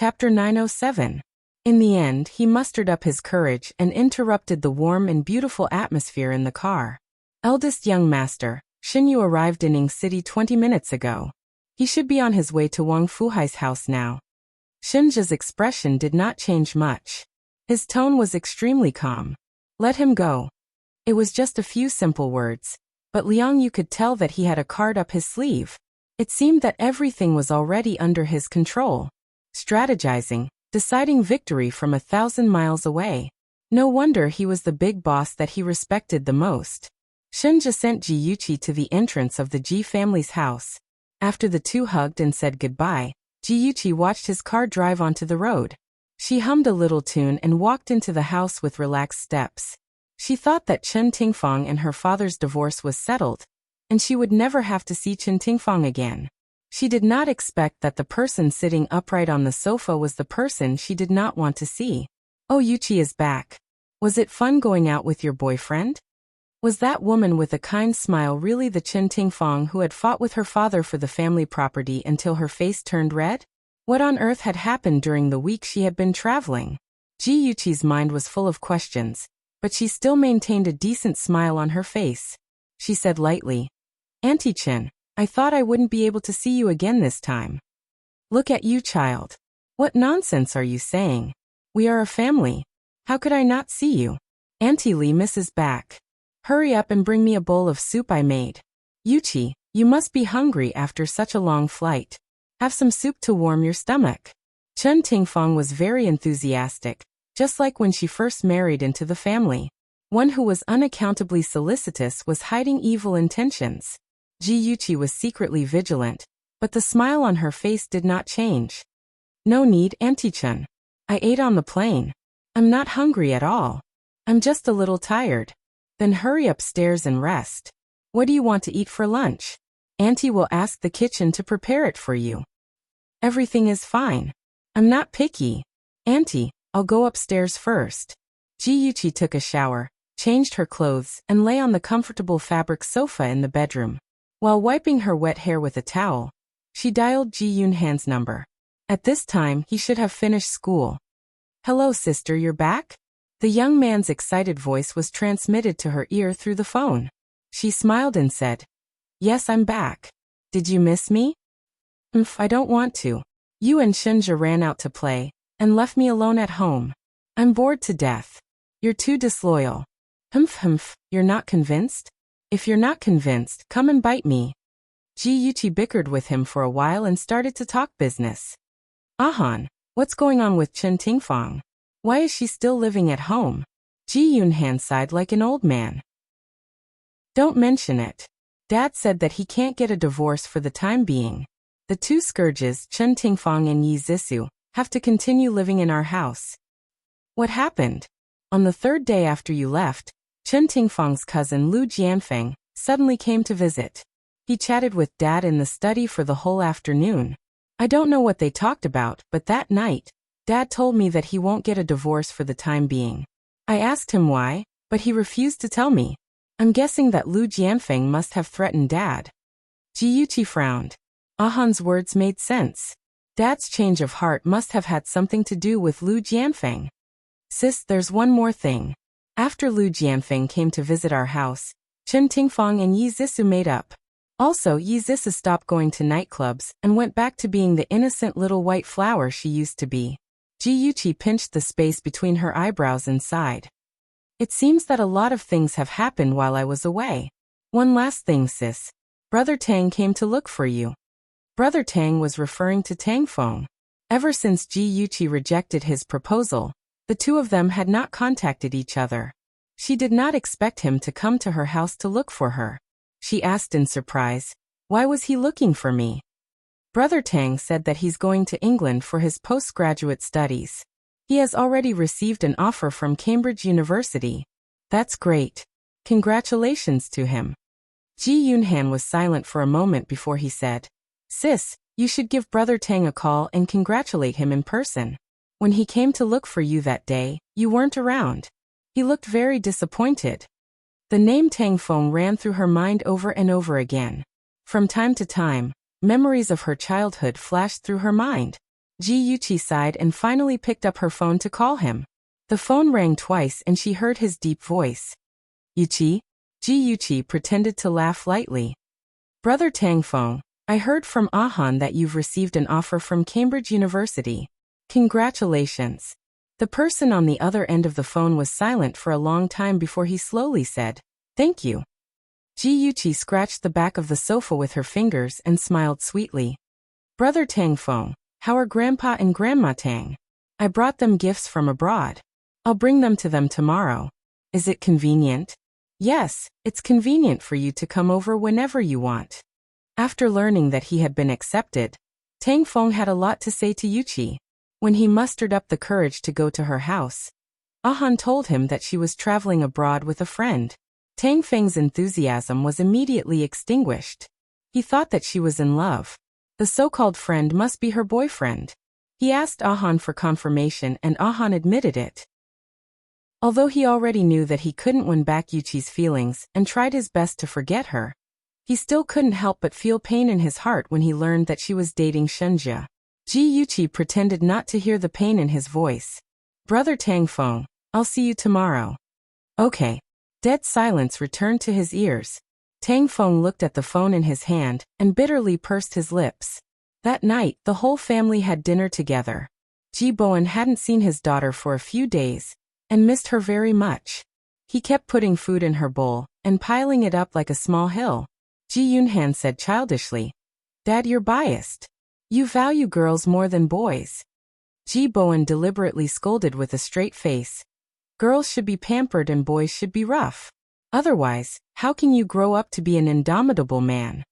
Chapter 907. In the end, he mustered up his courage and interrupted the warm and beautiful atmosphere in the car. Eldest young master, Shinyu arrived in Ing City 20 minutes ago. He should be on his way to Wang Fuhai's house now. Shinja's expression did not change much. His tone was extremely calm. Let him go. It was just a few simple words, but Liang Yu could tell that he had a card up his sleeve. It seemed that everything was already under his control. Strategizing, deciding victory from 1,000 miles away. No wonder he was the big boss that he respected the most. Shinja sent Jiyuchi to the entrance of the Ji family's house. After the two hugged and said goodbye, Jiyuchi watched his car drive onto the road. She hummed a little tune and walked into the house with relaxed steps. She thought that Chen Tingfang and her father's divorce was settled, and she would never have to see Chen Tingfang again. She did not expect that the person sitting upright on the sofa was the person she did not want to see. Oh, Yuchi is back. Was it fun going out with your boyfriend? Was that woman with a kind smile really the Chen Tingfang who had fought with her father for the family property until her face turned red? What on earth had happened during the week she had been traveling? Ji Yuchi's mind was full of questions, but she still maintained a decent smile on her face. She said lightly, "Auntie Chen, I thought I wouldn't be able to see you again this time." "Look at you, child. What nonsense are you saying? We are a family. How could I not see you? Auntie Lee misses back. Hurry up and bring me a bowl of soup I made. Yuchi, you must be hungry after such a long flight. Have some soup to warm your stomach." Chen Tingfang was very enthusiastic, just like when she first married into the family. One who was unaccountably solicitous was hiding evil intentions. Ji Yuchi was secretly vigilant, but the smile on her face did not change. "No need, Auntie Chen. I ate on the plane. I'm not hungry at all. I'm just a little tired." "Then hurry upstairs and rest. What do you want to eat for lunch? Auntie will ask the kitchen to prepare it for you." "Everything is fine. I'm not picky. Auntie, I'll go upstairs first." Ji Yuchi took a shower, changed her clothes, and lay on the comfortable fabric sofa in the bedroom. While wiping her wet hair with a towel, she dialed Ji Yunhan's number. At this time, he should have finished school. "Hello, sister, you're back?" The young man's excited voice was transmitted to her ear through the phone. She smiled and said, "Yes, I'm back. Did you miss me?" I don't want to. You and Shinja ran out to play, and left me alone at home. I'm bored to death. You're too disloyal." You're not convinced? If you're not convinced, come and bite me." Ji Yuchi bickered with him for a while and started to talk business. "Ahan, what's going on with Chen Tingfang? Why is she still living at home?" Ji Yunhan sighed like an old man. "Don't mention it. Dad said that he can't get a divorce for the time being. The two scourges, Chen Tingfang and Yi Zissou, have to continue living in our house." "What happened?" "On the third day after you left, Chen Tingfang's cousin Lu Jianfeng suddenly came to visit. He chatted with Dad in the study for the whole afternoon. I don't know what they talked about, but that night, Dad told me that he won't get a divorce for the time being. I asked him why, but he refused to tell me. I'm guessing that Lu Jianfeng must have threatened Dad." Ji Yuchi frowned. Ahan's words made sense. Dad's change of heart must have had something to do with Lu Jianfeng. "Sis, there's one more thing. After Lu Jianfeng came to visit our house, Chen Tingfang and Yi Zissou made up. Also, Yi Zissou stopped going to nightclubs and went back to being the innocent little white flower she used to be." Ji Yuchi pinched the space between her eyebrows and sighed. "It seems that a lot of things have happened while I was away. One last thing, sis. Brother Tang came to look for you." Brother Tang was referring to Tang Feng. Ever since Ji Yuchi rejected his proposal, the two of them had not contacted each other. She did not expect him to come to her house to look for her. She asked in surprise, "Why was he looking for me?" Brother Tang said that he's going to England for his postgraduate studies. He has already received an offer from Cambridge University. "That's great. Congratulations to him." Ji Yunhan was silent for a moment before he said, "Sis, you should give Brother Tang a call and congratulate him in person. When he came to look for you that day, you weren't around. He looked very disappointed." The name Tang Feng ran through her mind over and over again. From time to time, memories of her childhood flashed through her mind. Ji Yuchi sighed and finally picked up her phone to call him. The phone rang twice and she heard his deep voice. Yuchi? Ji Yuchi pretended to laugh lightly. Brother Tangfeng, I heard from Ahan that you've received an offer from Cambridge University. Congratulations. The person on the other end of the phone was silent for a long time before he slowly said, Thank you. Ji Yuchi scratched the back of the sofa with her fingers and smiled sweetly. Brother Tangfeng, how are Grandpa and Grandma Tang? I brought them gifts from abroad. I'll bring them to them tomorrow. Is it convenient? Yes, it's convenient for you to come over whenever you want. After learning that he had been accepted, Tangfeng had a lot to say to Yuchi. When he mustered up the courage to go to her house, Ahan told him that she was traveling abroad with a friend. Tangfeng's enthusiasm was immediately extinguished. He thought that she was in love. The so-called friend must be her boyfriend. He asked Ahan for confirmation and Ahan admitted it. Although he already knew that he couldn't win back Yuchi's feelings and tried his best to forget her, he still couldn't help but feel pain in his heart when he learned that she was dating Shenjia. Ji Yuchi pretended not to hear the pain in his voice. Brother Tangfeng, I'll see you tomorrow. Okay. Dead silence returned to his ears. Tangfeng looked at the phone in his hand and bitterly pursed his lips. That night, the whole family had dinner together. Ji Bowen hadn't seen his daughter for a few days and missed her very much. He kept putting food in her bowl and piling it up like a small hill. Ji Yunhan said childishly, Dad, you're biased. You value girls more than boys. Ji Bowen deliberately scolded with a straight face. Girls should be pampered and boys should be rough. Otherwise, how can you grow up to be an indomitable man?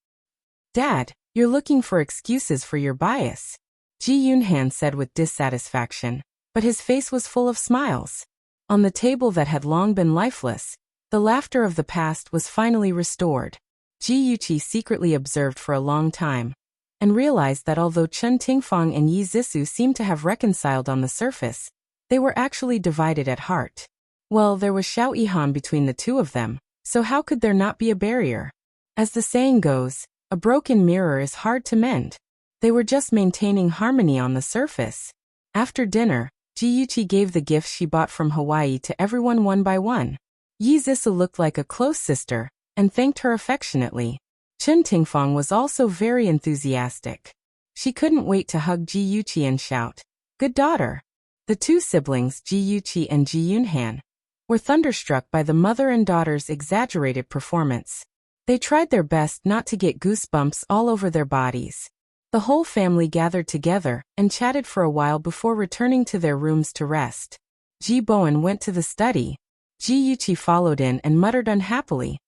Dad, you're looking for excuses for your bias, Ji Yunhan said with dissatisfaction, but his face was full of smiles. On the table that had long been lifeless, the laughter of the past was finally restored. Ji Yuchi secretly observed for a long time, and realized that although Chen Tingfang and Yi Zissou seemed to have reconciled on the surface, they were actually divided at heart. Well, there was Xiao Yihan between the two of them, so how could there not be a barrier? As the saying goes, a broken mirror is hard to mend. They were just maintaining harmony on the surface. After dinner, Ji Yuchi gave the gifts she bought from Hawaii to everyone one by one. Yi Zissou looked like a close sister, and thanked her affectionately. Chen Tingfang was also very enthusiastic. She couldn't wait to hug Ji Yuchi and shout, Good daughter! The two siblings, Ji Yuchi and Ji Yunhan, were thunderstruck by the mother and daughter's exaggerated performance. They tried their best not to get goosebumps all over their bodies. The whole family gathered together and chatted for a while before returning to their rooms to rest. Ji Bowen went to the study. Ji Yuchi followed in and muttered unhappily,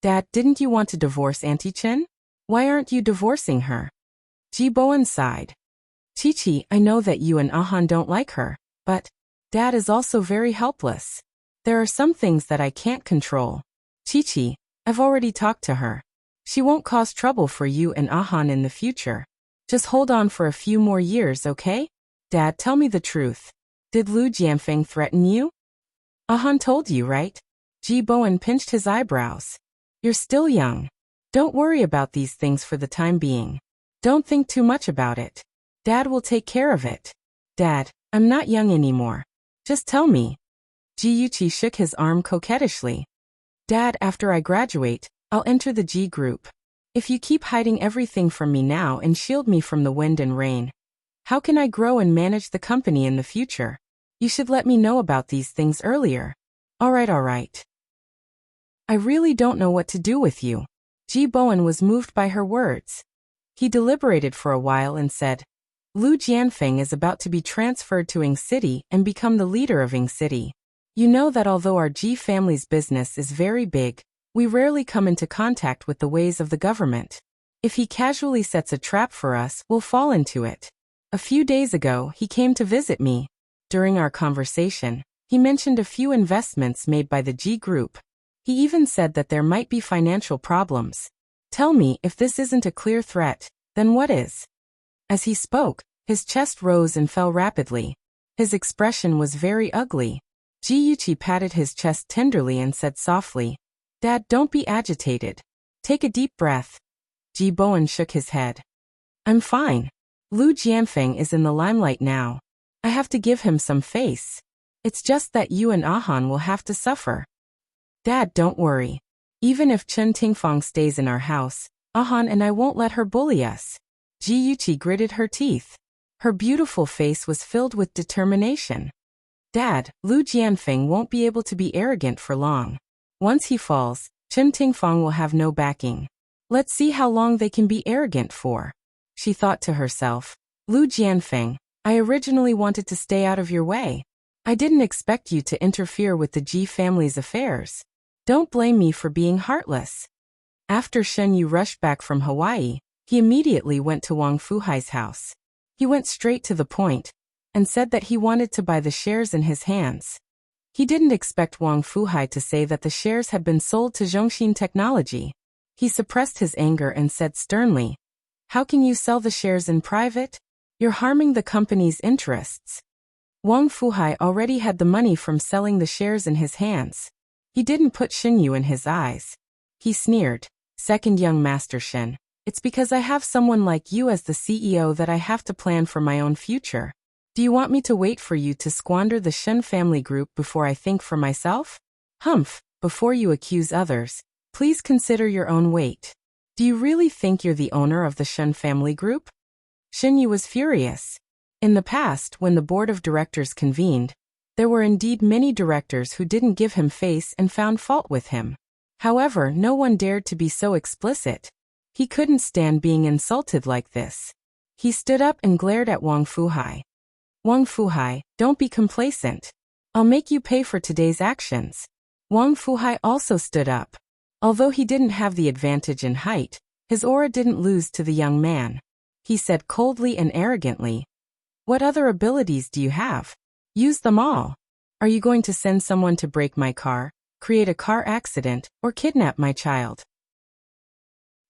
Dad, didn't you want to divorce Auntie Chen? Why aren't you divorcing her? Ji Bowen sighed. Chi-Chi, I know that you and Ahan don't like her, but Dad is also very helpless. There are some things that I can't control. Chi-Chi, I've already talked to her. She won't cause trouble for you and Ahan in the future. Just hold on for a few more years, okay? Dad, tell me the truth. Did Lu Jianfeng threaten you? Ahan told you, right? Ji Bowen pinched his eyebrows. You're still young. Don't worry about these things for the time being. Don't think too much about it. Dad will take care of it. Dad, I'm not young anymore. Just tell me. Ji Yuchi shook his arm coquettishly. Dad, after I graduate, I'll enter the G group. If you keep hiding everything from me now and shield me from the wind and rain, how can I grow and manage the company in the future? You should let me know about these things earlier. All right. I really don't know what to do with you. Ji Bowen was moved by her words. He deliberated for a while and said, Lu Jianfeng is about to be transferred to Ing City and become the leader of Ing City. You know that although our Ji family's business is very big, we rarely come into contact with the ways of the government. If he casually sets a trap for us, we'll fall into it. A few days ago, he came to visit me. During our conversation, he mentioned a few investments made by the G Group. He even said that there might be financial problems. Tell me, if this isn't a clear threat, then what is? As he spoke, his chest rose and fell rapidly. His expression was very ugly. Ji Yuchi patted his chest tenderly and said softly, Dad, don't be agitated. Take a deep breath. Ji Bowen shook his head. I'm fine. Lu Jianfeng is in the limelight now. I have to give him some face. It's just that you and Ahan will have to suffer. Dad, don't worry. Even if Chen Tingfang stays in our house, Ahan and I won't let her bully us. Ji Yuqi gritted her teeth. Her beautiful face was filled with determination. Dad, Lu Jianfeng won't be able to be arrogant for long. Once he falls, Chen Tingfang will have no backing. Let's see how long they can be arrogant for. She thought to herself. Lu Jianfeng, I originally wanted to stay out of your way. I didn't expect you to interfere with the Ji family's affairs. Don't blame me for being heartless. After Shen Yu rushed back from Hawaii, he immediately went to Wang Fuhai's house. He went straight to the point and said that he wanted to buy the shares in his hands. He didn't expect Wang Fuhai to say that the shares had been sold to Zhongxin Technology. He suppressed his anger and said sternly, "How can you sell the shares in private? You're harming the company's interests." Wang Fuhai already had the money from selling the shares in his hands. He didn't put Xinyu in his eyes. He sneered, "Second young master Shen, it's because I have someone like you as the CEO that I have to plan for my own future. Do you want me to wait for you to squander the Shen family group before I think for myself? Humph, before you accuse others, please consider your own weight. Do you really think you're the owner of the Shen family group?" Xinyu was furious. In the past, when the board of directors convened, there were indeed many directors who didn't give him face and found fault with him. However, no one dared to be so explicit. He couldn't stand being insulted like this. He stood up and glared at Wang Fuhai. "Wang Fuhai, don't be complacent. I'll make you pay for today's actions." Wang Fuhai also stood up. Although he didn't have the advantage in height, his aura didn't lose to the young man. He said coldly and arrogantly, "What other abilities do you have? Use them all. Are you going to send someone to break my car, create a car accident, or kidnap my child?"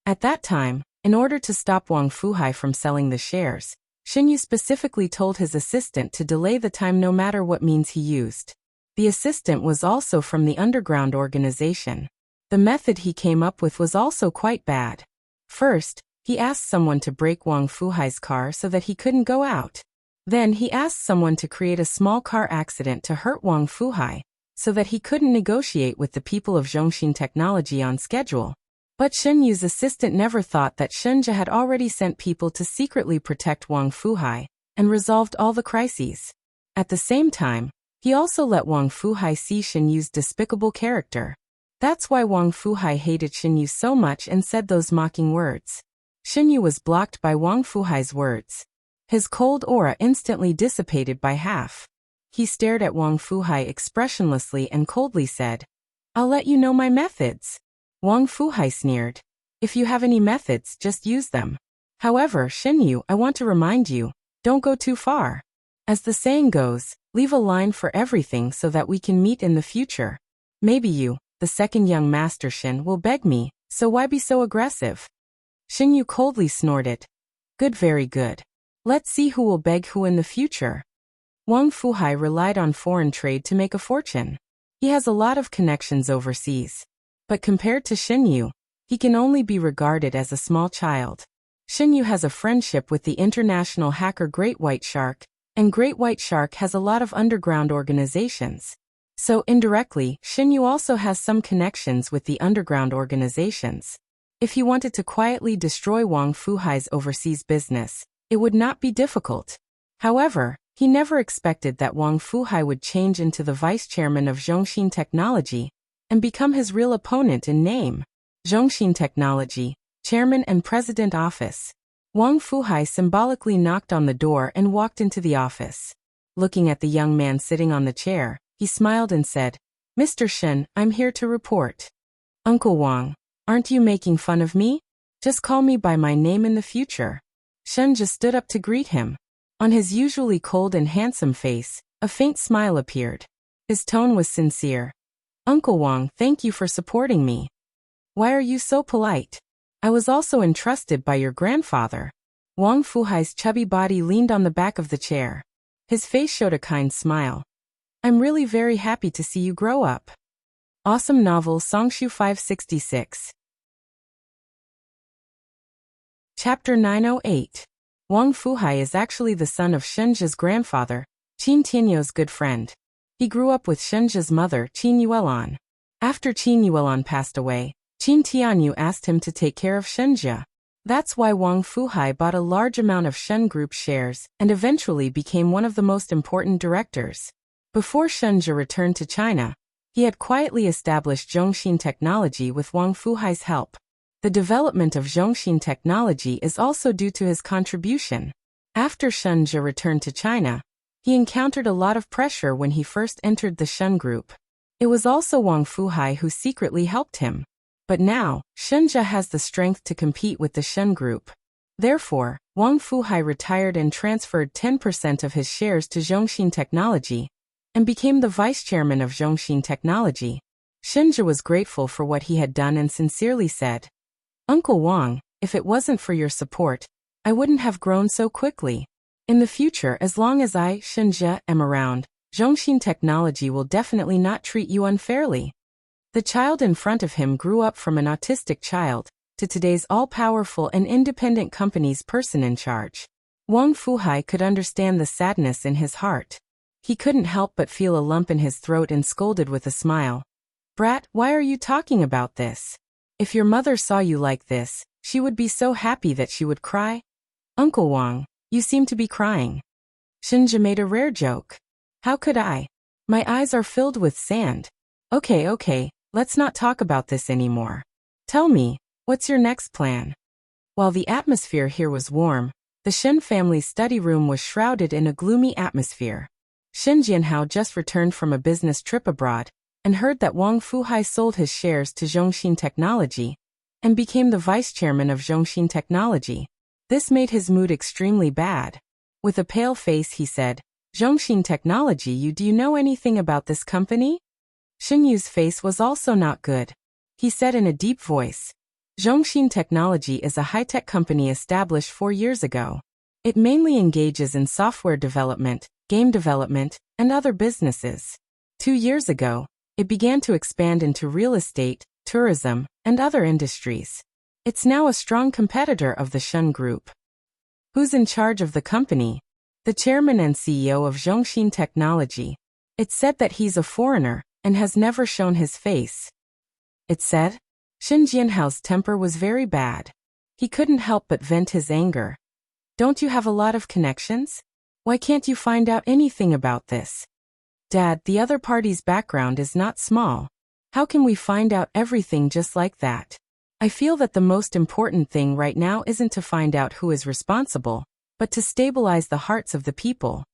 At that time, in order to stop Wang Fuhai from selling the shares, Xinyu specifically told his assistant to delay the time no matter what means he used. The assistant was also from the underground organization. The method he came up with was also quite bad. First, he asked someone to break Wang Fuhai's car so that he couldn't go out. Then he asked someone to create a small car accident to hurt Wang Fuhai, so that he couldn't negotiate with the people of Zhongxin Technology on schedule. But Shenyu's assistant never thought that Shenjia had already sent people to secretly protect Wang Fuhai and resolved all the crises. At the same time, he also let Wang Fuhai see Shenyu's despicable character. That's why Wang Fuhai hated Xinyu so much and said those mocking words. Xinyu was blocked by Wang Fuhai's words. His cold aura instantly dissipated by half. He stared at Wang Fuhai expressionlessly and coldly said, "I'll let you know my methods." Wang Fuhai sneered, "If you have any methods, just use them. However, Xinyu, I want to remind you, don't go too far. As the saying goes, leave a line for everything so that we can meet in the future. Maybe you, the second young master Shin, will beg me, so why be so aggressive?" Xinyu coldly snorted, "Good, very good. Let's see who will beg who in the future." Wang Fuhai relied on foreign trade to make a fortune. He has a lot of connections overseas. But compared to Xinyu, he can only be regarded as a small child. Xinyu has a friendship with the international hacker Great White Shark, and Great White Shark has a lot of underground organizations. So indirectly, Xinyu also has some connections with the underground organizations. If he wanted to quietly destroy Wang Fuhai's overseas business, it would not be difficult. However, he never expected that Wang Fuhai would change into the vice chairman of Zhongxin Technology and become his real opponent in name. Zhongxin Technology, Chairman and President Office. Wang Fuhai symbolically knocked on the door and walked into the office. Looking at the young man sitting on the chair, he smiled and said, "Mr. Shen, I'm here to report." "Uncle Wang, aren't you making fun of me? Just call me by my name in the future." Shen just stood up to greet him. On his usually cold and handsome face, a faint smile appeared. His tone was sincere. "Uncle Wang, thank you for supporting me. Why are you so polite? I was also entrusted by your grandfather." Wang Fuhai's chubby body leaned on the back of the chair. His face showed a kind smile. "I'm really very happy to see you grow up." Awesome novel Songshu 566. Chapter 908. Wang Fuhai is actually the son of Shenjia's grandfather, Qin Tianyou's good friend. He grew up with Shenjia's mother, Qin Yuelan. After Qin Yuelan passed away, Qin Tianyou asked him to take care of Shenjia. That's why Wang Fuhai bought a large amount of Shen Group shares and eventually became one of the most important directors. Before Shenjia returned to China, he had quietly established Zhongxin Technology with Wang Fuhai's help. The development of Zhongxin Technology is also due to his contribution. After Shenjia returned to China, he encountered a lot of pressure when he first entered the Shen Group. It was also Wang Fuhai who secretly helped him. But now, Shenjia has the strength to compete with the Shen Group. Therefore, Wang Fuhai retired and transferred 10% of his shares to Zhongxin Technology and became the vice chairman of Zhongxin Technology. Shenjia was grateful for what he had done and sincerely said, "Uncle Wang, if it wasn't for your support, I wouldn't have grown so quickly. In the future, as long as I, Shenjia, am around, Zhongxin Technology will definitely not treat you unfairly." The child in front of him grew up from an autistic child to today's all-powerful and independent company's person in charge. Wang Fuhai could understand the sadness in his heart. He couldn't help but feel a lump in his throat and scolded with a smile. "Brat, why are you talking about this? If your mother saw you like this, she would be so happy that she would cry." "Uncle Wang, you seem to be crying." Shenjia made a rare joke. "How could I? My eyes are filled with sand." Okay, let's not talk about this anymore. Tell me, what's your next plan?" While the atmosphere here was warm, the Shen family's study room was shrouded in a gloomy atmosphere. Shen Jianhao just returned from a business trip abroad and heard that Wang Fuhai sold his shares to Zhongxin Technology and became the vice chairman of Zhongxin Technology. This made his mood extremely bad. With a pale face he said, "Zhongxin Technology, do you know anything about this company?" Shen Yu's face was also not good. He said in a deep voice, "Zhongxin Technology is a high-tech company established 4 years ago. It mainly engages in software development, game development, and other businesses. 2 years ago, it began to expand into real estate, tourism, and other industries. It's now a strong competitor of the Shen Group." "Who's in charge of the company?" "The chairman and CEO of Zhongxin Technology. It's said that he's a foreigner and has never shown his face." "It said?" Shen Jianhao's temper was very bad. He couldn't help but vent his anger. "Don't you have a lot of connections? Why can't you find out anything about this?" "Dad, the other party's background is not small. How can we find out everything just like that? I feel that the most important thing right now isn't to find out who is responsible, but to stabilize the hearts of the people.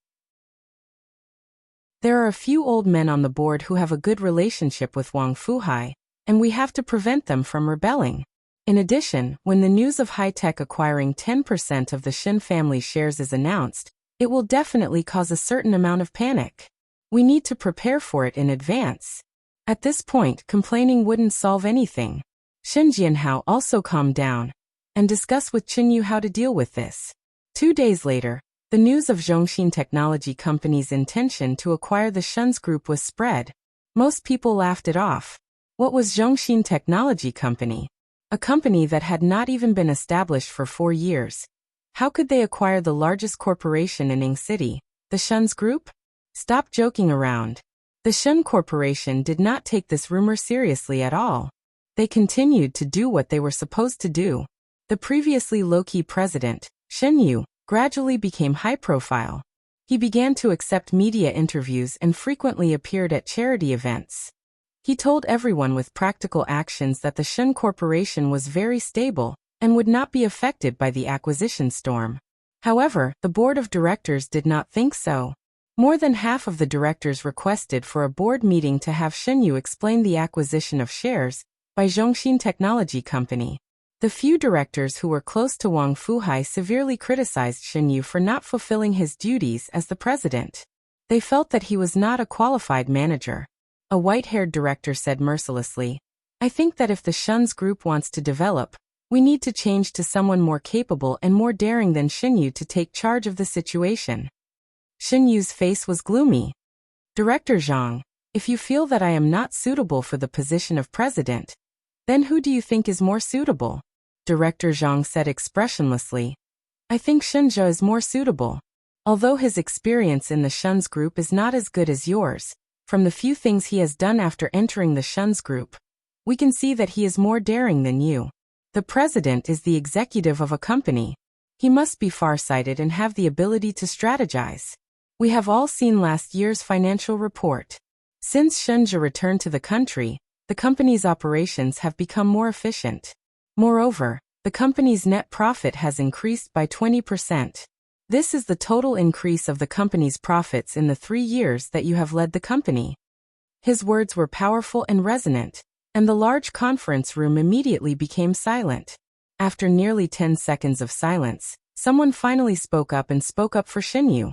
There are a few old men on the board who have a good relationship with Wang Fuhai, and we have to prevent them from rebelling. In addition, when the news of high-tech acquiring 10% of the Shen family shares is announced, it will definitely cause a certain amount of panic. We need to prepare for it in advance. At this point, complaining wouldn't solve anything." Shen Jianhao also calmed down and discussed with Qin Yu how to deal with this. 2 days later, the news of Zhongxin Technology Company's intention to acquire the Shen's Group was spread. Most people laughed it off. What was Zhongxin Technology Company? A company that had not even been established for 4 years. How could they acquire the largest corporation in Ning City, the Shen's Group? Stop joking around. The Shen Corporation did not take this rumor seriously at all. They continued to do what they were supposed to do. The previously low-key president, Shen Yu, gradually became high-profile. He began to accept media interviews and frequently appeared at charity events. He told everyone with practical actions that the Shen Corporation was very stable and would not be affected by the acquisition storm. However, the board of directors did not think so. More than half of the directors requested for a board meeting to have Shen Yu explain the acquisition of shares by Zhongxin Technology Company. The few directors who were close to Wang Fuhai severely criticized Shen Yu for not fulfilling his duties as the president. They felt that he was not a qualified manager. A white-haired director said mercilessly, "I think that if the Shen's Group wants to develop, we need to change to someone more capable and more daring than Shen Yu to take charge of the situation." Shen Yu's face was gloomy. "Director Zhang, if you feel that I am not suitable for the position of president, then who do you think is more suitable?" Director Zhang said expressionlessly. I think Shinja is more suitable. Although his experience in the Shun's group is not as good as yours, from the few things he has done after entering the Shun's group, we can see that he is more daring than you. The president is the executive of a company. He must be farsighted and have the ability to strategize. We have all seen last year's financial report. Since Shinja returned to the country, the company's operations have become more efficient. Moreover, the company's net profit has increased by 20%. This is the total increase of the company's profits in the 3 years that you have led the company. His words were powerful and resonant, and the large conference room immediately became silent. After nearly 10 seconds of silence, someone finally spoke up for Xinyu.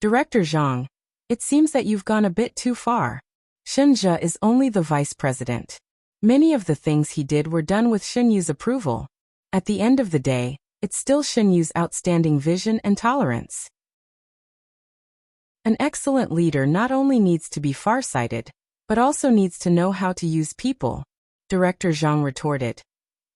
Director Zhang, it seems that you've gone a bit too far. Shinja is only the vice president. Many of the things he did were done with Xinyu's approval. At the end of the day, it's still Xinyu's outstanding vision and tolerance. An excellent leader not only needs to be farsighted, but also needs to know how to use people. Director Zhang retorted.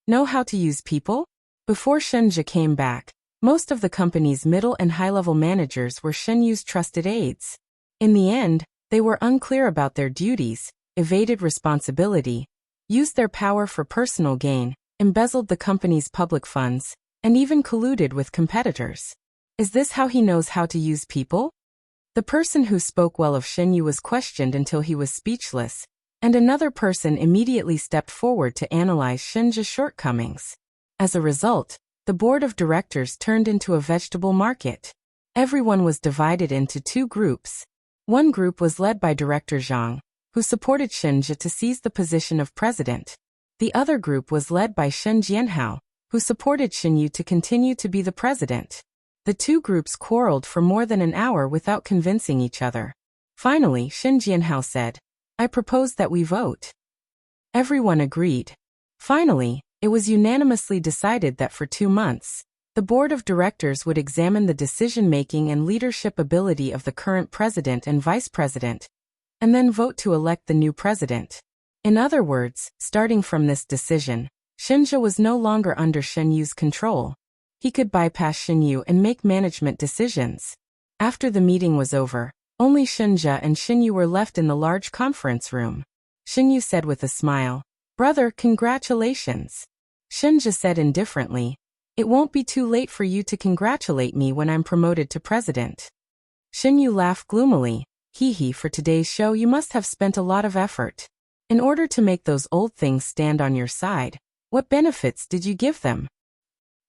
Know how to use people? Before Shinja came back, most of the company's middle and high-level managers were Xinyu's trusted aides. In the end, they were unclear about their duties, evaded responsibility, used their power for personal gain, embezzled the company's public funds, and even colluded with competitors. Is this how he knows how to use people? The person who spoke well of Xinyu was questioned until he was speechless, and another person immediately stepped forward to analyze Shinja's shortcomings. As a result, the board of directors turned into a vegetable market. Everyone was divided into 2 groups. One group was led by Director Zhang, who supported Shinja to seize the position of president. The other group was led by Shen Jianhao, who supported Xinyu to continue to be the president. The 2 groups quarreled for more than an hour without convincing each other. Finally, Shen Jianhao said, I propose that we vote. Everyone agreed. Finally, it was unanimously decided that for 2 months, the board of directors would examine the decision-making and leadership ability of the current president and vice president, and then vote to elect the new president. In other words, starting from this decision, Shinja was no longer under Xinyu's control. He could bypass Xinyu and make management decisions. After the meeting was over, only Shinja and Xinyu were left in the large conference room. Xinyu said with a smile, Brother, congratulations. Shinja said indifferently, It won't be too late for you to congratulate me when I'm promoted to president. Xinyu laughed gloomily, Hee, for today's show you must have spent a lot of effort. In order to make those old things stand on your side, what benefits did you give them?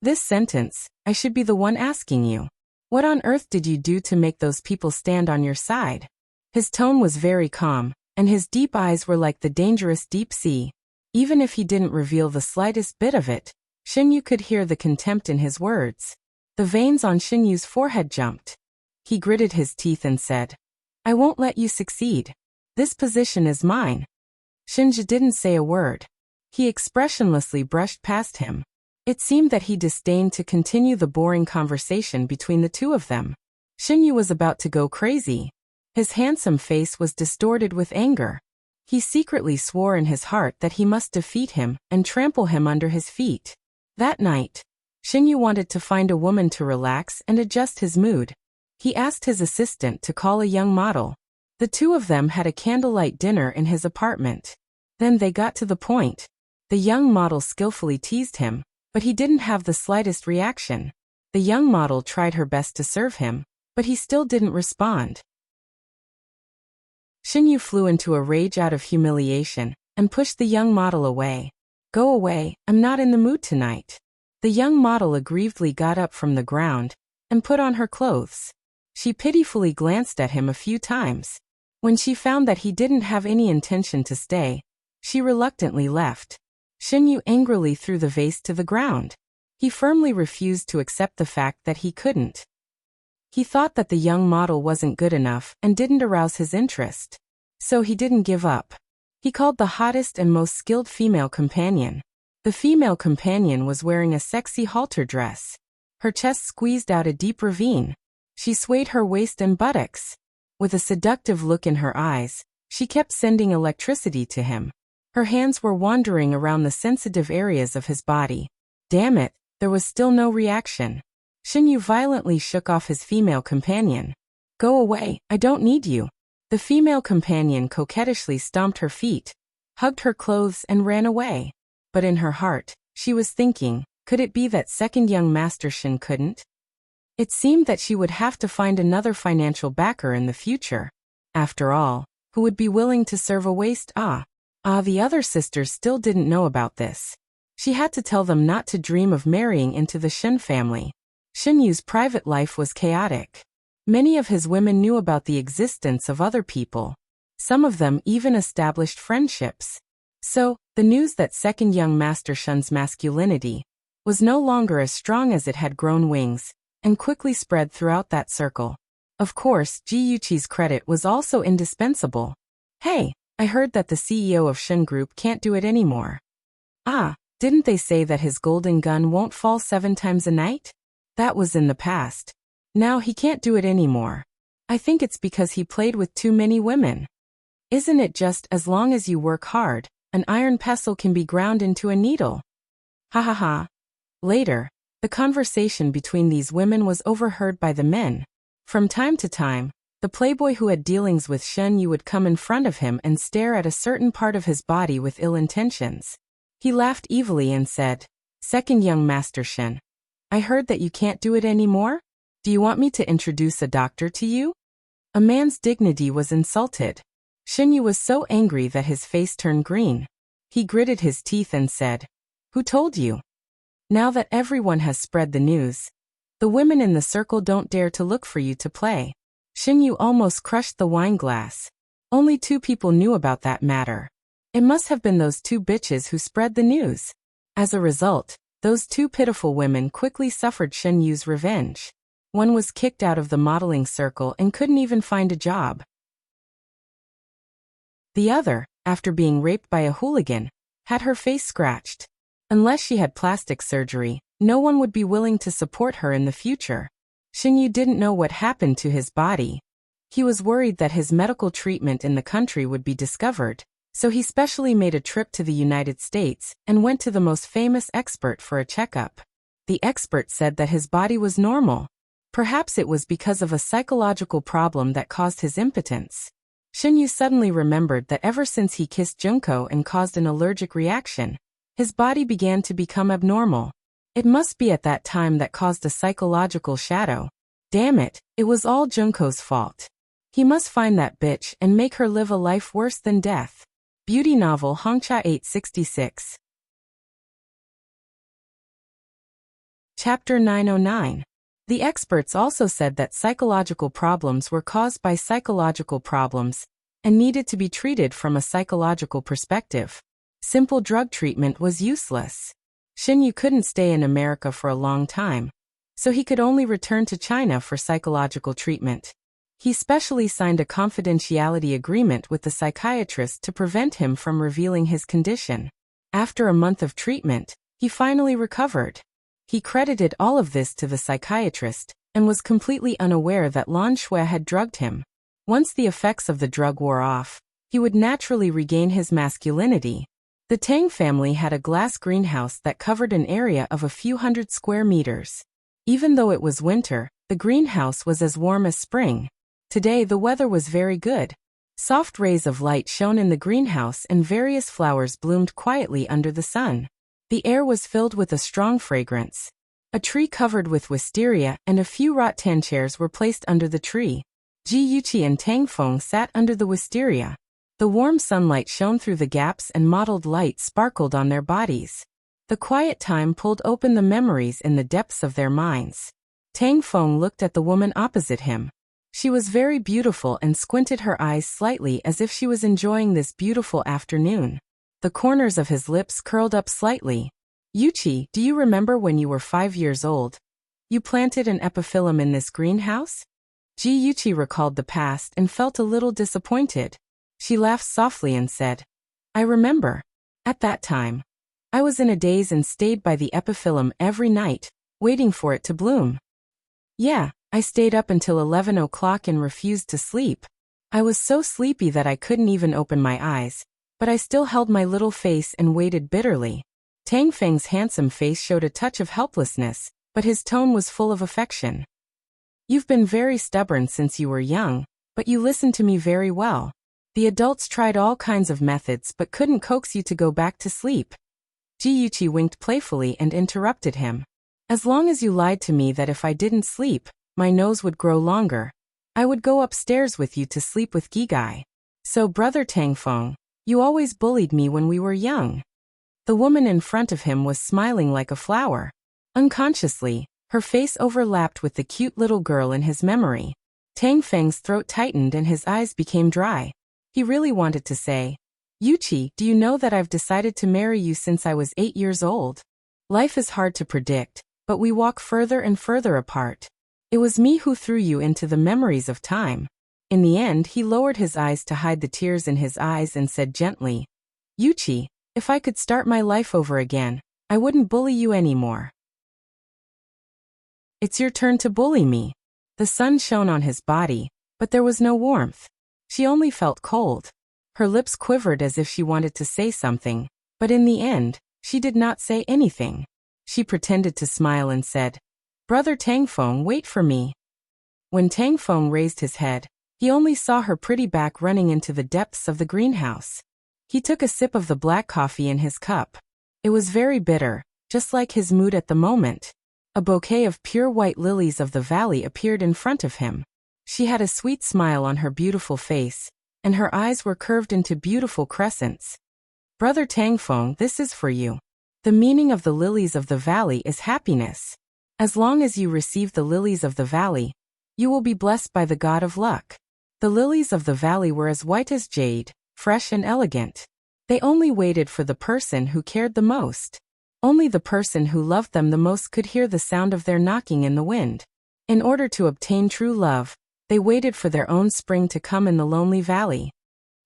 This sentence, I should be the one asking you. What on earth did you do to make those people stand on your side? His tone was very calm, and his deep eyes were like the dangerous deep sea. Even if he didn't reveal the slightest bit of it, Xinyu could hear the contempt in his words. The veins on Xinyu's forehead jumped. He gritted his teeth and said, I won't let you succeed. This position is mine. Shinja didn't say a word. He expressionlessly brushed past him. It seemed that he disdained to continue the boring conversation between the 2 of them. Xinyu was about to go crazy. His handsome face was distorted with anger. He secretly swore in his heart that he must defeat him and trample him under his feet. That night, Xinyu wanted to find a woman to relax and adjust his mood. He asked his assistant to call a young model. The 2 of them had a candlelight dinner in his apartment. Then they got to the point. The young model skillfully teased him, but he didn't have the slightest reaction. The young model tried her best to serve him, but he still didn't respond. Xinyu flew into a rage out of humiliation and pushed the young model away. Go away, I'm not in the mood tonight. The young model aggrievedly got up from the ground and put on her clothes. She pitifully glanced at him a few times. When she found that he didn't have any intention to stay, she reluctantly left. Xinyu angrily threw the vase to the ground. He firmly refused to accept the fact that he couldn't. He thought that the young model wasn't good enough and didn't arouse his interest. So he didn't give up. He called the hottest and most skilled female companion. The female companion was wearing a sexy halter dress. Her chest squeezed out a deep ravine. She swayed her waist and buttocks. With a seductive look in her eyes, she kept sending electricity to him. Her hands were wandering around the sensitive areas of his body. Damn it, there was still no reaction. Xinyu violently shook off his female companion. Go away, I don't need you. The female companion coquettishly stomped her feet, hugged her clothes and ran away. But in her heart, she was thinking, could it be that second young master Shin couldn't? It seemed that she would have to find another financial backer in the future. After all, who would be willing to serve a waste? The other sisters still didn't know about this. She had to tell them not to dream of marrying into the Shin family. Xinyu's private life was chaotic. Many of his women knew about the existence of other people. Some of them even established friendships. So, the news that second young master Shun's masculinity was no longer as strong as it had grown wings, and quickly spread throughout that circle. Of course, Ji Yuqi's credit was also indispensable. Hey, I heard that the CEO of Shin Group can't do it anymore. Didn't they say that his golden gun won't fall 7 times a night? That was in the past. Now he can't do it anymore. I think it's because he played with too many women. Isn't it just as long as you work hard, an iron pestle can be ground into a needle? Ha ha ha. Later, the conversation between these women was overheard by the men. From time to time, the playboy who had dealings with Shen Yu would come in front of him and stare at a certain part of his body with ill intentions. He laughed evilly and said, Second young master Shen, I heard that you can't do it anymore? Do you want me to introduce a doctor to you? A man's dignity was insulted. Shin Yu was so angry that his face turned green. He gritted his teeth and said, Who told you? Now that everyone has spread the news, the women in the circle don't dare to look for you to play. Shin Yu almost crushed the wine glass. Only 2 people knew about that matter. It must have been those 2 bitches who spread the news. As a result, those 2 pitiful women quickly suffered Shin Yu's revenge. One was kicked out of the modeling circle and couldn't even find a job. The other, after being raped by a hooligan, had her face scratched. Unless she had plastic surgery, no one would be willing to support her in the future. Shin Yu didn't know what happened to his body. He was worried that his medical treatment in the country would be discovered, so he specially made a trip to the United States and went to the most famous expert for a checkup. The expert said that his body was normal. Perhaps it was because of a psychological problem that caused his impotence. Shin Yu suddenly remembered that ever since he kissed Junko and caused an allergic reaction, his body began to become abnormal. It must be at that time that caused a psychological shadow. Damn it, it was all Junko's fault. He must find that bitch and make her live a life worse than death. Beauty novel Hongcha 866. Chapter 909. The experts also said that psychological problems were caused by psychological problems and needed to be treated from a psychological perspective. Simple drug treatment was useless. Shin Yu couldn't stay in America for a long time, so he could only return to China for psychological treatment. He specially signed a confidentiality agreement with the psychiatrist to prevent him from revealing his condition. After a month of treatment, he finally recovered. He credited all of this to the psychiatrist and was completely unaware that Lan Shui had drugged him. Once the effects of the drug wore off, he would naturally regain his masculinity. The Tang family had a glass greenhouse that covered an area of a few hundred square meters. Even though it was winter, the greenhouse was as warm as spring. Today the weather was very good. Soft rays of light shone in the greenhouse and various flowers bloomed quietly under the sun. The air was filled with a strong fragrance. A tree covered with wisteria and a few rattan chairs were placed under the tree. Ji Yuqi and Tang Feng sat under the wisteria. The warm sunlight shone through the gaps and mottled light sparkled on their bodies. The quiet time pulled open the memories in the depths of their minds. Tang Feng looked at the woman opposite him. She was very beautiful and squinted her eyes slightly as if she was enjoying this beautiful afternoon. The corners of his lips curled up slightly. Yuqi, do you remember when you were 5 years old? You planted an epiphyllum in this greenhouse? Ji Yuqi recalled the past and felt a little disappointed. She laughed softly and said, I remember. At that time, I was in a daze and stayed by the epiphyllum every night, waiting for it to bloom. Yeah, I stayed up until 11 o'clock and refused to sleep. I was so sleepy that I couldn't even open my eyes, but I still held my little face and waited bitterly. Tang Feng's handsome face showed a touch of helplessness, but his tone was full of affection. You've been very stubborn since you were young, but you listened to me very well. The adults tried all kinds of methods but couldn't coax you to go back to sleep. Jiyuchi winked playfully and interrupted him. As long as you lied to me that if I didn't sleep, my nose would grow longer, I would go upstairs with you to sleep with Gigai. So Brother Tangfeng, you always bullied me when we were young. The woman in front of him was smiling like a flower. Unconsciously, her face overlapped with the cute little girl in his memory. Tang Feng's throat tightened and his eyes became dry. He really wanted to say, Yuchi, do you know that I've decided to marry you since I was 8 years old? Life is hard to predict, but we walk further and further apart. It was me who threw you into the memories of time. In the end, he lowered his eyes to hide the tears in his eyes and said gently, Yuchi, if I could start my life over again, I wouldn't bully you anymore. It's your turn to bully me. The sun shone on his body, but there was no warmth. She only felt cold. Her lips quivered as if she wanted to say something, but in the end, she did not say anything. She pretended to smile and said, Brother Tangfeng, wait for me. When Tangfeng raised his head, he only saw her pretty back running into the depths of the greenhouse. He took a sip of the black coffee in his cup. It was very bitter, just like his mood at the moment. A bouquet of pure white lilies of the valley appeared in front of him. She had a sweet smile on her beautiful face, and her eyes were curved into beautiful crescents. Brother Tangfeng, this is for you. The meaning of the lilies of the valley is happiness. As long as you receive the lilies of the valley, you will be blessed by the god of luck. The lilies of the valley were as white as jade, fresh and elegant. They only waited for the person who cared the most. Only the person who loved them the most could hear the sound of their knocking in the wind. In order to obtain true love, they waited for their own spring to come in the lonely valley.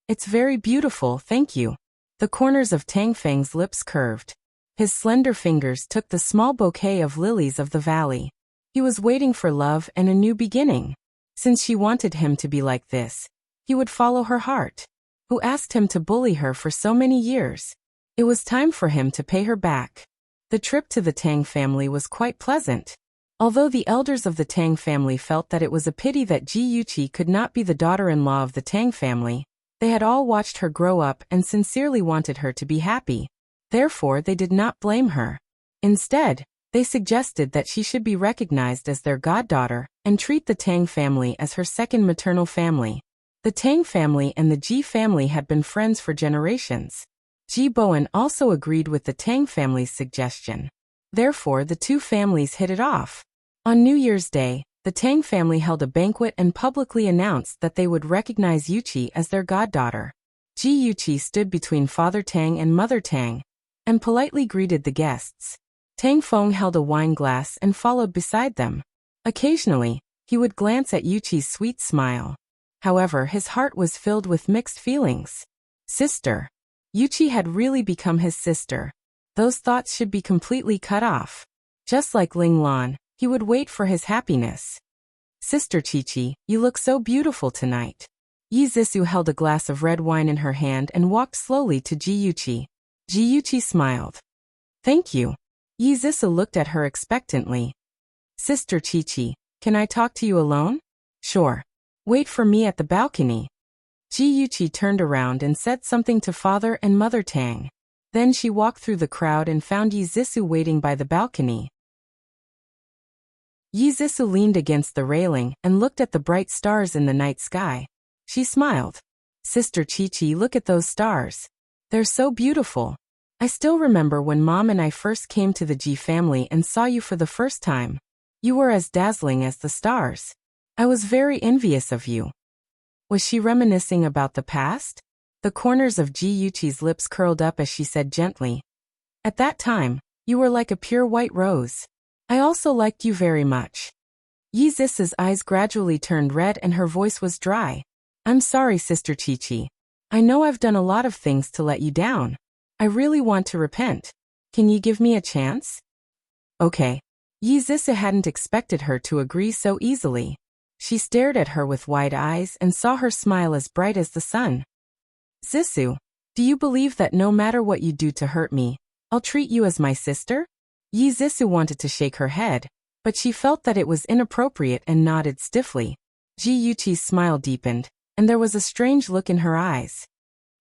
It's very beautiful, thank you. The corners of Tang Feng's lips curved. His slender fingers took the small bouquet of lilies of the valley. He was waiting for love and a new beginning. Since she wanted him to be like this, he would follow her heart. Who asked him to bully her for so many years? It was time for him to pay her back. The trip to the Tang family was quite pleasant. Although the elders of the Tang family felt that it was a pity that Jiyuchi could not be the daughter-in-law of the Tang family, they had all watched her grow up and sincerely wanted her to be happy. Therefore, they did not blame her. Instead, they suggested that she should be recognized as their goddaughter and treat the Tang family as her second maternal family. The Tang family and the Ji family had been friends for generations. Ji Bowen also agreed with the Tang family's suggestion. Therefore, the two families hit it off. On New Year's Day, the Tang family held a banquet and publicly announced that they would recognize Yuchi as their goddaughter. Ji Yuchi stood between Father Tang and Mother Tang and politely greeted the guests. Tang Feng held a wine glass and followed beside them. Occasionally, he would glance at Yuchi's sweet smile. However, his heart was filled with mixed feelings. Sister. Yuchi had really become his sister. Those thoughts should be completely cut off. Just like Ling Lan, he would wait for his happiness. Sister Chi-Chi, you look so beautiful tonight. Yi Zissou held a glass of red wine in her hand and walked slowly to Jiyuchi. Jiyuchi smiled. Thank you. Yi Zissou looked at her expectantly. Sister Chi-Chi, can I talk to you alone? Sure. Wait for me at the balcony. Jiyuchi turned around and said something to Father and Mother Tang. Then she walked through the crowd and found Yi Zissou waiting by the balcony. Yi Zissou leaned against the railing and looked at the bright stars in the night sky. She smiled. Sister Chi-Chi, look at those stars. They're so beautiful. I still remember when Mom and I first came to the Ji family and saw you for the first time. You were as dazzling as the stars. I was very envious of you. Was she reminiscing about the past? The corners of Ji Yuchi's lips curled up as she said gently. At that time, you were like a pure white rose. I also liked you very much. Yi Zissou's eyes gradually turned red and her voice was dry. I'm sorry, Sister Chi-Chi. I know I've done a lot of things to let you down. I really want to repent. Can you give me a chance? Okay. Yi Zissou hadn't expected her to agree so easily. She stared at her with wide eyes and saw her smile as bright as the sun. Zissou, do you believe that no matter what you do to hurt me, I'll treat you as my sister? Yi Zissou wanted to shake her head, but she felt that it was inappropriate and nodded stiffly. Ji Yuqi's smile deepened, and there was a strange look in her eyes.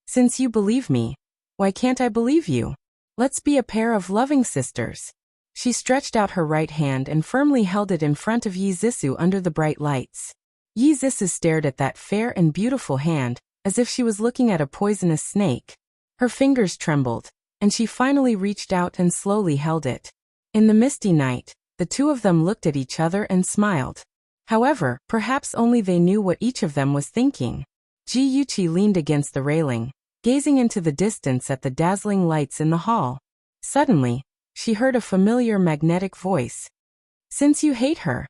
Since you believe me, why can't I believe you? Let's be a pair of loving sisters. She stretched out her right hand and firmly held it in front of Yi Zissou under the bright lights. Yi Zissou stared at that fair and beautiful hand, as if she was looking at a poisonous snake. Her fingers trembled, and she finally reached out and slowly held it. In the misty night, the two of them looked at each other and smiled. However, perhaps only they knew what each of them was thinking. Ji Yuqi leaned against the railing, gazing into the distance at the dazzling lights in the hall. Suddenly, she heard a familiar magnetic voice. Since you hate her,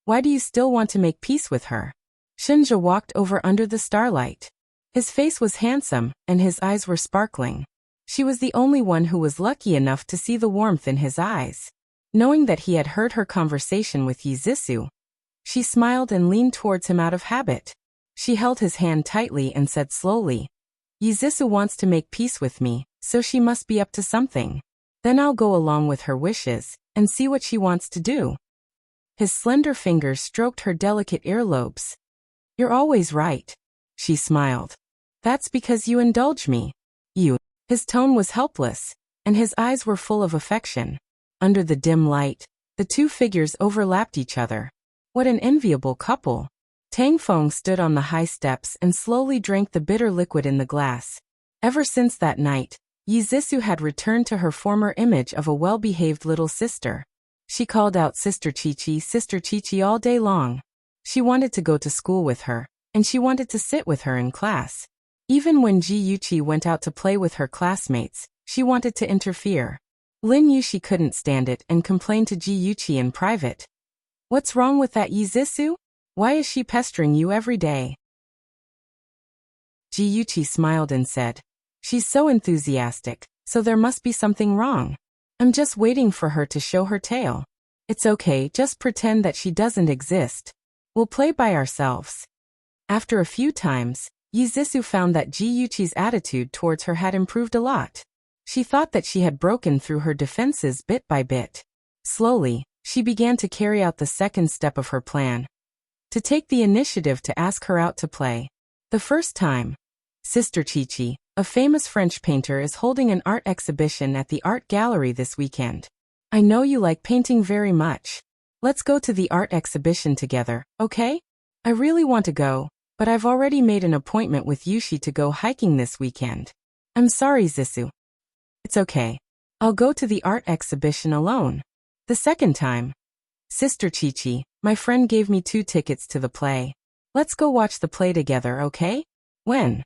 why do you still want to make peace with her? Shenja walked over under the starlight. His face was handsome, and his eyes were sparkling. She was the only one who was lucky enough to see the warmth in his eyes. Knowing that he had heard her conversation with Yi Zissou, she smiled and leaned towards him out of habit. She held his hand tightly and said slowly, Yi Zissou wants to make peace with me, so she must be up to something. Then I'll go along with her wishes, and see what she wants to do. His slender fingers stroked her delicate earlobes. You're always right. She smiled. That's because you indulge me. You. His tone was helpless, and his eyes were full of affection. Under the dim light, the two figures overlapped each other. What an enviable couple. Tang Feng stood on the high steps and slowly drank the bitter liquid in the glass. Ever since that night, Yi Zissou had returned to her former image of a well-behaved little sister. She called out Sister Chi-Chi all day long. She wanted to go to school with her, and she wanted to sit with her in class. Even when Ji Yuqi went out to play with her classmates, she wanted to interfere. Lin Yushi couldn't stand it and complained to Ji Yuqi in private. What's wrong with that Yi Zissou? Why is she pestering you every day? Ji Yuqi smiled and said, she's so enthusiastic, so there must be something wrong. I'm just waiting for her to show her tail. It's okay, just pretend that she doesn't exist. We'll play by ourselves. After a few times, Yi Zissou found that Ji Yuqi's attitude towards her had improved a lot. She thought that she had broken through her defenses bit by bit. Slowly, she began to carry out the second step of her plan. To take the initiative to ask her out to play. The first time. Sister Chi-Chi, a famous French painter, is holding an art exhibition at the art gallery this weekend. I know you like painting very much. Let's go to the art exhibition together, okay? I really want to go, but I've already made an appointment with Yushi to go hiking this weekend. I'm sorry, Zissou. It's okay. I'll go to the art exhibition alone. The second time. Sister Chi-Chi, my friend gave me 2 tickets to the play. Let's go watch the play together, okay? When?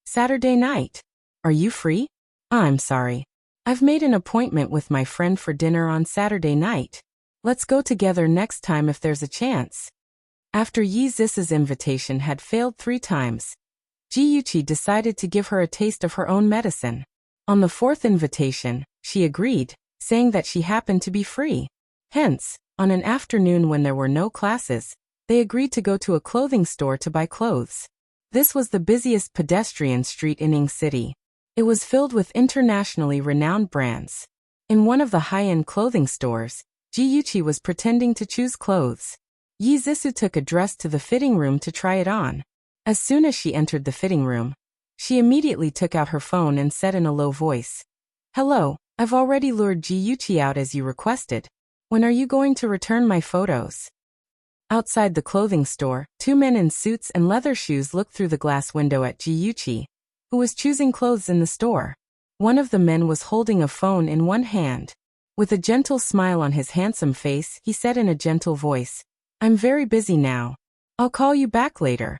Saturday night. Are you free? I'm sorry. I've made an appointment with my friend for dinner on Saturday night. Let's go together next time if there's a chance. After Yi Zissou's invitation had failed 3 times, Ji Yuqi decided to give her a taste of her own medicine. On the 4th invitation, she agreed, saying that she happened to be free. Hence, on an afternoon when there were no classes, they agreed to go to a clothing store to buy clothes. This was the busiest pedestrian street in Ing City. It was filled with internationally renowned brands. In one of the high-end clothing stores, Ji Yuqi was pretending to choose clothes. Yi Zissou took a dress to the fitting room to try it on. As soon as she entered the fitting room, she immediately took out her phone and said in a low voice, "Hello, I've already lured Ji Yuqi out as you requested. When are you going to return my photos?" Outside the clothing store, 2 men in suits and leather shoes looked through the glass window at Ji Yuqi, who was choosing clothes in the store. One of the men was holding a phone in one hand. With a gentle smile on his handsome face, he said in a gentle voice, "I'm very busy now. I'll call you back later."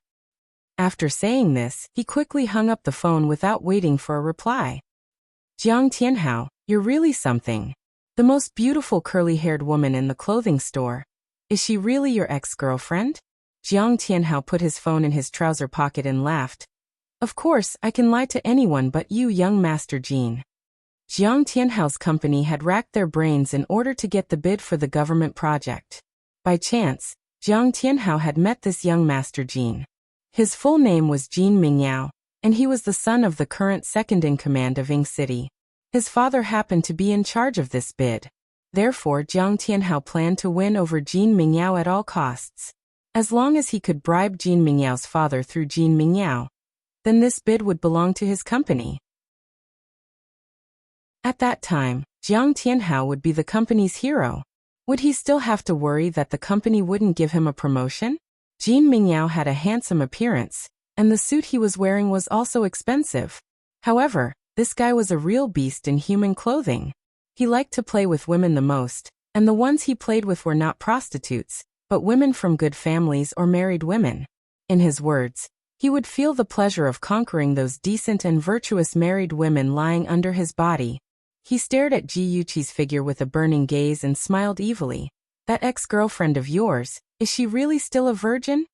After saying this, he quickly hung up the phone without waiting for a reply. "Jiang Tianhao, you're really something. The most beautiful curly-haired woman in the clothing store. Is she really your ex-girlfriend?" Jiang Tianhao put his phone in his trouser pocket and laughed. "Of course, I can lie to anyone but you, young Master Jean." Jiang Tianhao's company had racked their brains in order to get the bid for the government project. By chance, Jiang Tianhao had met this young Master Jean. His full name was Jean Mingyao, and he was the son of the current second-in-command of Ing City. His father happened to be in charge of this bid. Therefore Jiang Tianhao planned to win over Jin Mingyao at all costs. As long as he could bribe Jin Mingyao's father through Jin Mingyao, then this bid would belong to his company. At that time, Jiang Tianhao would be the company's hero. Would he still have to worry that the company wouldn't give him a promotion? Jin Mingyao had a handsome appearance, and the suit he was wearing was also expensive. However, this guy was a real beast in human clothing. He liked to play with women the most, and the ones he played with were not prostitutes, but women from good families or married women. In his words, he would feel the pleasure of conquering those decent and virtuous married women lying under his body. He stared at Ji Yuqi's figure with a burning gaze and smiled evilly. That ex-girlfriend of yours, is she really still a virgin?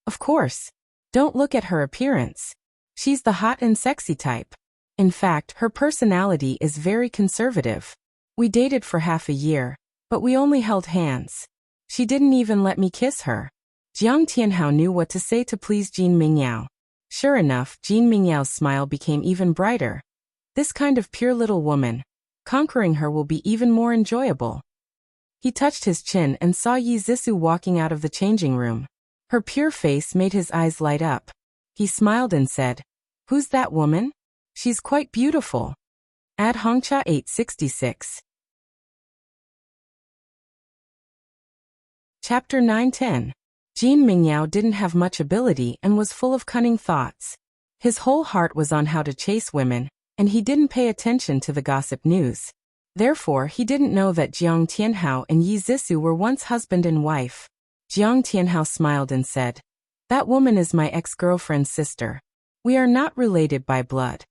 Of course. Don't look at her appearance. She's the hot and sexy type. In fact, her personality is very conservative. We dated for half a year, but we only held hands. She didn't even let me kiss her. Jiang Tianhao knew what to say to please Jin Mingyao. Sure enough, Jin Mingyao's smile became even brighter. This kind of pure little woman, conquering her will be even more enjoyable. He touched his chin and saw Yi Zissou walking out of the changing room. Her pure face made his eyes light up. He smiled and said, "Who's that woman? She's quite beautiful." Ad Hongcha 866. Chapter 9-10. Jin Mingyao didn't have much ability and was full of cunning thoughts. His whole heart was on how to chase women, and he didn't pay attention to the gossip news. Therefore, he didn't know that Jiang Tianhao and Yi Zissou were once husband and wife. Jiang Tianhao smiled and said, "That woman is my ex-girlfriend's sister. We are not related by blood."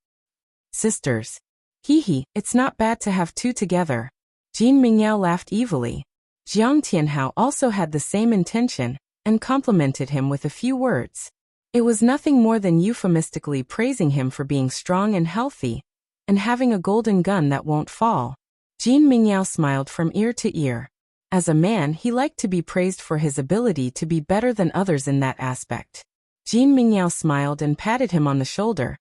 Sisters. Hee, it's not bad to have two together. Jin Mingyao laughed evilly. Jiang Tianhao also had the same intention, and complimented him with a few words. It was nothing more than euphemistically praising him for being strong and healthy, and having a golden gun that won't fall. Jin Mingyao smiled from ear to ear. As a man, he liked to be praised for his ability to be better than others in that aspect. Jin Mingyao smiled and patted him on the shoulder.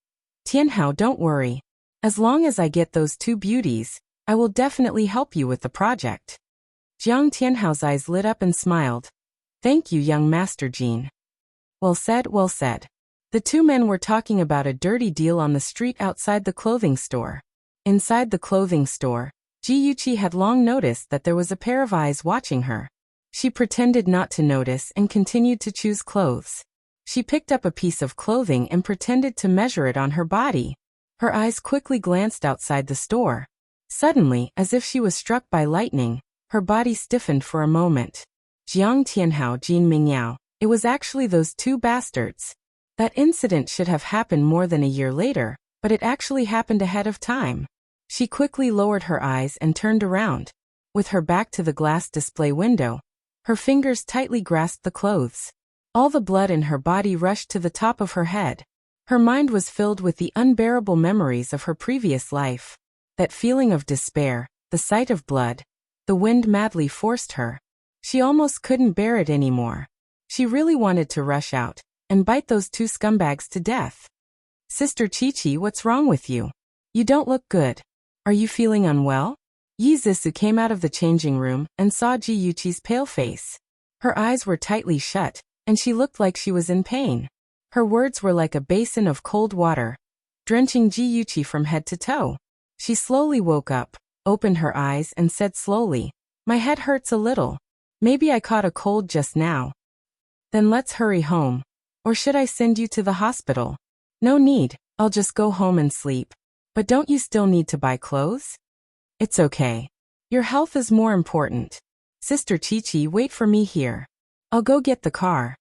"Tianhao, don't worry. As long as I get those two beauties, I will definitely help you with the project." Jiang Tianhao's eyes lit up and smiled. "Thank you, young Master Jin." Well said, well said. The two men were talking about a dirty deal on the street outside the clothing store. Inside the clothing store, Ji Yuqi had long noticed that there was a pair of eyes watching her. She pretended not to notice and continued to choose clothes. She picked up a piece of clothing and pretended to measure it on her body. Her eyes quickly glanced outside the store. Suddenly, as if she was struck by lightning, her body stiffened for a moment. Jiang Tianhao, Jin Mingyao, it was actually those two bastards. That incident should have happened more than a year later, but it actually happened ahead of time. She quickly lowered her eyes and turned around. With her back to the glass display window, her fingers tightly grasped the clothes. All the blood in her body rushed to the top of her head. Her mind was filled with the unbearable memories of her previous life. That feeling of despair, the sight of blood, the wind madly forced her. She almost couldn't bear it anymore. She really wanted to rush out and bite those two scumbags to death. "Sister Chi-Chi, what's wrong with you? You don't look good. Are you feeling unwell?" Yi Zissou came out of the changing room and saw Ji Yuqi's pale face. Her eyes were tightly shut, and she looked like she was in pain. Her words were like a basin of cold water, drenching Ji Yuqi from head to toe. She slowly woke up, opened her eyes and said slowly, "My head hurts a little. Maybe I caught a cold just now." "Then let's hurry home. Or should I send you to the hospital?" "No need, I'll just go home and sleep. But don't you still need to buy clothes?" "It's okay. Your health is more important. Sister Chi-Chi, wait for me here. I'll go get the car."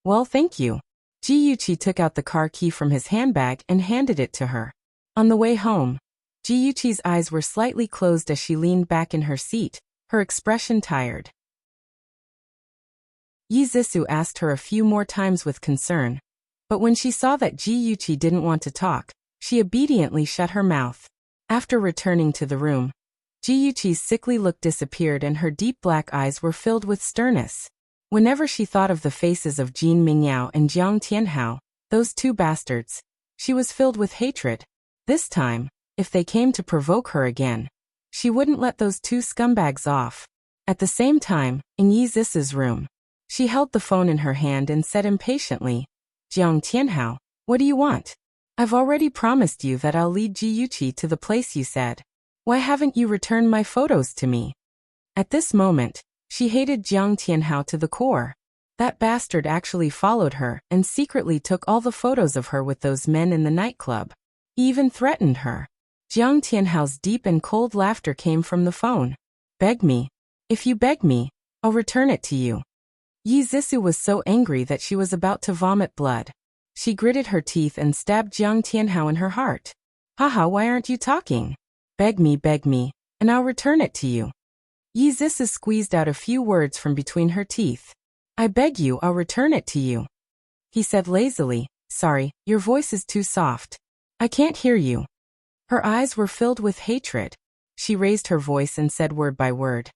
"Well, thank you." Ji Yuqi took out the car key from his handbag and handed it to her. On the way home, Ji Yuqi's eyes were slightly closed as she leaned back in her seat, her expression tired. Yi Zissou asked her a few more times with concern, but when she saw that Ji Yuqi didn't want to talk, she obediently shut her mouth. After returning to the room, Ji Yuqi's sickly look disappeared and her deep black eyes were filled with sternness. Whenever she thought of the faces of Jin Mingyao and Jiang Tianhao, those two bastards, she was filled with hatred. This time, if they came to provoke her again, She wouldn't let those two scumbags off. At the same time, in Yi Zisu's room, she held the phone in her hand and said impatiently, Jiang Tianhao, what do you want? I've already promised you that I'll lead Ji Yuqi to the place you said. Why haven't you returned my photos to me? At this moment, she hated Jiang Tianhao to the core. That bastard actually followed her and secretly took all the photos of her with those men in the nightclub. He even threatened her. Jiang Tianhao's deep and cold laughter came from the phone. Beg me. If you beg me, I'll return it to you. Yi Zisu was so angry that she was about to vomit blood. She gritted her teeth and stabbed Jiang Tianhao in her heart. Haha, why aren't you talking? Beg me, and I'll return it to you. Yi Zisu squeezed out a few words from between her teeth. I beg you, I'll return it to you. He said lazily, sorry, your voice is too soft. I can't hear you. Her eyes were filled with hatred. She raised her voice and said word by word.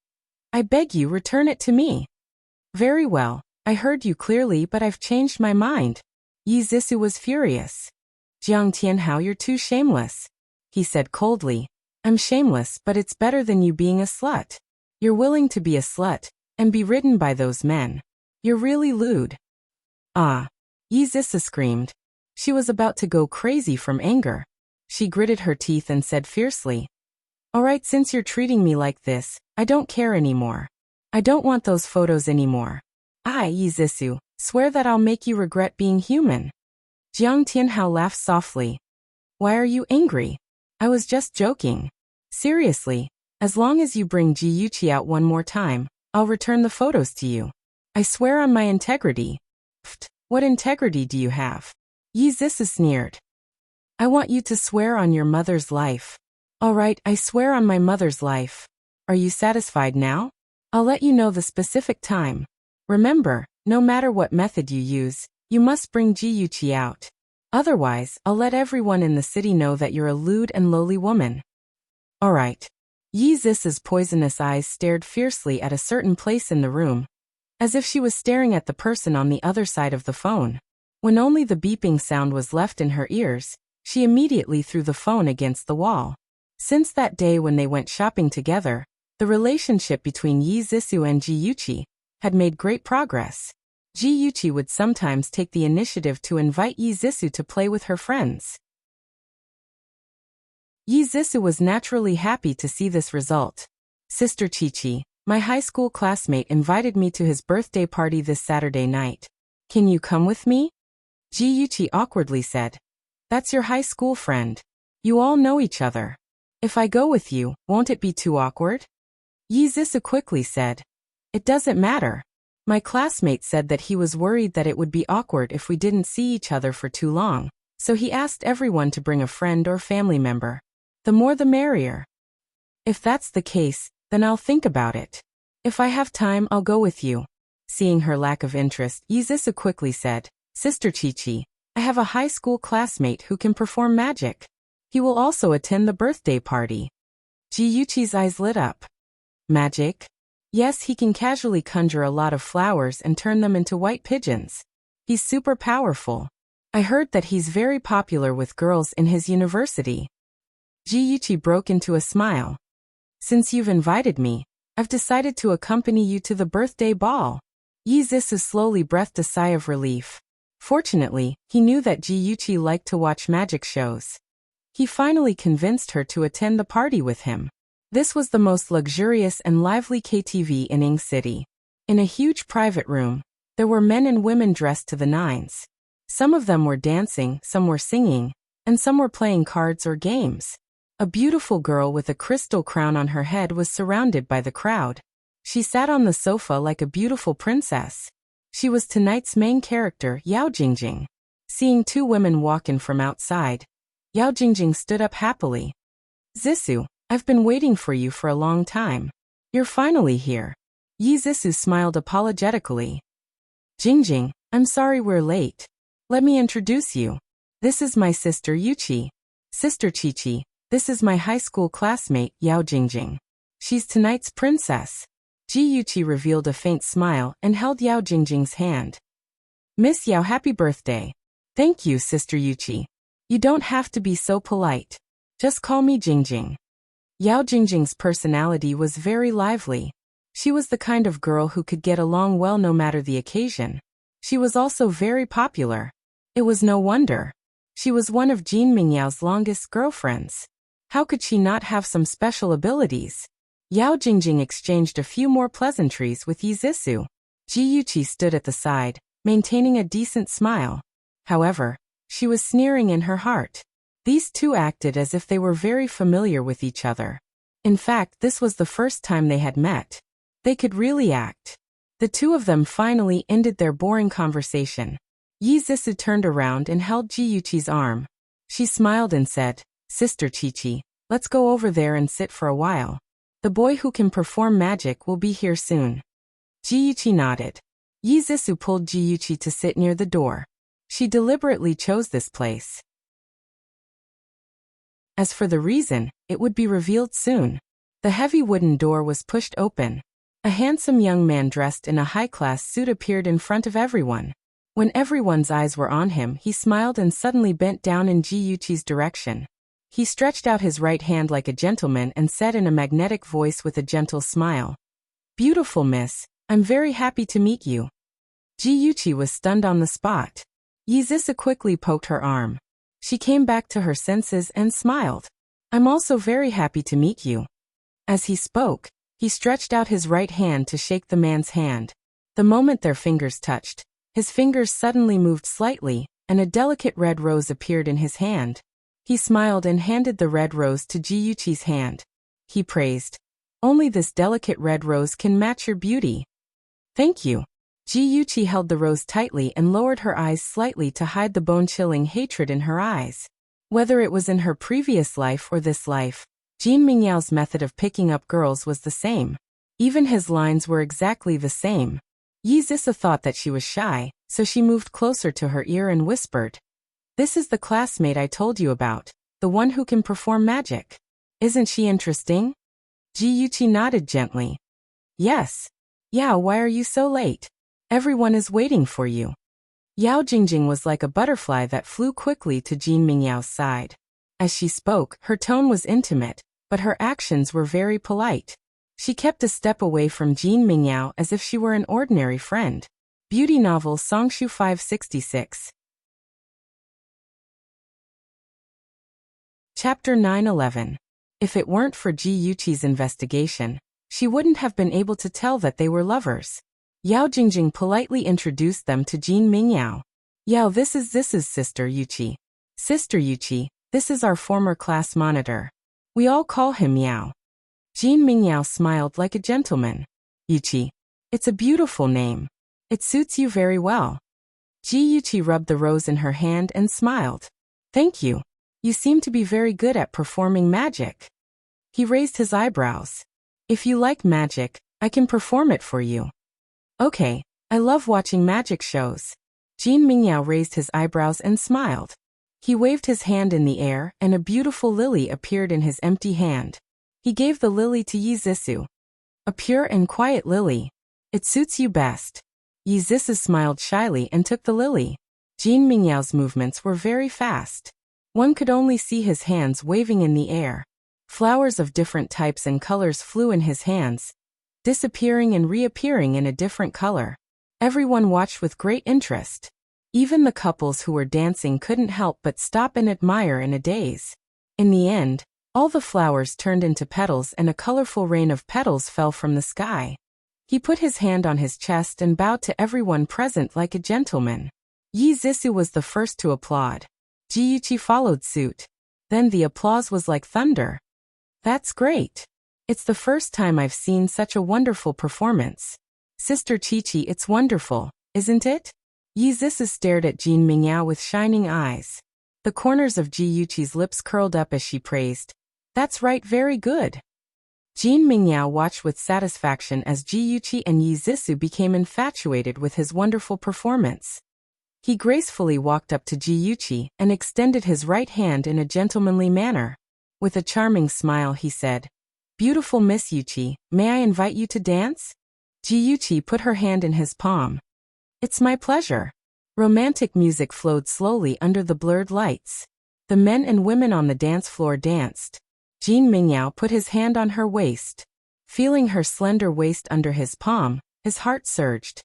I beg you, return it to me. Very well, I heard you clearly, but I've changed my mind. Yi Zisu was furious. Jiang Tianhao, you're too shameless. He said coldly. I'm shameless, but it's better than you being a slut. You're willing to be a slut and be ridden by those men. You're really lewd. Ah! Yi Zisu screamed. She was about to go crazy from anger. She gritted her teeth and said fiercely, Alright, since you're treating me like this, I don't care anymore. I don't want those photos anymore. Yi Zisu, swear that I'll make you regret being human. Jiang Tianhao laughed softly. Why are you angry? I was just joking. Seriously, as long as you bring Ji Yuqi out one more time, I'll return the photos to you. I swear on my integrity. Pfft, what integrity do you have? Yi Zisu sneered. I want you to swear on your mother's life. Alright, I swear on my mother's life. Are you satisfied now? I'll let you know the specific time. Remember, no matter what method you use, you must bring Ji Yuqi out. Otherwise, I'll let everyone in the city know that you're a lewd and lowly woman. Alright. Yi Zisu's poisonous eyes stared fiercely at a certain place in the room, as if she was staring at the person on the other side of the phone. When only the beeping sound was left in her ears, she immediately threw the phone against the wall. Since that day when they went shopping together, the relationship between Yi Zisu and Ji Yuqi had made great progress. Ji Yuqi would sometimes take the initiative to invite Yi Zisu to play with her friends. Yi Zisu was naturally happy to see this result. Sister Qiqi, my high school classmate invited me to his birthday party this Saturday night. Can you come with me? Ji Yuqi awkwardly said. That's your high school friend. You all know each other. If I go with you, won't it be too awkward? Yi Zisu quickly said. It doesn't matter. My classmate said that he was worried that it would be awkward if we didn't see each other for too long, so he asked everyone to bring a friend or family member. The more the merrier. If that's the case, then I'll think about it. If I have time, I'll go with you. Seeing her lack of interest, Yi Zisu quickly said, Sister Qiqi, I have a high school classmate who can perform magic. He will also attend the birthday party. Ji Yuqi's eyes lit up. Magic? Yes, he can casually conjure a lot of flowers and turn them into white pigeons. He's super powerful. I heard that he's very popular with girls in his university. Ji Yuqi broke into a smile. Since you've invited me, I've decided to accompany you to the birthday ball. Yi Zisu slowly breathed a sigh of relief. Fortunately, he knew that Ji Yuqi liked to watch magic shows. He finally convinced her to attend the party with him. This was the most luxurious and lively KTV in Ing City. In a huge private room, there were men and women dressed to the nines. Some of them were dancing, some were singing, and some were playing cards or games. A beautiful girl with a crystal crown on her head was surrounded by the crowd. She sat on the sofa like a beautiful princess. She was tonight's main character, Yao Jingjing. Seeing two women walk in from outside, Yao Jingjing stood up happily. Zisu, I've been waiting for you for a long time. You're finally here. Yi Zisu smiled apologetically. Jingjing, I'm sorry we're late. Let me introduce you. This is my sister Yuqi. Sister Qiqi, this is my high school classmate Yao Jingjing. She's tonight's princess. Ji Yuqi revealed a faint smile and held Yao Jingjing's hand. Miss Yao, happy birthday. Thank you, Sister Yuqi. You don't have to be so polite. Just call me Jingjing. Yao Jingjing's personality was very lively. She was the kind of girl who could get along well no matter the occasion. She was also very popular. It was no wonder. She was one of Jin Mingyao's longest girlfriends. How could she not have some special abilities? Yao Jingjing exchanged a few more pleasantries with Yi Zissou. Ji Yuqi stood at the side, maintaining a decent smile. However, she was sneering in her heart. These two acted as if they were very familiar with each other. In fact, this was the first time they had met. They could really act. The two of them finally ended their boring conversation. Yi Zissou turned around and held Ji Yuqi's arm. She smiled and said, "Sister Qiqi, let's go over there and sit for a while. The boy who can perform magic will be here soon." Ji Yuqi nodded. Yi Zissou pulled Ji Yuqi to sit near the door. She deliberately chose this place. As for the reason, it would be revealed soon. The heavy wooden door was pushed open. A handsome young man dressed in a high-class suit appeared in front of everyone. When everyone's eyes were on him, he smiled and suddenly bent down in Ji Yuqi's direction. He stretched out his right hand like a gentleman and said in a magnetic voice with a gentle smile, "Beautiful miss, I'm very happy to meet you." Ji Yuqi was stunned on the spot. Yi Zissou quickly poked her arm. She came back to her senses and smiled. "I'm also very happy to meet you." As he spoke, he stretched out his right hand to shake the man's hand. The moment their fingers touched, his fingers suddenly moved slightly, and a delicate red rose appeared in his hand. He smiled and handed the red rose to Ji Yuqi's hand. He praised, "Only this delicate red rose can match your beauty." "Thank you." Ji Yuqi held the rose tightly and lowered her eyes slightly to hide the bone-chilling hatred in her eyes. Whether it was in her previous life or this life, Jin Mingyao's method of picking up girls was the same. Even his lines were exactly the same. Yi Zissou thought that she was shy, so she moved closer to her ear and whispered, "This is the classmate I told you about, the one who can perform magic. Isn't she interesting?" Ji Yuqi nodded gently. "Yes. Yao, why are you so late? Everyone is waiting for you." Yao Jingjing was like a butterfly that flew quickly to Jin Mingyao's side. As she spoke, her tone was intimate, but her actions were very polite. She kept a step away from Jin Mingyao as if she were an ordinary friend. Beauty novel Songshu 566. Chapter 911. If it weren't for Ji Yuqi's investigation, she wouldn't have been able to tell that they were lovers. Yao Jingjing politely introduced them to Jin Mingyao. "Yao, this is Sister Yuqi. Sister Yuqi, this is our former class monitor. We all call him Yao." Jin Mingyao smiled like a gentleman. "Yuqi, it's a beautiful name. It suits you very well." Ji Yuqi rubbed the rose in her hand and smiled. "Thank you. You seem to be very good at performing magic." He raised his eyebrows. "If you like magic, I can perform it for you." "Okay, I love watching magic shows." Jin Mingyao raised his eyebrows and smiled. He waved his hand in the air and a beautiful lily appeared in his empty hand. He gave the lily to Yi Zissou. "A pure and quiet lily. It suits you best." Yi Zissou smiled shyly and took the lily. Jin Mingyao's movements were very fast. One could only see his hands waving in the air. Flowers of different types and colors flew in his hands, disappearing and reappearing in a different color. Everyone watched with great interest. Even the couples who were dancing couldn't help but stop and admire in a daze. In the end, all the flowers turned into petals and a colorful rain of petals fell from the sky. He put his hand on his chest and bowed to everyone present like a gentleman. Yi Zissou was the first to applaud. Ji Yuqi followed suit. Then the applause was like thunder. "That's great. It's the first time I've seen such a wonderful performance. Sister Qiqi, it's wonderful, isn't it?" Yi Zissou stared at Jin Mingyao with shining eyes. The corners of Ji Yuqi's lips curled up as she praised, "That's right, very good." Jin Mingyao watched with satisfaction as Ji Yuqi and Yi Zissou became infatuated with his wonderful performance. He gracefully walked up to Ji Yuqi and extended his right hand in a gentlemanly manner. With a charming smile he said, "Beautiful Miss Yuqi, may I invite you to dance?" Ji Yuqi put her hand in his palm. "It's my pleasure." Romantic music flowed slowly under the blurred lights. The men and women on the dance floor danced. Jin Mingyao put his hand on her waist. Feeling her slender waist under his palm, his heart surged.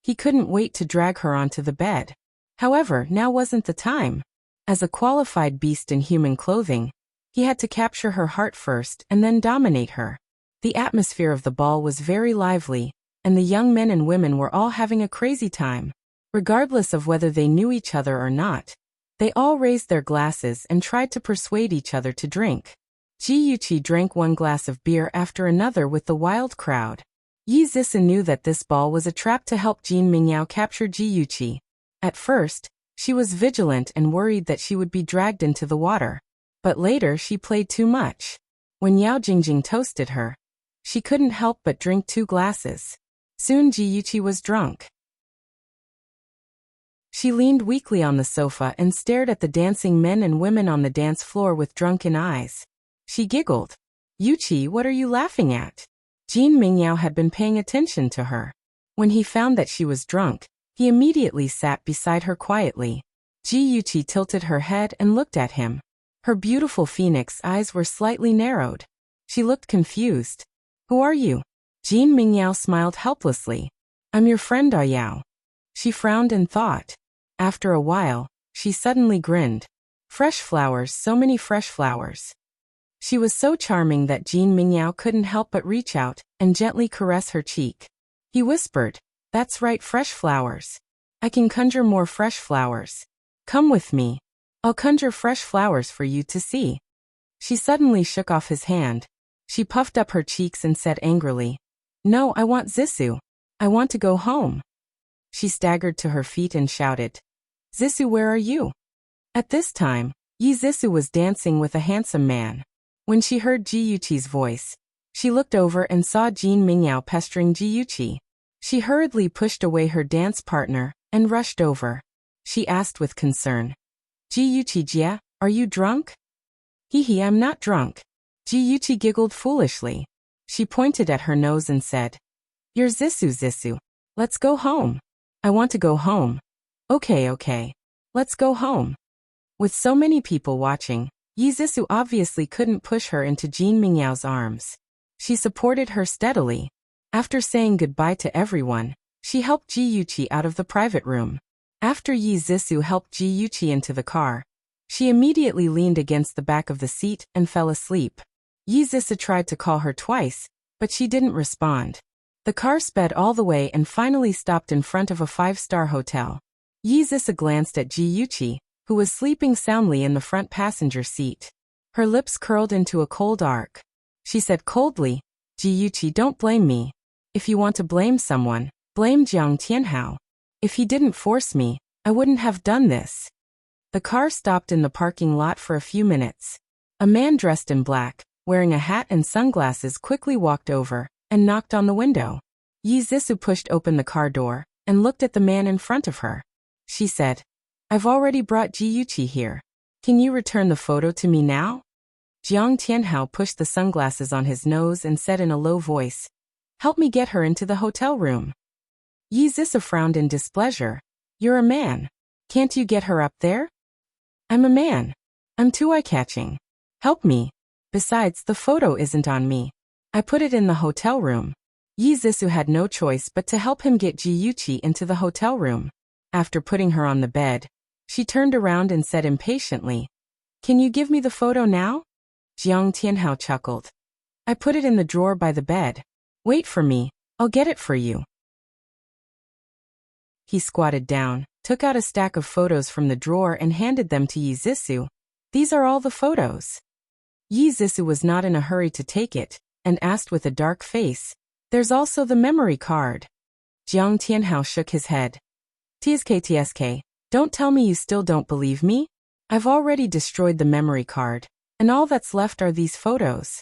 He couldn't wait to drag her onto the bed. However, now wasn't the time. As a qualified beast in human clothing, he had to capture her heart first and then dominate her. The atmosphere of the ball was very lively, and the young men and women were all having a crazy time. Regardless of whether they knew each other or not, they all raised their glasses and tried to persuade each other to drink. Ji Yuqi drank one glass of beer after another with the wild crowd. Yi Zisu knew that this ball was a trap to help Jin Mingyao capture Ji Yuqi. At first, she was vigilant and worried that she would be dragged into the water. But later she played too much. When Yao Jingjing toasted her, she couldn't help but drink 2 glasses. Soon Ji Yuqi was drunk. She leaned weakly on the sofa and stared at the dancing men and women on the dance floor with drunken eyes. She giggled. Yuqi, what are you laughing at? Jin Mingyao had been paying attention to her. When he found that she was drunk, he immediately sat beside her quietly. Ji Yuqi tilted her head and looked at him. Her beautiful phoenix eyes were slightly narrowed. She looked confused. Who are you? Jin Mingyao smiled helplessly. I'm your friend Yao. She frowned and thought. After a while, she suddenly grinned. Fresh flowers, so many fresh flowers. She was so charming that Jin Mingyao couldn't help but reach out and gently caress her cheek. He whispered, that's right, fresh flowers. I can conjure more fresh flowers. Come with me. I'll conjure fresh flowers for you to see. She suddenly shook off his hand. She puffed up her cheeks and said angrily, no, I want Zisu. I want to go home. She staggered to her feet and shouted, Zisu, where are you? At this time, Yi Zisu was dancing with a handsome man. When she heard Ji Yuqi's voice, she looked over and saw Jin Mingyao pestering Ji Yuqi. She hurriedly pushed away her dance partner and rushed over. She asked with concern, Ji Yuqi Jia, are you drunk? Hee, I'm not drunk. Ji Yuqi giggled foolishly. She pointed at her nose and said, you're Zisu. Let's go home. I want to go home. Okay. Let's go home. With so many people watching, Yi Zisu obviously couldn't push her into Jin Mingyao's arms. She supported her steadily. After saying goodbye to everyone, she helped Ji Yuqi out of the private room. After Yi Zisu helped Ji Yuqi into the car, she immediately leaned against the back of the seat and fell asleep. Yi Zisu tried to call her twice, but she didn't respond. The car sped all the way and finally stopped in front of a 5-star hotel. Yi Zisu glanced at Ji Yuqi, who was sleeping soundly in the front passenger seat. Her lips curled into a cold arc. She said coldly, Ji Yuqi, don't blame me. If you want to blame someone, blame Jiang Tianhao. If he didn't force me, I wouldn't have done this. The car stopped in the parking lot for a few minutes. A man dressed in black, wearing a hat and sunglasses, quickly walked over and knocked on the window. Yi Zisu pushed open the car door and looked at the man in front of her. She said, I've already brought Ji Yuqi here. Can you return the photo to me now? Jiang Tianhao pushed the sunglasses on his nose and said in a low voice, help me get her into the hotel room. Yi Zisu frowned in displeasure. You're a man. Can't you get her up there? I'm a man. I'm too eye-catching. Help me. Besides, the photo isn't on me. I put it in the hotel room. Yi Zisu had no choice but to help him get Ji Yuqi into the hotel room. After putting her on the bed, she turned around and said impatiently, can you give me the photo now? Jiang Tianhao chuckled. I put it in the drawer by the bed. Wait for me, I'll get it for you. He squatted down, took out a stack of photos from the drawer and handed them to Yi Zisu. These are all the photos. Yi Zisu was not in a hurry to take it, and asked with a dark face, there's also the memory card. Jiang Tianhao shook his head. TSK, don't tell me you still don't believe me? I've already destroyed the memory card, and all that's left are these photos.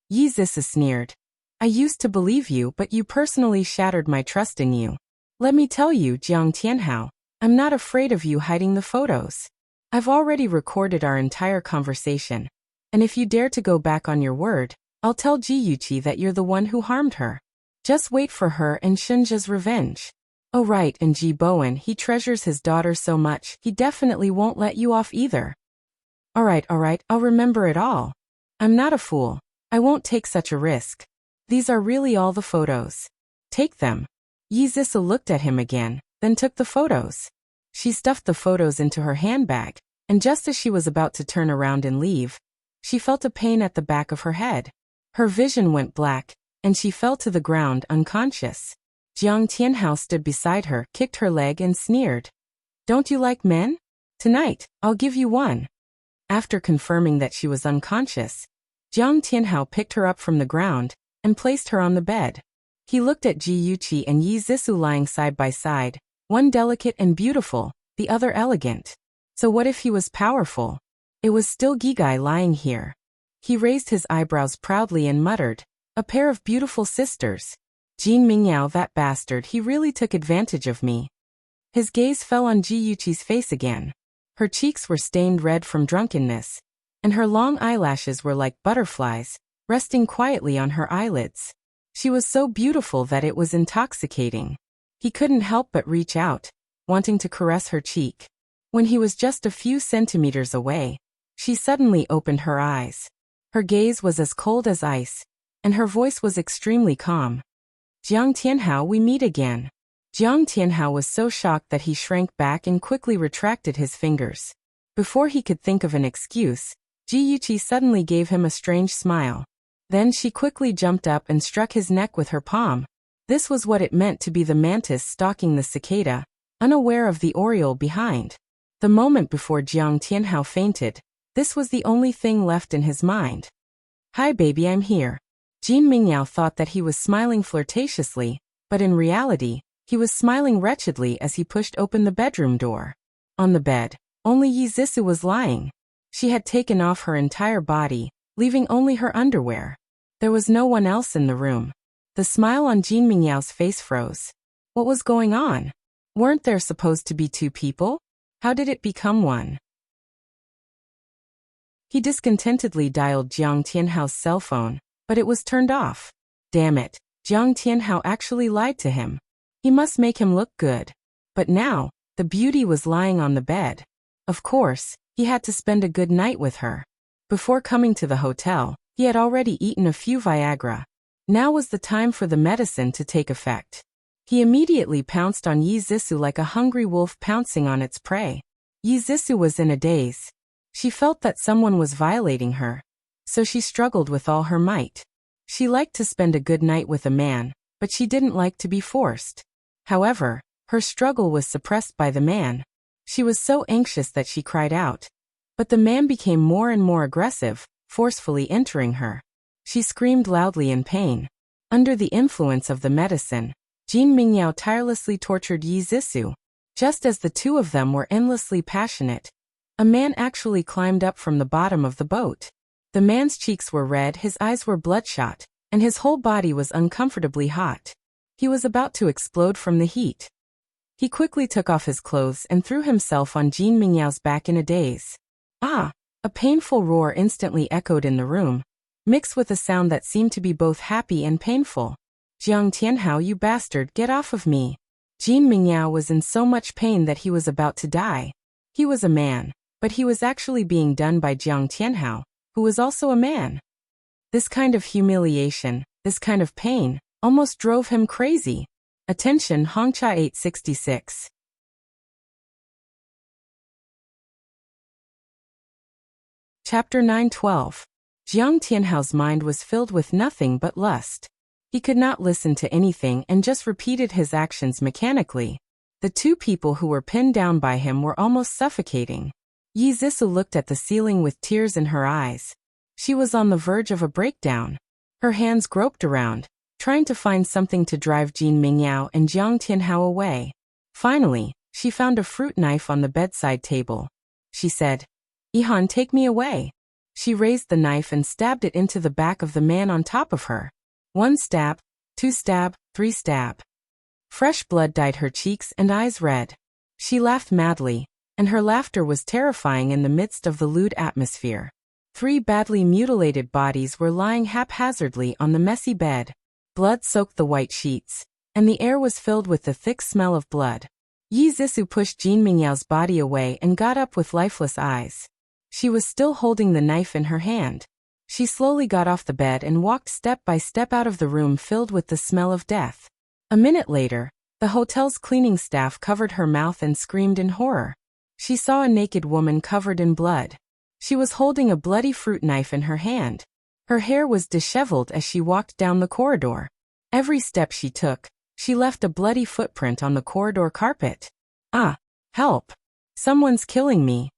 Yi Zisu sneered. I used to believe you, but you personally shattered my trust in you. Let me tell you, Jiang Tianhao, I'm not afraid of you hiding the photos. I've already recorded our entire conversation, and if you dare to go back on your word, I'll tell Ji Yuqi that you're the one who harmed her. Just wait for her and Shinja's revenge. Oh right, and Ji Bowen, he treasures his daughter so much, he definitely won't let you off either. All right, I'll remember it all. I'm not a fool. I won't take such a risk. These are really all the photos. Take them. Yi Zissou looked at him again, then took the photos. She stuffed the photos into her handbag, and just as she was about to turn around and leave, she felt a pain at the back of her head. Her vision went black, and she fell to the ground unconscious. Jiang Tianhao stood beside her, kicked her leg and sneered. Don't you like men? Tonight, I'll give you one. After confirming that she was unconscious, Jiang Tianhao picked her up from the ground and placed her on the bed. He looked at Ji Yuqi and Yi Zissou lying side by side, one delicate and beautiful, the other elegant. So what if he was powerful? It was still Gigai lying here. He raised his eyebrows proudly and muttered, a pair of beautiful sisters. Jin Mingyao, that bastard, he really took advantage of me. His gaze fell on Ji Yuqi's face again. Her cheeks were stained red from drunkenness, and her long eyelashes were like butterflies, resting quietly on her eyelids. She was so beautiful that it was intoxicating. He couldn't help but reach out, wanting to caress her cheek. When he was just a few centimeters away, she suddenly opened her eyes. Her gaze was as cold as ice, and her voice was extremely calm. Jiang Tianhao, we meet again. Jiang Tianhao was so shocked that he shrank back and quickly retracted his fingers. Before he could think of an excuse, Ji Yuqi suddenly gave him a strange smile. Then she quickly jumped up and struck his neck with her palm. This was what it meant to be the mantis stalking the cicada, unaware of the oriole behind. The moment before Jiang Tianhao fainted, this was the only thing left in his mind. Hi baby, I'm here. Jin Mingyao thought that he was smiling flirtatiously, but in reality, he was smiling wretchedly as he pushed open the bedroom door. On the bed, only Yi Zissou was lying. She had taken off her entire body, leaving only her underwear. There was no one else in the room. The smile on Jin Mingyao's face froze. What was going on? Weren't there supposed to be two people? How did it become one? He discontentedly dialed Jiang Tianhao's cell phone, but it was turned off. Damn it, Jiang Tianhao actually lied to him. He must make him look good. But now, the beauty was lying on the bed. Of course, he had to spend a good night with her. Before coming to the hotel, he had already eaten a few Viagra. Now was the time for the medicine to take effect. He immediately pounced on Yi Zissou like a hungry wolf pouncing on its prey. Yi Zissou was in a daze. She felt that someone was violating her, so she struggled with all her might. She liked to spend a good night with a man, but she didn't like to be forced. However, her struggle was suppressed by the man. She was so anxious that she cried out. But the man became more and more aggressive, forcefully entering her. She screamed loudly in pain. Under the influence of the medicine, Jin Mingyao tirelessly tortured Yi Zissou. Just as the two of them were endlessly passionate, a man actually climbed up from the bottom of the boat. The man's cheeks were red, his eyes were bloodshot, and his whole body was uncomfortably hot. He was about to explode from the heat. He quickly took off his clothes and threw himself on Jin Mingyao's back in a daze. Ah! A painful roar instantly echoed in the room, mixed with a sound that seemed to be both happy and painful. Jiang Tianhao, you bastard, get off of me. Jin Mingyao was in so much pain that he was about to die. He was a man, but he was actually being done by Jiang Tianhao, who was also a man. This kind of humiliation, this kind of pain, almost drove him crazy. Attention Hongcha 866. Chapter 9:12. Jiang Tianhao's mind was filled with nothing but lust. He could not listen to anything and just repeated his actions mechanically. The two people who were pinned down by him were almost suffocating. Yi Zissou looked at the ceiling with tears in her eyes. She was on the verge of a breakdown. Her hands groped around, trying to find something to drive Jin Mingyao and Jiang Tianhao away. Finally, she found a fruit knife on the bedside table. She said, Ihan, take me away. She raised the knife and stabbed it into the back of the man on top of her. 1 stab, 2 stab, 3 stab. Fresh blood dyed her cheeks and eyes red. She laughed madly, and her laughter was terrifying in the midst of the lewd atmosphere. 3 badly mutilated bodies were lying haphazardly on the messy bed. Blood soaked the white sheets, and the air was filled with the thick smell of blood. Yi Zissou pushed Jin Mingyao's body away and got up with lifeless eyes. She was still holding the knife in her hand. She slowly got off the bed and walked step by step out of the room filled with the smell of death. A minute later, the hotel's cleaning staff covered her mouth and screamed in horror. She saw a naked woman covered in blood. She was holding a bloody fruit knife in her hand. Her hair was disheveled as she walked down the corridor. Every step she took, she left a bloody footprint on the corridor carpet. Ah! Help! Someone's killing me!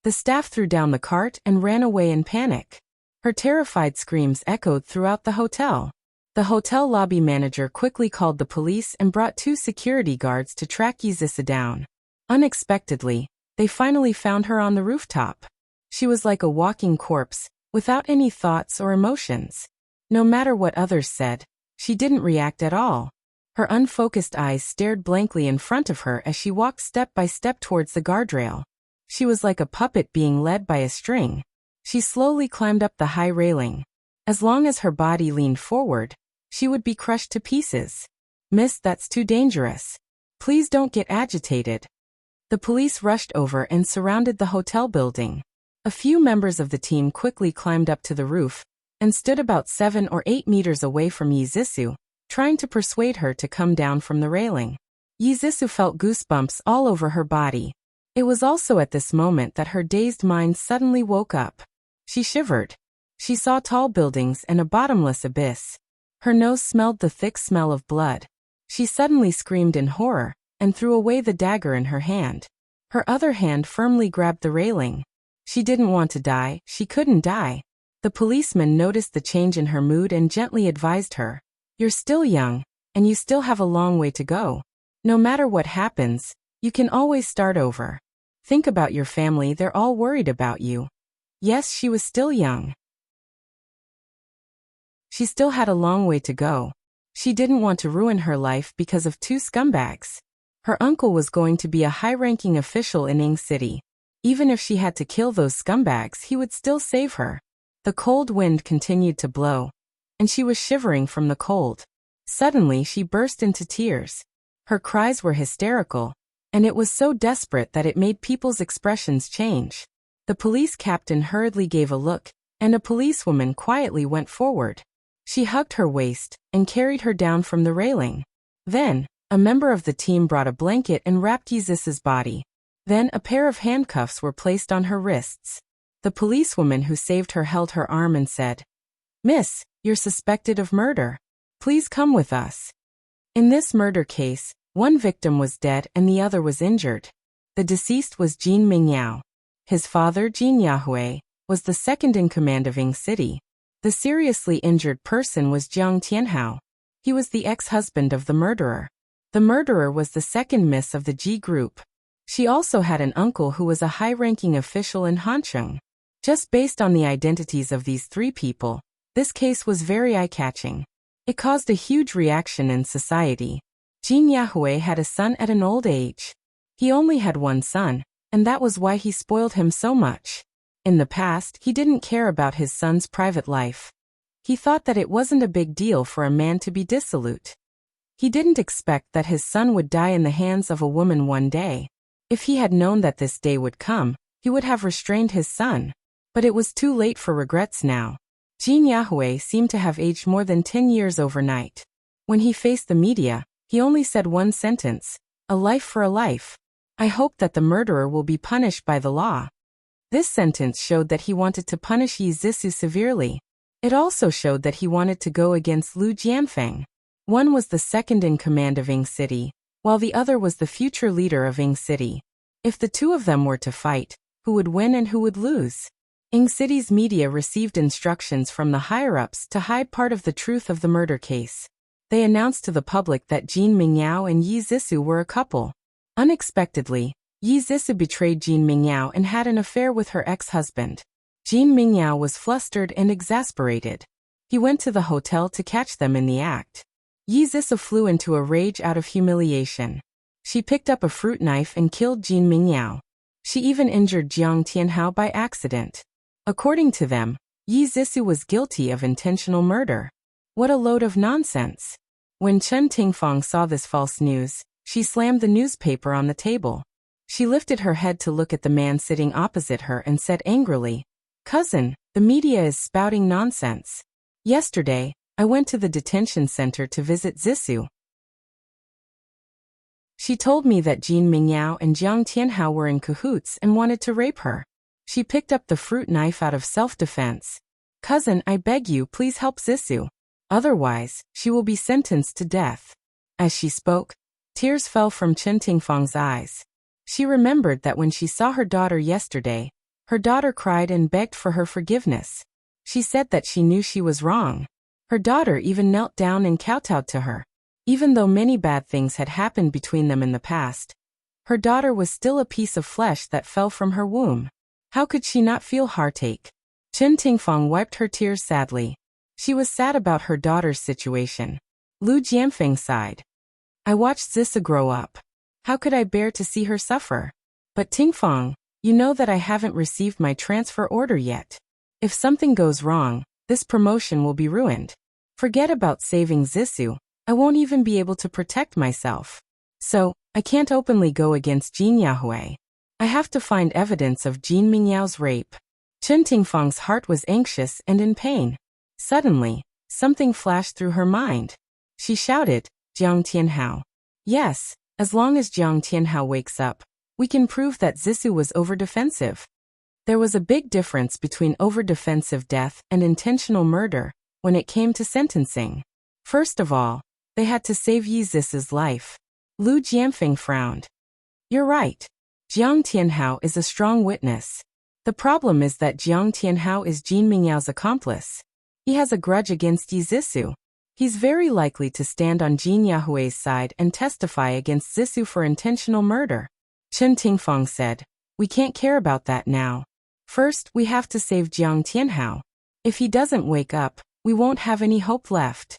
The staff threw down the cart and ran away in panic. Her terrified screams echoed throughout the hotel. The hotel lobby manager quickly called the police and brought 2 security guards to track Yizisa down. Unexpectedly, they finally found her on the rooftop. She was like a walking corpse, without any thoughts or emotions. No matter what others said, she didn't react at all. Her unfocused eyes stared blankly in front of her as she walked step by step towards the guardrail. She was like a puppet being led by a string. She slowly climbed up the high railing. As long as her body leaned forward, she would be crushed to pieces. "Miss, that's too dangerous. Please don't get agitated." The police rushed over and surrounded the hotel building. A few members of the team quickly climbed up to the roof and stood about 7 or 8 meters away from Yizisu, trying to persuade her to come down from the railing. Yizisu felt goosebumps all over her body. It was also at this moment that her dazed mind suddenly woke up. She shivered. She saw tall buildings and a bottomless abyss. Her nose smelled the thick smell of blood. She suddenly screamed in horror and threw away the dagger in her hand. Her other hand firmly grabbed the railing. She didn't want to die, she couldn't die. The policeman noticed the change in her mood and gently advised her. "You're still young, and you still have a long way to go. No matter what happens, you can always start over. Think about your family, they're all worried about you." Yes, she was still young. She still had a long way to go. She didn't want to ruin her life because of 2 scumbags. Her uncle was going to be a high-ranking official in Ing City. Even if she had to kill those scumbags, he would still save her. The cold wind continued to blow, and she was shivering from the cold. Suddenly, she burst into tears. Her cries were hysterical, and it was so desperate that it made people's expressions change. The police captain hurriedly gave a look, and a policewoman quietly went forward. She hugged her waist and carried her down from the railing. Then, a member of the team brought a blanket and wrapped Yizisa's body. Then a pair of handcuffs were placed on her wrists. The policewoman who saved her held her arm and said, "Miss, you're suspected of murder. Please come with us." In this murder case, one victim was dead and the other was injured. The deceased was Jin Mingyao. His father, Jin Yahui, was the second in command of Ing City. The seriously injured person was Jiang Tianhao. He was the ex-husband of the murderer. The murderer was the second miss of the Ji group. She also had an uncle who was a high-ranking official in Hancheng. Just based on the identities of these 3 people, this case was very eye-catching. It caused a huge reaction in society. Jin Yahui had a son at an old age. He only had one son, and that was why he spoiled him so much. In the past, he didn't care about his son's private life. He thought that it wasn't a big deal for a man to be dissolute. He didn't expect that his son would die in the hands of a woman one day. If he had known that this day would come, he would have restrained his son. But it was too late for regrets now. Jin Yahui seemed to have aged more than 10 years overnight. When he faced the media, he only said one sentence: "A life for a life. I hope that the murderer will be punished by the law." This sentence showed that he wanted to punish Yizisu severely. It also showed that he wanted to go against Lu Jianfeng. One was the second in command of Ing City, while the other was the future leader of Ing City. If the 2 of them were to fight, who would win and who would lose? Ing City's media received instructions from the higher-ups to hide part of the truth of the murder case. They announced to the public that Jin Mingyao and Yizisu were a couple. Unexpectedly, Yizisu betrayed Jin Mingyao and had an affair with her ex-husband. Jin Mingyao was flustered and exasperated. He went to the hotel to catch them in the act. Yizisu flew into a rage out of humiliation. She picked up a fruit knife and killed Jin Mingyao. She even injured Jiang Tianhao by accident. According to them, Yizisu was guilty of intentional murder. What a load of nonsense. When Chen Tingfang saw this false news, she slammed the newspaper on the table. She lifted her head to look at the man sitting opposite her and said angrily, Cousin, the media is spouting nonsense. Yesterday, I went to the detention center to visit Zissou. She told me that Jin Mingyao and Jiang Tianhao were in cahoots and wanted to rape her. She picked up the fruit knife out of self-defense. Cousin, I beg you, please help Zissou. Otherwise, she will be sentenced to death. As she spoke, tears fell from Chen Tingfang's eyes. She remembered that when she saw her daughter yesterday, her daughter cried and begged for her forgiveness. She said that she knew she was wrong. Her daughter even knelt down and kowtowed to her. Even though many bad things had happened between them in the past, her daughter was still a piece of flesh that fell from her womb. How could she not feel heartache? Chen Tingfang wiped her tears sadly. She was sad about her daughter's situation. Lu Jianfeng sighed. I watched Zissa grow up. How could I bear to see her suffer? But Tingfang, you know that I haven't received my transfer order yet. If something goes wrong, this promotion will be ruined. Forget about saving Zissou. I won't even be able to protect myself. So, I can't openly go against Jin Yahui. I have to find evidence of Jin Mingyao's rape. Chen Tingfang's heart was anxious and in pain. Suddenly, something flashed through her mind. She shouted, Jiang Tianhao. Yes, as long as Jiang Tianhao wakes up, we can prove that Zissou was over-defensive. There was a big difference between over-defensive death and intentional murder when it came to sentencing. First of all, they had to save Yi Zissou's life. Lu Jianfeng frowned. You're right. Jiang Tianhao is a strong witness. The problem is that Jiang Tianhao is Jin Mingyao's accomplice. He has a grudge against Yi Zissou. He's very likely to stand on Jin Yahui's side and testify against Zissou for intentional murder. Chen Tingfang said, we can't care about that now. First, we have to save Jiang Tianhao. If he doesn't wake up, we won't have any hope left.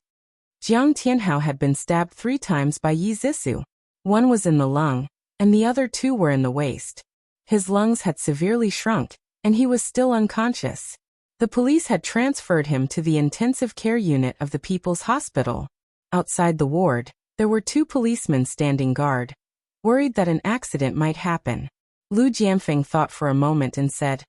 Jiang Tianhao had been stabbed 3 times by Yi Zissou. One was in the lung, and the other 2 were in the waist. His lungs had severely shrunk, and he was still unconscious. The police had transferred him to the intensive care unit of the People's Hospital. Outside the ward, there were 2 policemen standing guard, worried that an accident might happen. Lu Jianfeng thought for a moment and said,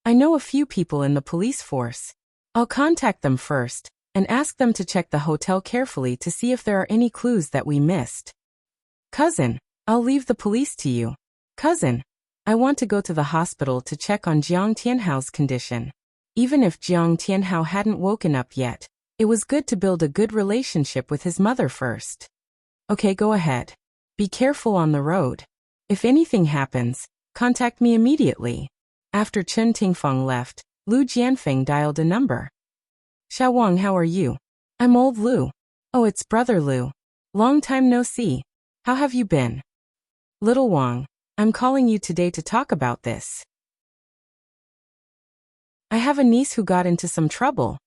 I know a few people in the police force. I'll contact them first and ask them to check the hotel carefully to see if there are any clues that we missed. Cousin, I'll leave the police to you. Cousin, I want to go to the hospital to check on Jiang Tianhao's condition. Even if Jiang Tianhao hadn't woken up yet, it was good to build a good relationship with his mother first. Okay, go ahead. Be careful on the road. If anything happens, contact me immediately. After Chen Tingfang left, Lu Jianfeng dialed a number. Xiao Wang, how are you? I'm old Lu. Oh, it's brother Lu. Long time no see. How have you been? Little Wang, I'm calling you today to talk about this. I have a niece who got into some trouble.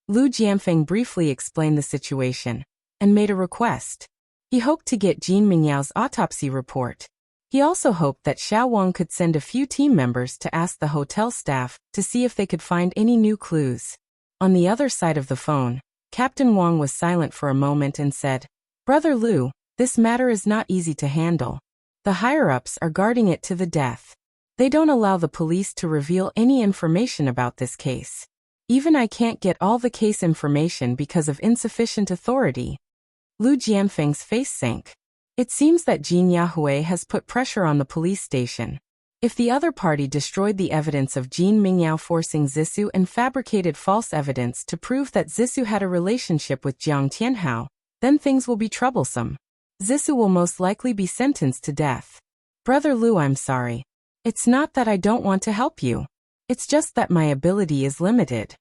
Lu Jianfeng briefly explained the situation and made a request. He hoped to get Jin Mingyao's autopsy report. He also hoped that Xiao Wang could send a few team members to ask the hotel staff to see if they could find any new clues. On the other side of the phone, Captain Wang was silent for a moment and said, Brother Lu, this matter is not easy to handle. The higher-ups are guarding it to the death. They don't allow the police to reveal any information about this case. Even I can't get all the case information because of insufficient authority. Lu Jianfeng's face sank. It seems that Jin Yahui has put pressure on the police station. If the other party destroyed the evidence of Jin Mingyao forcing Zissou and fabricated false evidence to prove that Zissou had a relationship with Jiang Tianhao, then things will be troublesome. Zissou will most likely be sentenced to death. Brother Lu, I'm sorry. It's not that I don't want to help you. It's just that my ability is limited.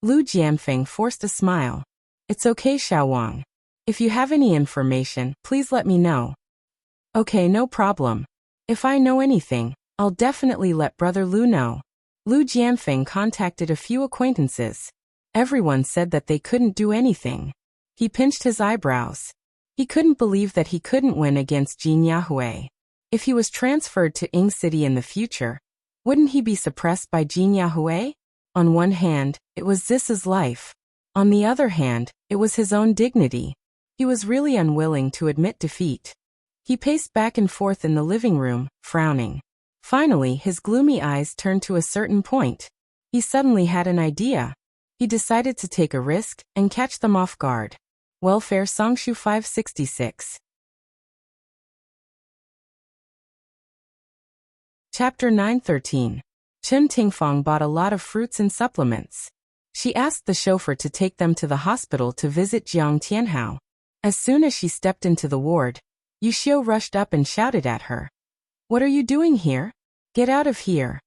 Lu Jianfeng forced a smile. It's okay, Xiao Wang. If you have any information, please let me know. Okay, no problem. If I know anything, I'll definitely let Brother Lu know. Lu Jianfeng contacted a few acquaintances. Everyone said that they couldn't do anything. He pinched his eyebrows. He couldn't believe that he couldn't win against Jin Yahui. If he was transferred to Ying City in the future, wouldn't he be suppressed by Jin Yahui? On one hand, it was Zissou's life. On the other hand, it was his own dignity. He was really unwilling to admit defeat. He paced back and forth in the living room, frowning. Finally, his gloomy eyes turned to a certain point. He suddenly had an idea. He decided to take a risk and catch them off guard. Welfare Songshu 566. Chapter 9:13. Chen Tingfang bought a lot of fruits and supplements. She asked the chauffeur to take them to the hospital to visit Jiang Tianhao. As soon as she stepped into the ward, Yu Xiu rushed up and shouted at her. "What are you doing here? Get out of here."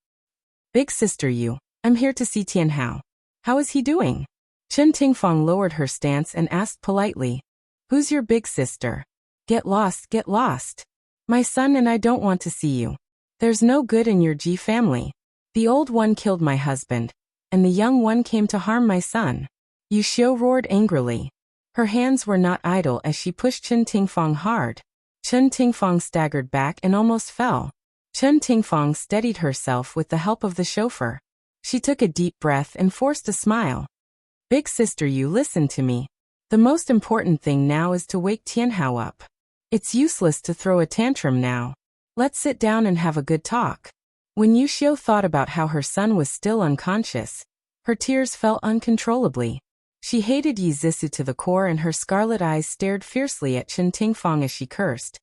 "Big sister Yu, I'm here to see Tianhao. How is he doing?" Chen Tingfang lowered her stance and asked politely. "Who's your big sister? Get lost, get lost. My son and I don't want to see you. There's no good in your Ji family. The old one killed my husband, and the young one came to harm my son." Yu Xiu roared angrily. Her hands were not idle as she pushed Chen Tingfang hard. Chen Tingfang staggered back and almost fell. Chen Tingfang steadied herself with the help of the chauffeur. She took a deep breath and forced a smile. "Big sister Yu, listen to me. The most important thing now is to wake Tianhao up. It's useless to throw a tantrum now. Let's sit down and have a good talk." When Yu Xiu thought about how her son was still unconscious, her tears fell uncontrollably. She hated Yi Zissou to the core and her scarlet eyes stared fiercely at Chen Tingfang as she cursed.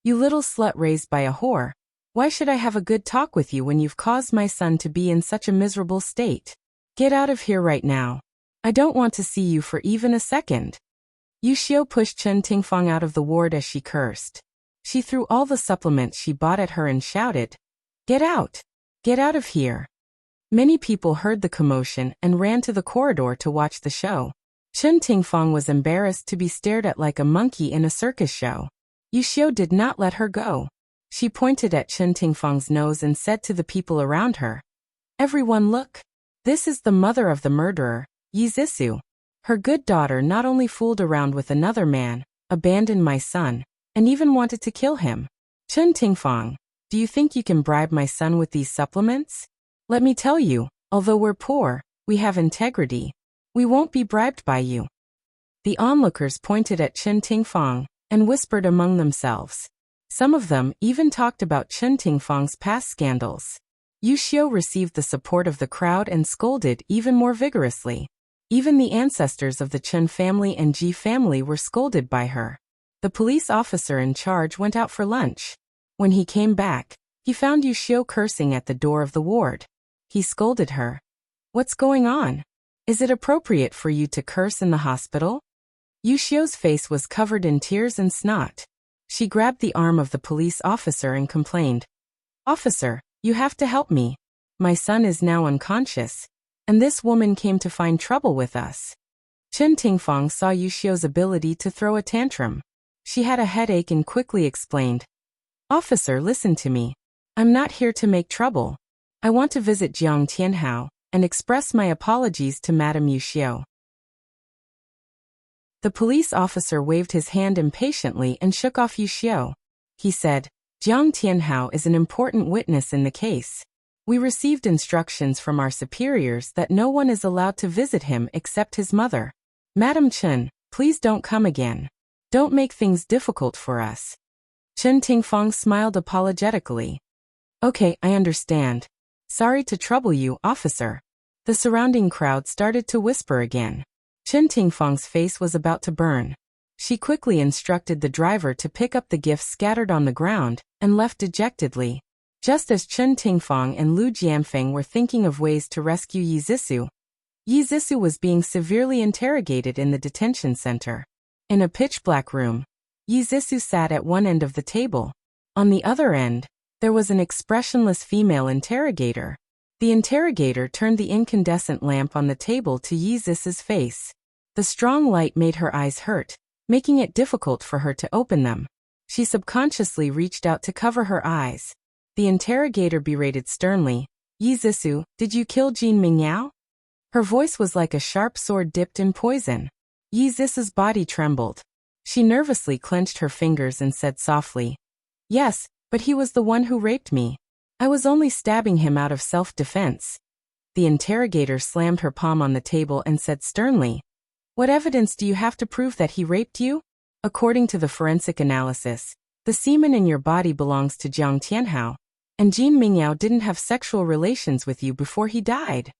"You little slut raised by a whore. Why should I have a good talk with you when you've caused my son to be in such a miserable state? Get out of here right now. I don't want to see you for even a second." Yu Xiu pushed Chen Tingfang out of the ward as she cursed. She threw all the supplements she bought at her and shouted, "Get out! Get out of here!" Many people heard the commotion and ran to the corridor to watch the show. Chen Tingfang was embarrassed to be stared at like a monkey in a circus show. Yu Xiu did not let her go. She pointed at Chen Tingfang's nose and said to the people around her, "Everyone look! This is the mother of the murderer, Yi Zissou. Her good daughter not only fooled around with another man, abandoned my son, and even wanted to kill him. Chen Tingfang, do you think you can bribe my son with these supplements? Let me tell you, although we're poor, we have integrity. We won't be bribed by you." The onlookers pointed at Chen Tingfang and whispered among themselves. Some of them even talked about Chen Tingfang's past scandals. Yu Xiu received the support of the crowd and scolded even more vigorously. Even the ancestors of the Chen family and Ji family were scolded by her. The police officer in charge went out for lunch. When he came back, he found Yu Xiu cursing at the door of the ward. He scolded her. "What's going on? Is it appropriate for you to curse in the hospital?" Yu Xiu's face was covered in tears and snot. She grabbed the arm of the police officer and complained, "Officer, you have to help me. My son is now unconscious, and this woman came to find trouble with us." Chen Tingfang saw Yu Xiu's ability to throw a tantrum. She had a headache and quickly explained, "Officer, listen to me. I'm not here to make trouble. I want to visit Jiang Tianhao and express my apologies to Madame Yu Xiu." The police officer waved his hand impatiently and shook off Yu Xiu. He said, "Jiang Tianhao is an important witness in the case. We received instructions from our superiors that no one is allowed to visit him except his mother. Madam Chen, please don't come again. Don't make things difficult for us." Chen Tingfang smiled apologetically. "Okay, I understand. Sorry to trouble you, officer." The surrounding crowd started to whisper again. Chen Tingfang's face was about to burn. She quickly instructed the driver to pick up the gifts scattered on the ground and left dejectedly. Just as Chen Tingfang and Lu Jianfeng were thinking of ways to rescue Yi Zissou was being severely interrogated in the detention center. In a pitch-black room, Yi Zissou sat at one end of the table. On the other end, there was an expressionless female interrogator. The interrogator turned the incandescent lamp on the table to Yi Zissou's face. The strong light made her eyes hurt, making it difficult for her to open them. She subconsciously reached out to cover her eyes. The interrogator berated sternly, "Yi Zissou, did you kill Jin Mingyao?" Her voice was like a sharp sword dipped in poison. Yi Zissou's body trembled. She nervously clenched her fingers and said softly, "Yes, but he was the one who raped me. I was only stabbing him out of self-defense." The interrogator slammed her palm on the table and said sternly, "What evidence do you have to prove that he raped you? According to the forensic analysis, the semen in your body belongs to Jiang Tianhao, and Jin Mingyao didn't have sexual relations with you before he died."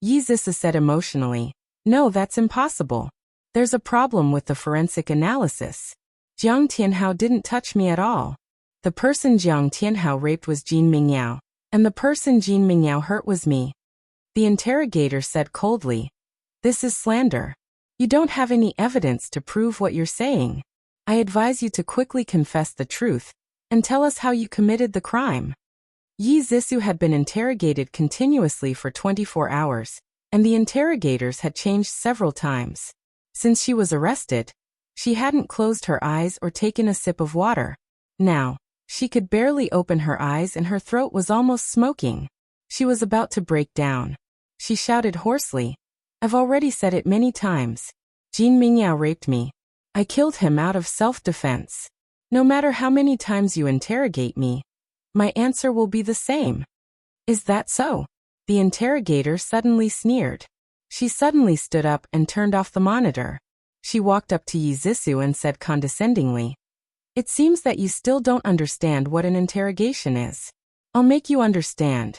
Yi Zisu said emotionally. No, that's impossible. There's a problem with the forensic analysis. Jiang Tianhao didn't touch me at all. The person Jiang Tianhao raped was Jin Mingyao, and the person Jin Mingyao hurt was me. The interrogator said coldly. This is slander. You don't have any evidence to prove what you're saying. I advise you to quickly confess the truth and tell us how you committed the crime. Yi Zisu had been interrogated continuously for 24 hours, and the interrogators had changed several times. Since she was arrested, she hadn't closed her eyes or taken a sip of water. Now, she could barely open her eyes and her throat was almost smoking. She was about to break down. She shouted hoarsely. I've already said it many times. Jin Mingyao raped me. I killed him out of self-defense. No matter how many times you interrogate me, my answer will be the same. Is that so? The interrogator suddenly sneered. She suddenly stood up and turned off the monitor. She walked up to Yi Zisu and said condescendingly, It seems that you still don't understand what an interrogation is. I'll make you understand.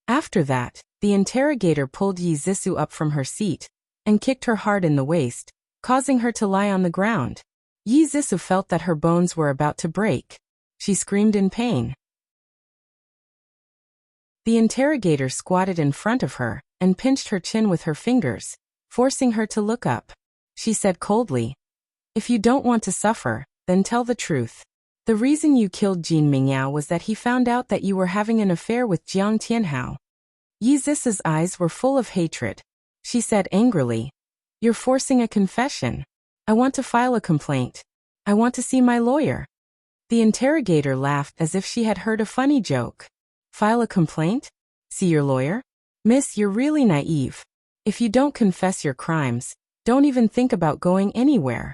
After that, the interrogator pulled Yi Zisu up from her seat and kicked her hard in the waist, causing her to lie on the ground. Yi Zisu felt that her bones were about to break. She screamed in pain. The interrogator squatted in front of her and pinched her chin with her fingers, forcing her to look up. She said coldly, If you don't want to suffer, then tell the truth. The reason you killed Jin Mingyao was that he found out that you were having an affair with Jiang Tianhao. Yi Zisu's eyes were full of hatred. She said angrily, You're forcing a confession. I want to file a complaint. I want to see my lawyer. The interrogator laughed as if she had heard a funny joke. File a complaint? See your lawyer? Miss, you're really naive. If you don't confess your crimes, don't even think about going anywhere.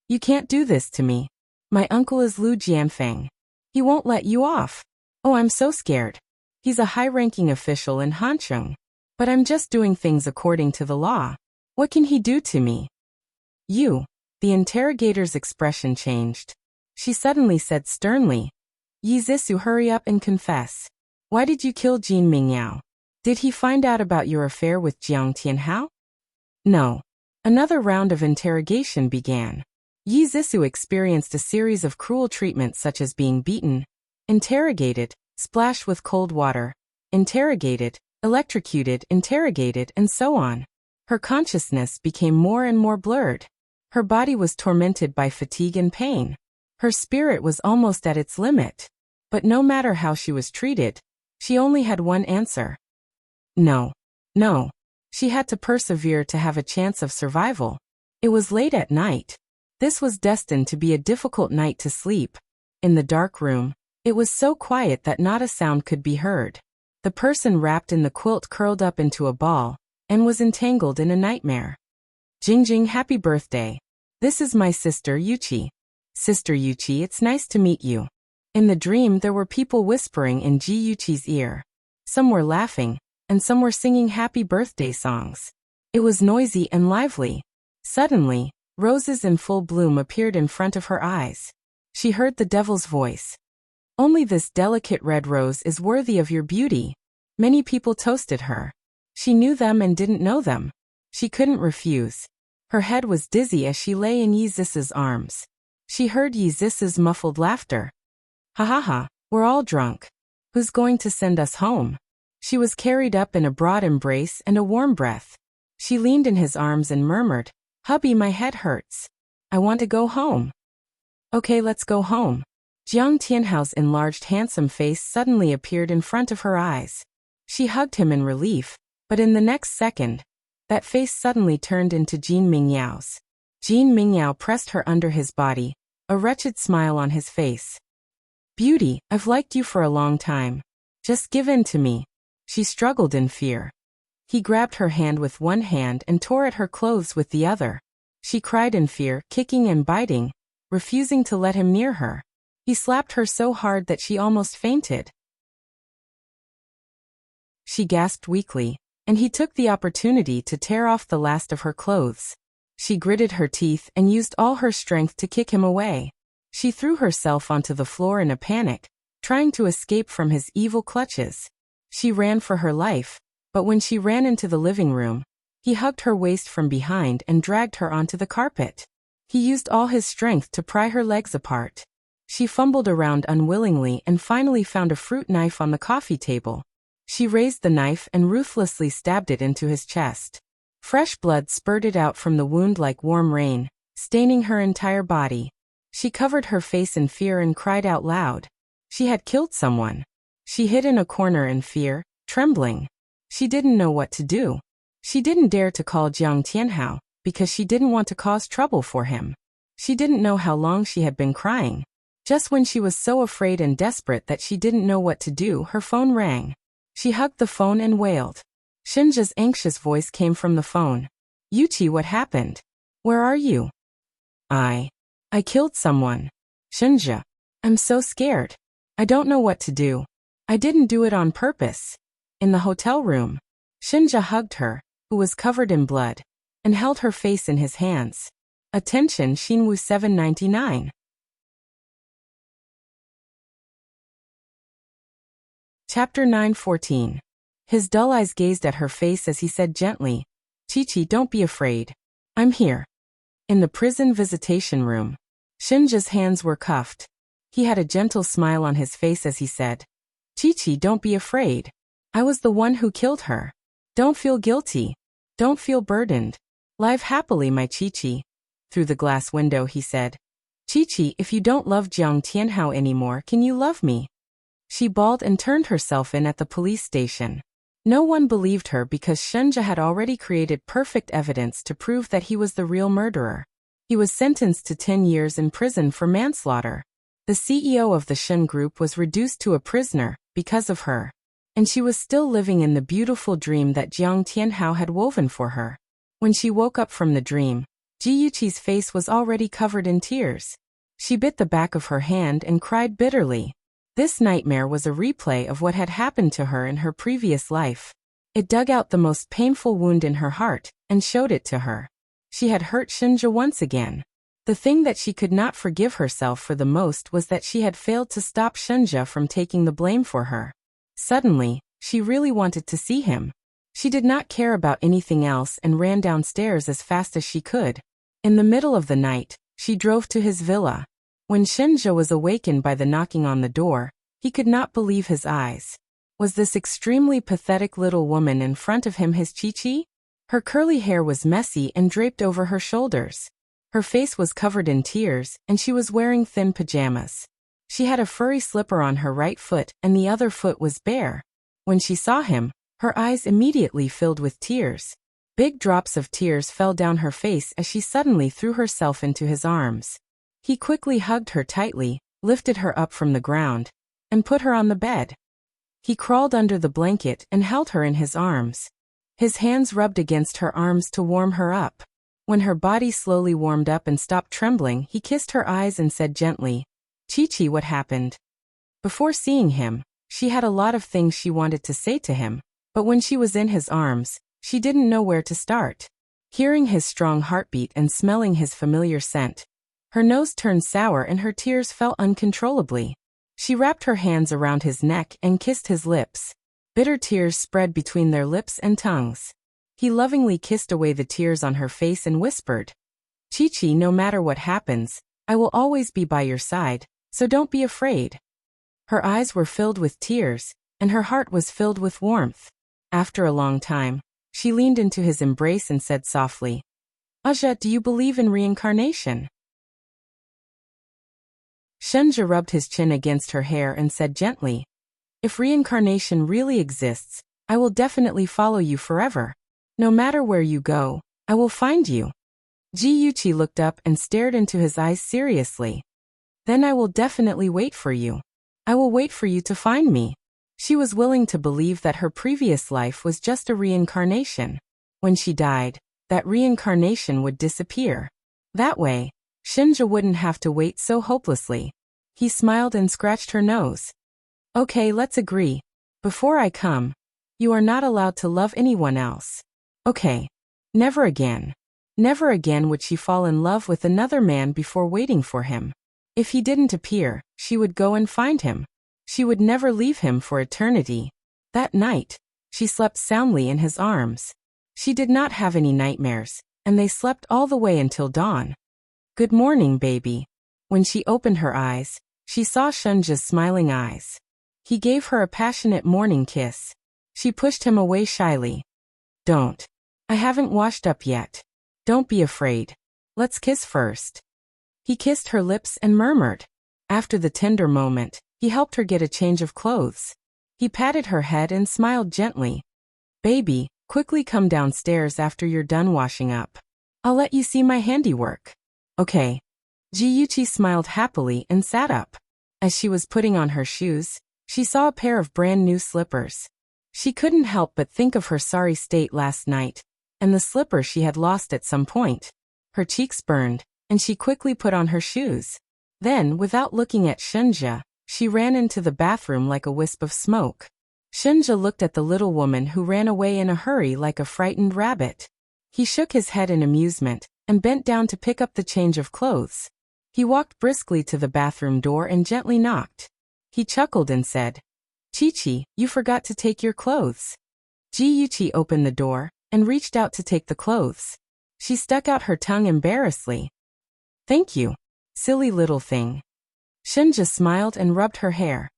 You can't do this to me. My uncle is Lu Jianfeng. He won't let you off. Oh, I'm so scared. He's a high-ranking official in Hancheng. But I'm just doing things according to the law. What can he do to me? You. The interrogator's expression changed. She suddenly said sternly, Yi Zisu, hurry up and confess. Why did you kill Jin Mingyao? Did he find out about your affair with Jiang Tianhao? No. Another round of interrogation began. Yi Zisu experienced a series of cruel treatments such as being beaten, interrogated, splashed with cold water, interrogated, electrocuted, interrogated, and so on. Her consciousness became more and more blurred. Her body was tormented by fatigue and pain. Her spirit was almost at its limit. But no matter how she was treated, she only had one answer. No. No. She had to persevere to have a chance of survival. It was late at night. This was destined to be a difficult night to sleep. In the dark room, it was so quiet that not a sound could be heard. The person wrapped in the quilt curled up into a ball and was entangled in a nightmare. Jingjing, happy birthday. This is my sister Yuchi. Sister Yuchi, it's nice to meet you. In the dream there were people whispering in Ji Yuchi's ear. Some were laughing, and some were singing happy birthday songs. It was noisy and lively. Suddenly, roses in full bloom appeared in front of her eyes. She heard the devil's voice. Only this delicate red rose is worthy of your beauty. Many people toasted her. She knew them and didn't know them. She couldn't refuse. Her head was dizzy as she lay in Yi Zisu's arms. She heard Yi Zisu's muffled laughter. Ha ha ha, we're all drunk. Who's going to send us home? She was carried up in a broad embrace and a warm breath. She leaned in his arms and murmured, Hubby, my head hurts. I want to go home. Okay, let's go home. Jiang Tianhao's enlarged handsome face suddenly appeared in front of her eyes. She hugged him in relief, but in the next second, that face suddenly turned into Jin Mingyao's. Jin Mingyao pressed her under his body, a wretched smile on his face. Beauty, I've liked you for a long time. Just give in to me. She struggled in fear. He grabbed her hand with one hand and tore at her clothes with the other. She cried in fear, kicking and biting, refusing to let him near her. He slapped her so hard that she almost fainted. She gasped weakly, and he took the opportunity to tear off the last of her clothes. She gritted her teeth and used all her strength to kick him away. She threw herself onto the floor in a panic, trying to escape from his evil clutches. She ran for her life, But when she ran into the living room, he hugged her waist from behind and dragged her onto the carpet. He used all his strength to pry her legs apart. She fumbled around unwillingly and finally found a fruit knife on the coffee table. She raised the knife and ruthlessly stabbed it into his chest. Fresh blood spurted out from the wound like warm rain, staining her entire body. She covered her face in fear and cried out loud. She had killed someone. She hid in a corner in fear, trembling. She didn't know what to do. She didn't dare to call Jiang Tianhao, because she didn't want to cause trouble for him. She didn't know how long she had been crying. Just when she was so afraid and desperate that she didn't know what to do, her phone rang. She hugged the phone and wailed. Shinja's anxious voice came from the phone. Yuchi, what happened? Where are you? I killed someone. Shinja. I'm so scared. I don't know what to do. I didn't do it on purpose. In the hotel room. Shinja hugged her, who was covered in blood, and held her face in his hands. Attention Shinwoo 799. Chapter 9:14. His dull eyes gazed at her face as he said gently, Chi-Chi, don't be afraid. I'm here. In the prison visitation room, Shinja's hands were cuffed. He had a gentle smile on his face as he said, Chi-Chi, don't be afraid. I was the one who killed her. Don't feel guilty. Don't feel burdened. Live happily, my Chi-Chi. Through the glass window he said, Chi-Chi, if you don't love Jiang Tianhao anymore, can you love me? She bawled and turned herself in at the police station. No one believed her because Shinja had already created perfect evidence to prove that he was the real murderer. He was sentenced to 10 years in prison for manslaughter. The CEO of the Shin Group was reduced to a prisoner because of her. And she was still living in the beautiful dream that Jiang Tianhao had woven for her. When she woke up from the dream, Ji-Yuchi's face was already covered in tears. She bit the back of her hand and cried bitterly. This nightmare was a replay of what had happened to her in her previous life. It dug out the most painful wound in her heart and showed it to her. She had hurt Shinja once again. The thing that she could not forgive herself for the most was that she had failed to stop Shinja from taking the blame for her. Suddenly, she really wanted to see him. She did not care about anything else and ran downstairs as fast as she could. In the middle of the night, she drove to his villa. When Shinja was awakened by the knocking on the door, he could not believe his eyes. Was this extremely pathetic little woman in front of him his Chi-Chi? Her curly hair was messy and draped over her shoulders. Her face was covered in tears, and she was wearing thin pajamas. She had a furry slipper on her right foot, and the other foot was bare. When she saw him, her eyes immediately filled with tears. Big drops of tears fell down her face as she suddenly threw herself into his arms. He quickly hugged her tightly, lifted her up from the ground, and put her on the bed. He crawled under the blanket and held her in his arms. His hands rubbed against her arms to warm her up. When her body slowly warmed up and stopped trembling, he kissed her eyes and said gently, Chi-Chi, what happened? Before seeing him, she had a lot of things she wanted to say to him, but when she was in his arms, she didn't know where to start. Hearing his strong heartbeat and smelling his familiar scent, her nose turned sour and her tears fell uncontrollably. She wrapped her hands around his neck and kissed his lips. Bitter tears spread between their lips and tongues. He lovingly kissed away the tears on her face and whispered, Chi-Chi, no matter what happens, I will always be by your side, so don't be afraid. Her eyes were filled with tears, and her heart was filled with warmth. After a long time, she leaned into his embrace and said softly, Aja, do you believe in reincarnation? Shinja rubbed his chin against her hair and said gently, If reincarnation really exists, I will definitely follow you forever. No matter where you go, I will find you. Ji-Yuchi looked up and stared into his eyes seriously. Then I will definitely wait for you. I will wait for you to find me. She was willing to believe that her previous life was just a reincarnation. When she died, that reincarnation would disappear. That way, Shinja wouldn't have to wait so hopelessly. He smiled and scratched her nose. Okay, let's agree. Before I come, you are not allowed to love anyone else. Okay. Never again. Never again would she fall in love with another man before waiting for him. If he didn't appear, she would go and find him. She would never leave him for eternity. That night, She slept soundly in his arms. She did not have any nightmares, and they slept all the way until dawn. Good morning, baby. When she opened her eyes, she saw Shunja's smiling eyes. He gave her a passionate morning kiss. She pushed him away shyly. Don't. I haven't washed up yet. Don't be afraid. Let's kiss first. He kissed her lips and murmured. After the tender moment, he helped her get a change of clothes. He patted her head and smiled gently. Baby, quickly come downstairs after you're done washing up. I'll let you see my handiwork. Okay. Jiyuchi smiled happily and sat up. As she was putting on her shoes, she saw a pair of brand new slippers. She couldn't help but think of her sorry state last night, and the slipper she had lost at some point. Her cheeks burned, and she quickly put on her shoes. Then, without looking at Shunja, she ran into the bathroom like a wisp of smoke. Shunja looked at the little woman who ran away in a hurry like a frightened rabbit. He shook his head in amusement, and bent down to pick up the change of clothes. He walked briskly to the bathroom door and gently knocked. He chuckled and said, Chi-Chi, you forgot to take your clothes. Jiyuchi opened the door, and reached out to take the clothes. She stuck out her tongue embarrassedly. Thank you. Silly little thing. Shunja smiled and rubbed her hair.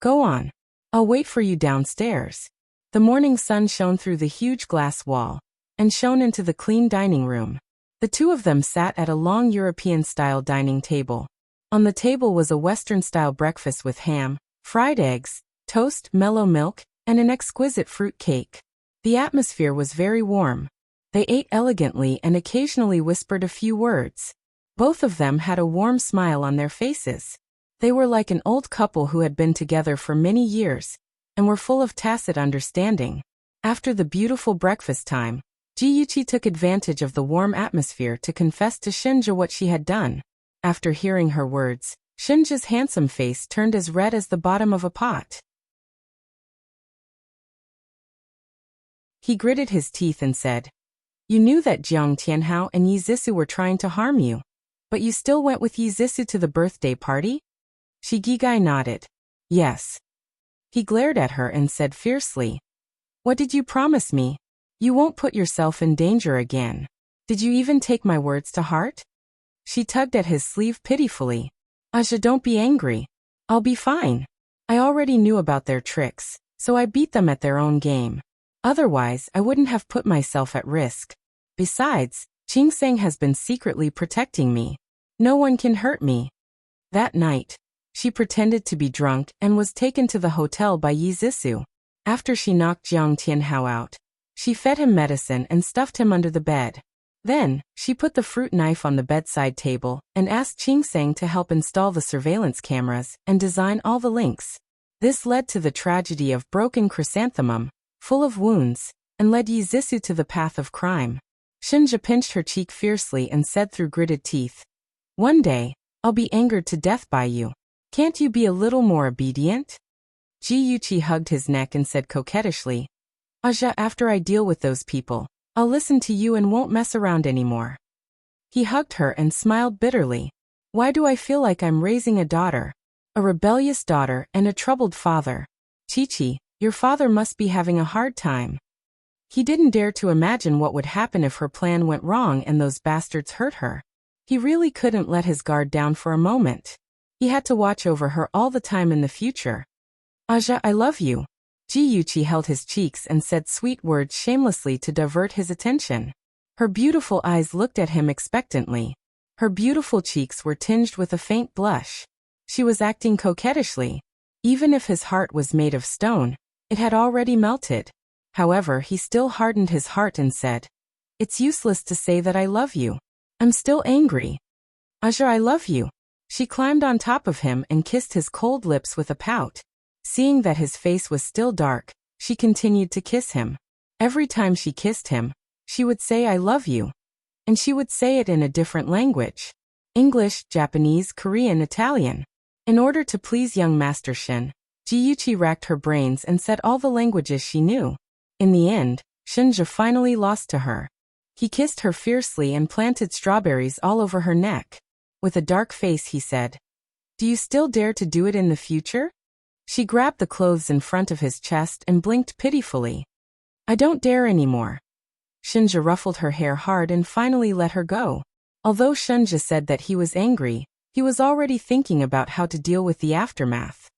Go on. I'll wait for you downstairs. The morning sun shone through the huge glass wall, and shone into the clean dining room. The two of them sat at a long European-style dining table. On the table was a Western-style breakfast with ham, fried eggs, toast, mellow milk, and an exquisite fruit cake. The atmosphere was very warm. They ate elegantly and occasionally whispered a few words. Both of them had a warm smile on their faces. They were like an old couple who had been together for many years, and were full of tacit understanding. After the beautiful breakfast time, Jiyuchi took advantage of the warm atmosphere to confess to Shunja what she had done. After hearing her words, Shunja's handsome face turned as red as the bottom of a pot. He gritted his teeth and said, You knew that Jiang Tianhao and Yizisu were trying to harm you, but you still went with Yizisu to the birthday party? Shigigai nodded. Yes. He glared at her and said fiercely, What did you promise me? You won't put yourself in danger again. Did you even take my words to heart? She tugged at his sleeve pitifully. Aja, don't be angry. I'll be fine. I already knew about their tricks, so I beat them at their own game. Otherwise, I wouldn't have put myself at risk. Besides, Chingseng has been secretly protecting me. No one can hurt me. That night, she pretended to be drunk and was taken to the hotel by Yizisu. After she knocked Jiang Tianhao out, she fed him medicine and stuffed him under the bed. Then, she put the fruit knife on the bedside table and asked Chingseng to help install the surveillance cameras and design all the links. This led to the tragedy of Broken Chrysanthemum, full of wounds, and led Yizisu to the path of crime. Shunja pinched her cheek fiercely and said through gritted teeth, One day, I'll be angered to death by you. Can't you be a little more obedient? Jiyuchi hugged his neck and said coquettishly, Aja, after I deal with those people, I'll listen to you and won't mess around anymore. He hugged her and smiled bitterly. Why do I feel like I'm raising a daughter? A rebellious daughter and a troubled father. Chi-Chi, your father must be having a hard time. He didn't dare to imagine what would happen if her plan went wrong and those bastards hurt her. He really couldn't let his guard down for a moment. He had to watch over her all the time in the future. Aja, I love you. Jiyuchi held his cheeks and said sweet words shamelessly to divert his attention. Her beautiful eyes looked at him expectantly. Her beautiful cheeks were tinged with a faint blush. She was acting coquettishly. Even if his heart was made of stone, it had already melted. However, he still hardened his heart and said, It's useless to say that I love you. I'm still angry. Aja, I love you. She climbed on top of him and kissed his cold lips with a pout. Seeing that his face was still dark, she continued to kiss him. Every time she kissed him, she would say I love you. And she would say it in a different language. English, Japanese, Korean, Italian. In order to please young Master Shin, Jiyuchi racked her brains and said all the languages she knew. In the end, Shunja finally lost to her. He kissed her fiercely and planted strawberries all over her neck. With a dark face he said, Do you still dare to do it in the future? She grabbed the clothes in front of his chest and blinked pitifully. I don't dare anymore. Shinja ruffled her hair hard and finally let her go. Although Shinja said that he was angry, he was already thinking about how to deal with the aftermath.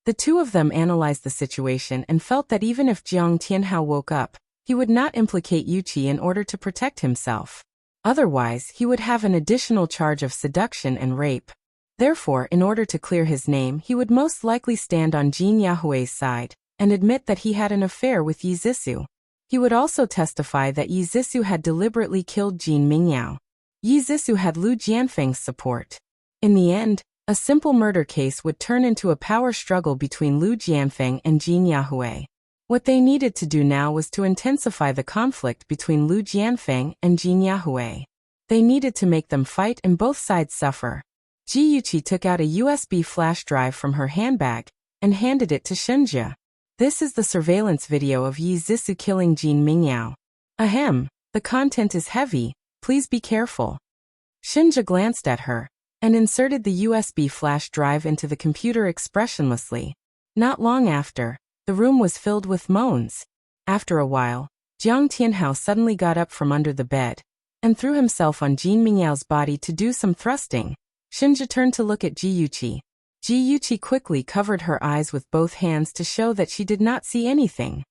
The two of them analyzed the situation and felt that even if Jiang Tianhao woke up, he would not implicate Yuqi in order to protect himself. Otherwise, he would have an additional charge of seduction and rape. Therefore, in order to clear his name, he would most likely stand on Jin Yahui's side and admit that he had an affair with Yi Zissou. He would also testify that Yi Zissou had deliberately killed Jin Mingyao. Yi Zissou had Lu Jianfeng's support. In the end, a simple murder case would turn into a power struggle between Lu Jianfeng and Jin Yahui. What they needed to do now was to intensify the conflict between Lu Jianfeng and Jin Yahui. They needed to make them fight and both sides suffer. Ji Yuqi took out a USB flash drive from her handbag and handed it to Shinja. This is the surveillance video of Yi Zissou killing Jin Mingyao. Ahem, the content is heavy, please be careful. Shinja glanced at her and inserted the USB flash drive into the computer expressionlessly. Not long after, the room was filled with moans. After a while, Jiang Tianhao suddenly got up from under the bed and threw himself on Jin Mingyao's body to do some thrusting. Shinja turned to look at Ji Yuqi. Ji Yuqi quickly covered her eyes with both hands to show that she did not see anything.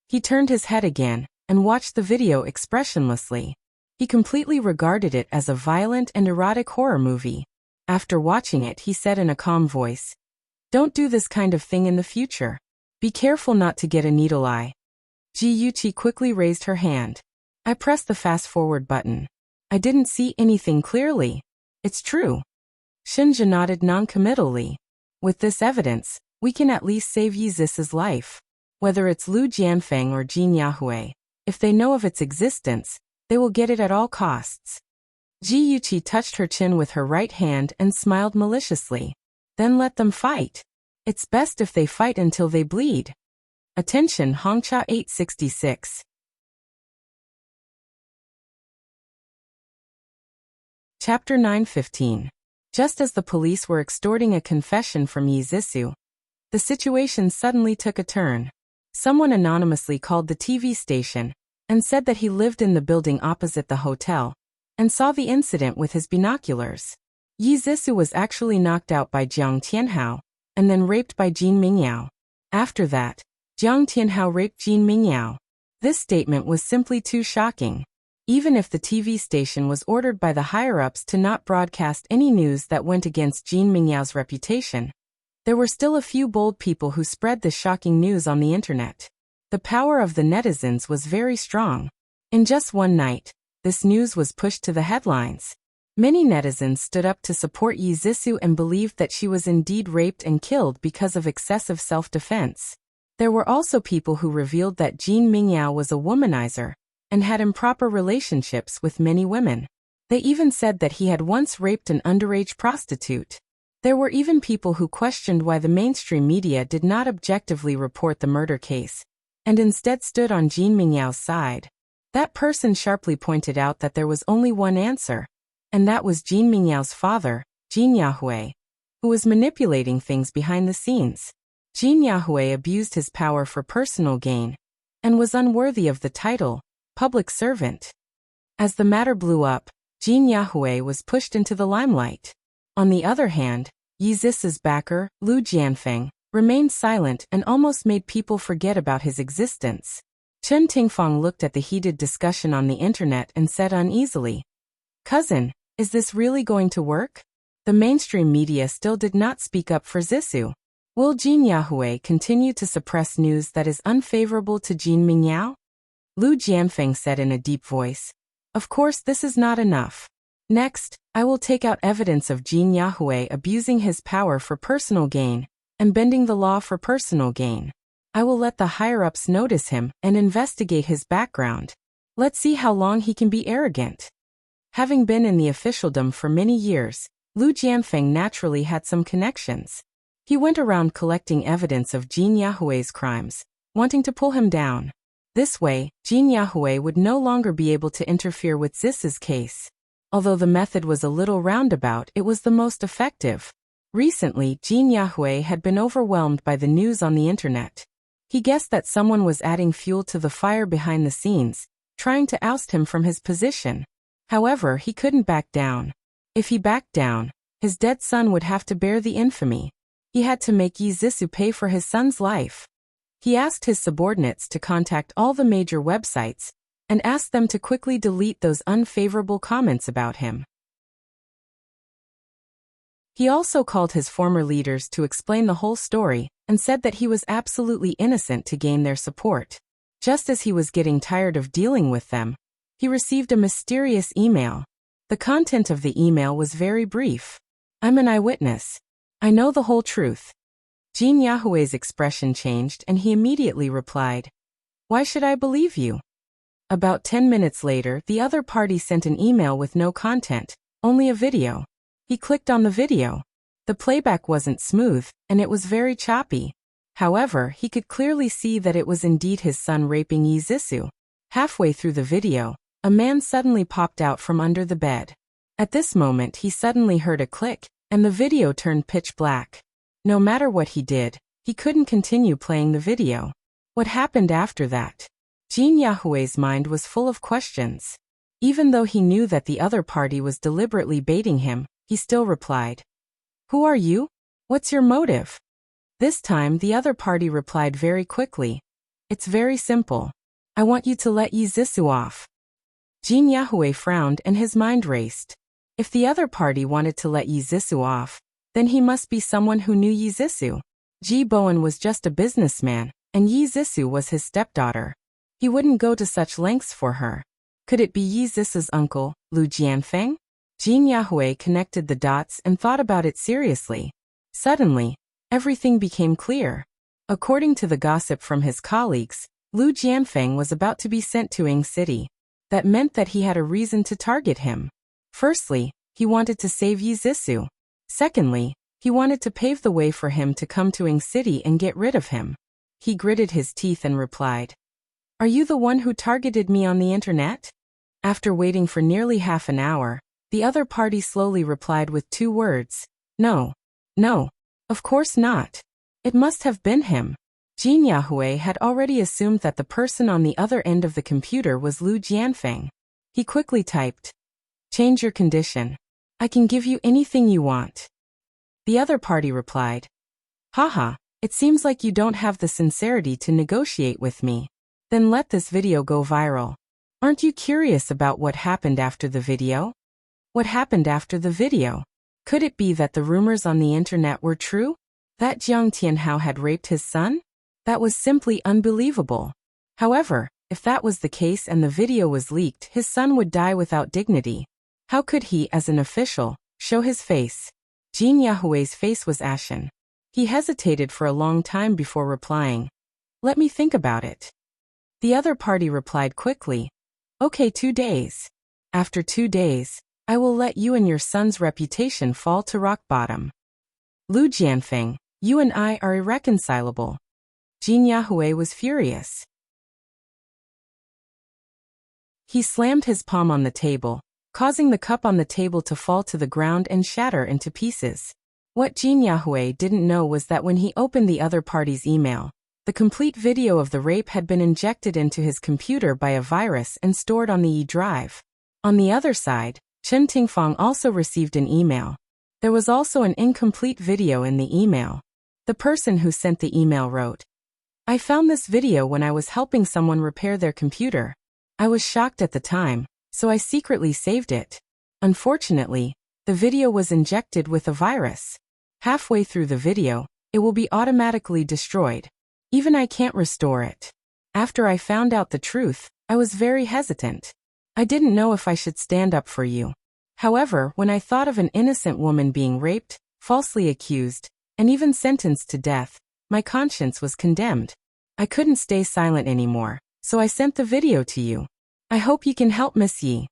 He turned his head again and watched the video expressionlessly. He completely regarded it as a violent and erotic horror movie. After watching it, he said in a calm voice, "Don't do this kind of thing in the future. Be careful not to get a needle eye." Ji Yuqi quickly raised her hand. I pressed the fast-forward button. I didn't see anything clearly. It's true. Shinja nodded non-committally. With this evidence, we can at least save Yi Zissou's life. Whether it's Lu Jianfeng or Jin Yahui, if they know of its existence, they will get it at all costs. Ji Yuqi touched her chin with her right hand and smiled maliciously. Then let them fight. It's best if they fight until they bleed. Attention Hongcha 866. Chapter 9:15. Just as the police were extorting a confession from Yi Zissou, the situation suddenly took a turn. Someone anonymously called the TV station and said that he lived in the building opposite the hotel and saw the incident with his binoculars. Yi Zissou was actually knocked out by Jiang Tianhao and then raped by Jin Mingyao. After that, Jiang Tianhao raped Jin Mingyao. This statement was simply too shocking. Even if the TV station was ordered by the higher-ups to not broadcast any news that went against Jin Mingyao's reputation, there were still a few bold people who spread this shocking news on the internet. The power of the netizens was very strong. In just one night, this news was pushed to the headlines. Many netizens stood up to support Yi Zissou and believed that she was indeed raped and killed because of excessive self-defense. There were also people who revealed that Jin Mingyao was a womanizer and had improper relationships with many women. They even said that he had once raped an underage prostitute. There were even people who questioned why the mainstream media did not objectively report the murder case, and instead stood on Jin Mingyao's side. That person sharply pointed out that there was only one answer, and that was Jin Mingyao's father, Jin Yahui, who was manipulating things behind the scenes. Jin Yahui abused his power for personal gain and was unworthy of the title, public servant. As the matter blew up, Jin Yahui was pushed into the limelight. On the other hand, Yi Zissou's backer, Lu Jianfeng, remained silent and almost made people forget about his existence. Chen Tingfang looked at the heated discussion on the internet and said uneasily, "Cousin, is this really going to work?" The mainstream media still did not speak up for Zissou. Will Jin Yahui continue to suppress news that is unfavorable to Jin Mingyao? Lu Jianfeng said in a deep voice, "Of course this is not enough. Next, I will take out evidence of Jin Yahui abusing his power for personal gain and bending the law for personal gain. I will let the higher-ups notice him and investigate his background. Let's see how long he can be arrogant." Having been in the officialdom for many years, Lu Jianfeng naturally had some connections. He went around collecting evidence of Jin Yahui's crimes, wanting to pull him down. This way, Jin Yahui would no longer be able to interfere with Zissou's case. Although the method was a little roundabout, it was the most effective. Recently, Jin Yahweh had been overwhelmed by the news on the internet. He guessed that someone was adding fuel to the fire behind the scenes, trying to oust him from his position. However, he couldn't back down. If he backed down, his dead son would have to bear the infamy. He had to make Yi Zissou pay for his son's life. He asked his subordinates to contact all the major websites and asked them to quickly delete those unfavorable comments about him. He also called his former leaders to explain the whole story and said that he was absolutely innocent to gain their support. Just as he was getting tired of dealing with them, he received a mysterious email. The content of the email was very brief. "I'm an eyewitness. I know the whole truth." Jin Yahweh's expression changed and he immediately replied, "Why should I believe you?" About 10 minutes later, the other party sent an email with no content, only a video. He clicked on the video. The playback wasn't smooth, and it was very choppy. However, he could clearly see that it was indeed his son raping Yi Zissou. Halfway through the video, a man suddenly popped out from under the bed. At this moment, he suddenly heard a click, and the video turned pitch black. No matter what he did, he couldn't continue playing the video. What happened after that? Jin Yahweh's mind was full of questions. Even though he knew that the other party was deliberately baiting him, he still replied, "Who are you? What's your motive?" This time, the other party replied very quickly, "It's very simple. I want you to let Yi Zissou off." Jin Yahweh frowned and his mind raced. If the other party wanted to let Yi Zissou off, then he must be someone who knew Yi Zissou. Ji Bowen was just a businessman, and Yi Zissou was his stepdaughter. He wouldn't go to such lengths for her. Could it be Yi Zissou's uncle, Lu Jianfeng? Jin Yahweh connected the dots and thought about it seriously. Suddenly, everything became clear. According to the gossip from his colleagues, Lu Jianfeng was about to be sent to Ying City. That meant that he had a reason to target him. Firstly, he wanted to save Yi Zissou. Secondly, he wanted to pave the way for him to come to Ying City and get rid of him. He gritted his teeth and replied, "Are you the one who targeted me on the internet?" After waiting for nearly half an hour, the other party slowly replied with 2 words, "No. No. Of course not. It must have been him." Jin Yahweh had already assumed that the person on the other end of the computer was Lu Jianfeng. He quickly typed, "Change your condition. I can give you anything you want." The other party replied, "Haha, it seems like you don't have the sincerity to negotiate with me. Then let this video go viral. Aren't you curious about what happened after the video?" What happened after the video? Could it be that the rumors on the internet were true? That Jiang Tianhao had raped his son? That was simply unbelievable. However, if that was the case and the video was leaked, his son would die without dignity. How could he, as an official, show his face? Jin Yahweh's face was ashen. He hesitated for a long time before replying, "Let me think about it." The other party replied quickly, "Okay, 2 days. After 2 days, I will let you and your son's reputation fall to rock bottom. Lu Jianfeng, you and I are irreconcilable." Jin Yahweh was furious. He slammed his palm on the table, causing the cup on the table to fall to the ground and shatter into pieces. What Jin Yahweh didn't know was that when he opened the other party's email, the complete video of the rape had been injected into his computer by a virus and stored on the E drive. On the other side, Chen Tingfang also received an email. There was also an incomplete video in the email. The person who sent the email wrote, "I found this video when I was helping someone repair their computer. I was shocked at the time, so I secretly saved it. Unfortunately, the video was injected with a virus. Halfway through the video, it will be automatically destroyed. Even I can't restore it. After I found out the truth, I was very hesitant. I didn't know if I should stand up for you. However, when I thought of an innocent woman being raped, falsely accused, and even sentenced to death, my conscience was condemned. I couldn't stay silent anymore, so I sent the video to you. I hope you can help Miss Yi."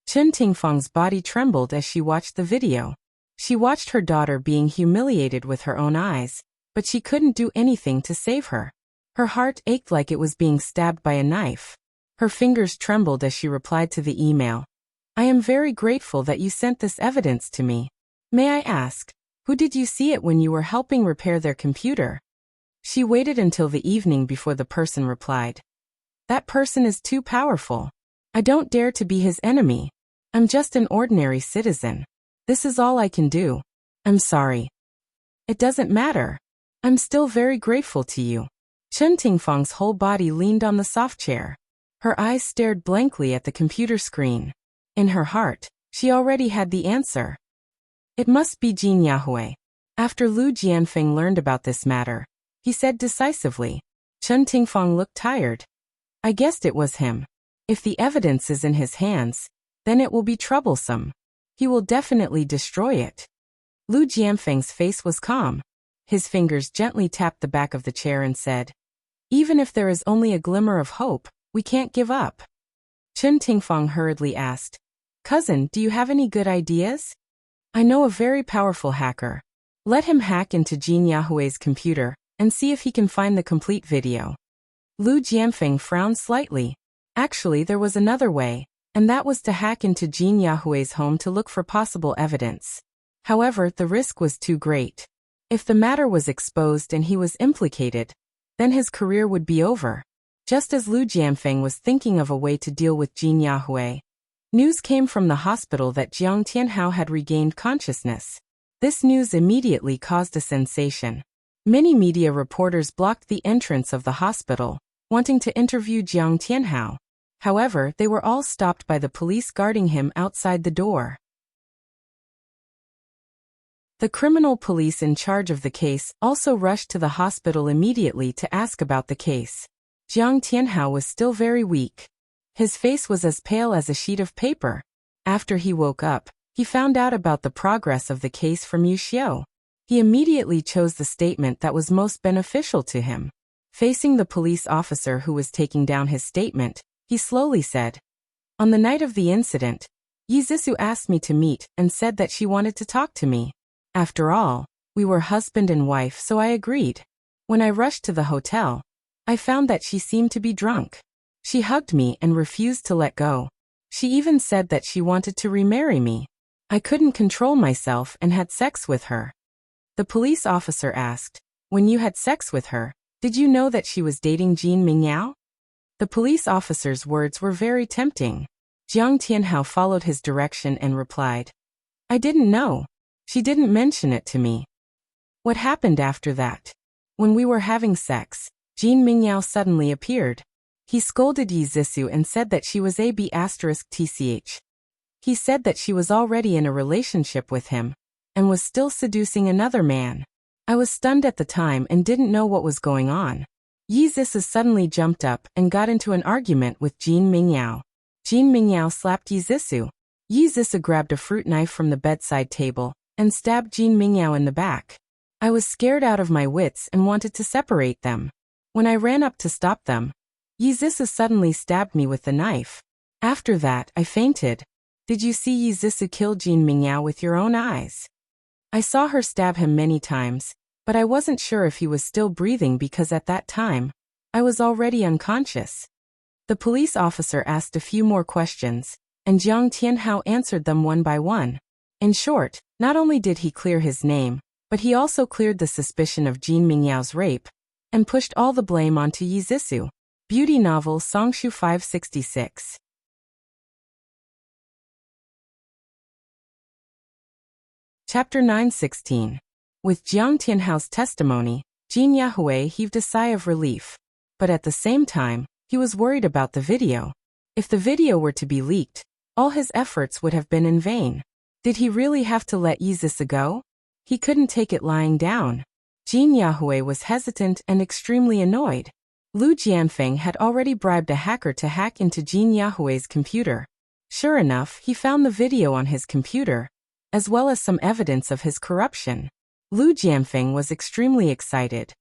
Chen Tingfang's body trembled as she watched the video. She watched her daughter being humiliated with her own eyes, but she couldn't do anything to save her. Her heart ached like it was being stabbed by a knife. Her fingers trembled as she replied to the email. "I am very grateful that you sent this evidence to me. May I ask, Who did you see it when you were helping repair their computer? She waited until the evening before the person replied. That person is too powerful. I don't dare to be his enemy. I'm just an ordinary citizen. This is all I can do. I'm sorry. It doesn't matter. I'm still very grateful to you. Chen Tingfang's whole body leaned on the soft chair. Her eyes stared blankly at the computer screen. In her heart, she already had the answer. It must be Jin Yahui. After Lu Jianfeng learned about this matter, he said decisively. Chen Tingfang looked tired. I guessed it was him. If the evidence is in his hands, then it will be troublesome. He will definitely destroy it. Lu Jianfeng's face was calm. His fingers gently tapped the back of the chair and said, even if there is only a glimmer of hope, we can't give up. Chen Tingfang hurriedly asked, Cousin, do you have any good ideas? I know a very powerful hacker. Let him hack into Jin Yahui's computer and see if he can find the complete video. Lu Jianfeng frowned slightly. Actually, there was another way, and that was to hack into Jin Yahui's home to look for possible evidence. However, the risk was too great. If the matter was exposed and he was implicated, then his career would be over. Just as Lu Jianfeng was thinking of a way to deal with Jin Yahui, news came from the hospital that Jiang Tianhao had regained consciousness. This news immediately caused a sensation. Many media reporters blocked the entrance of the hospital, wanting to interview Jiang Tianhao. However, they were all stopped by the police guarding him outside the door. The criminal police in charge of the case also rushed to the hospital immediately to ask about the case. Jiang Tianhao was still very weak. His face was as pale as a sheet of paper. After he woke up, he found out about the progress of the case from Yu Xiao. He immediately chose the statement that was most beneficial to him. Facing the police officer who was taking down his statement, he slowly said, on the night of the incident, Yi Zixu asked me to meet and said that she wanted to talk to me. After all, we were husband and wife, so I agreed. When I rushed to the hotel, I found that she seemed to be drunk. She hugged me and refused to let go. She even said that she wanted to remarry me. I couldn't control myself and had sex with her. The police officer asked, when you had sex with her, did you know that she was dating Jin Mingyao? The police officer's words were very tempting. Jiang Tianhao followed his direction and replied, I didn't know. She didn't mention it to me. What happened after that? When we were having sex, Jin Mingyao suddenly appeared. He scolded Yi Zixu and said that she was *tch. He said that she was already in a relationship with him and was still seducing another man. I was stunned at the time and didn't know what was going on. Yi Zixu suddenly jumped up and got into an argument with Jin Mingyao. Jin Mingyao slapped Yi Zixu. Yi Zixu grabbed a fruit knife from the bedside table and stabbed Jin Mingyao in the back. I was scared out of my wits and wanted to separate them. When I ran up to stop them, Yi Zixu suddenly stabbed me with the knife. After that, I fainted. Did you see Yi Zixu kill Jin Mingyao with your own eyes? I saw her stab him many times, but I wasn't sure if he was still breathing because at that time, I was already unconscious. The police officer asked a few more questions, and Jiang Tianhao answered them one by one. In short, not only did he clear his name, but he also cleared the suspicion of Jin Mingyao's rape, and pushed all the blame onto Yi Zixu. Beauty novel Songshu 566. Chapter 916. With Jiang Tianhao's testimony, Jin Yahui heaved a sigh of relief. But at the same time, he was worried about the video. If the video were to be leaked, all his efforts would have been in vain. Did he really have to let Yi Zixu go? He couldn't take it lying down. Jin Yahui was hesitant and extremely annoyed. Lu Jianfeng had already bribed a hacker to hack into Jin Yahui's computer. Sure enough, he found the video on his computer, as well as some evidence of his corruption. Lu Jianfeng was extremely excited.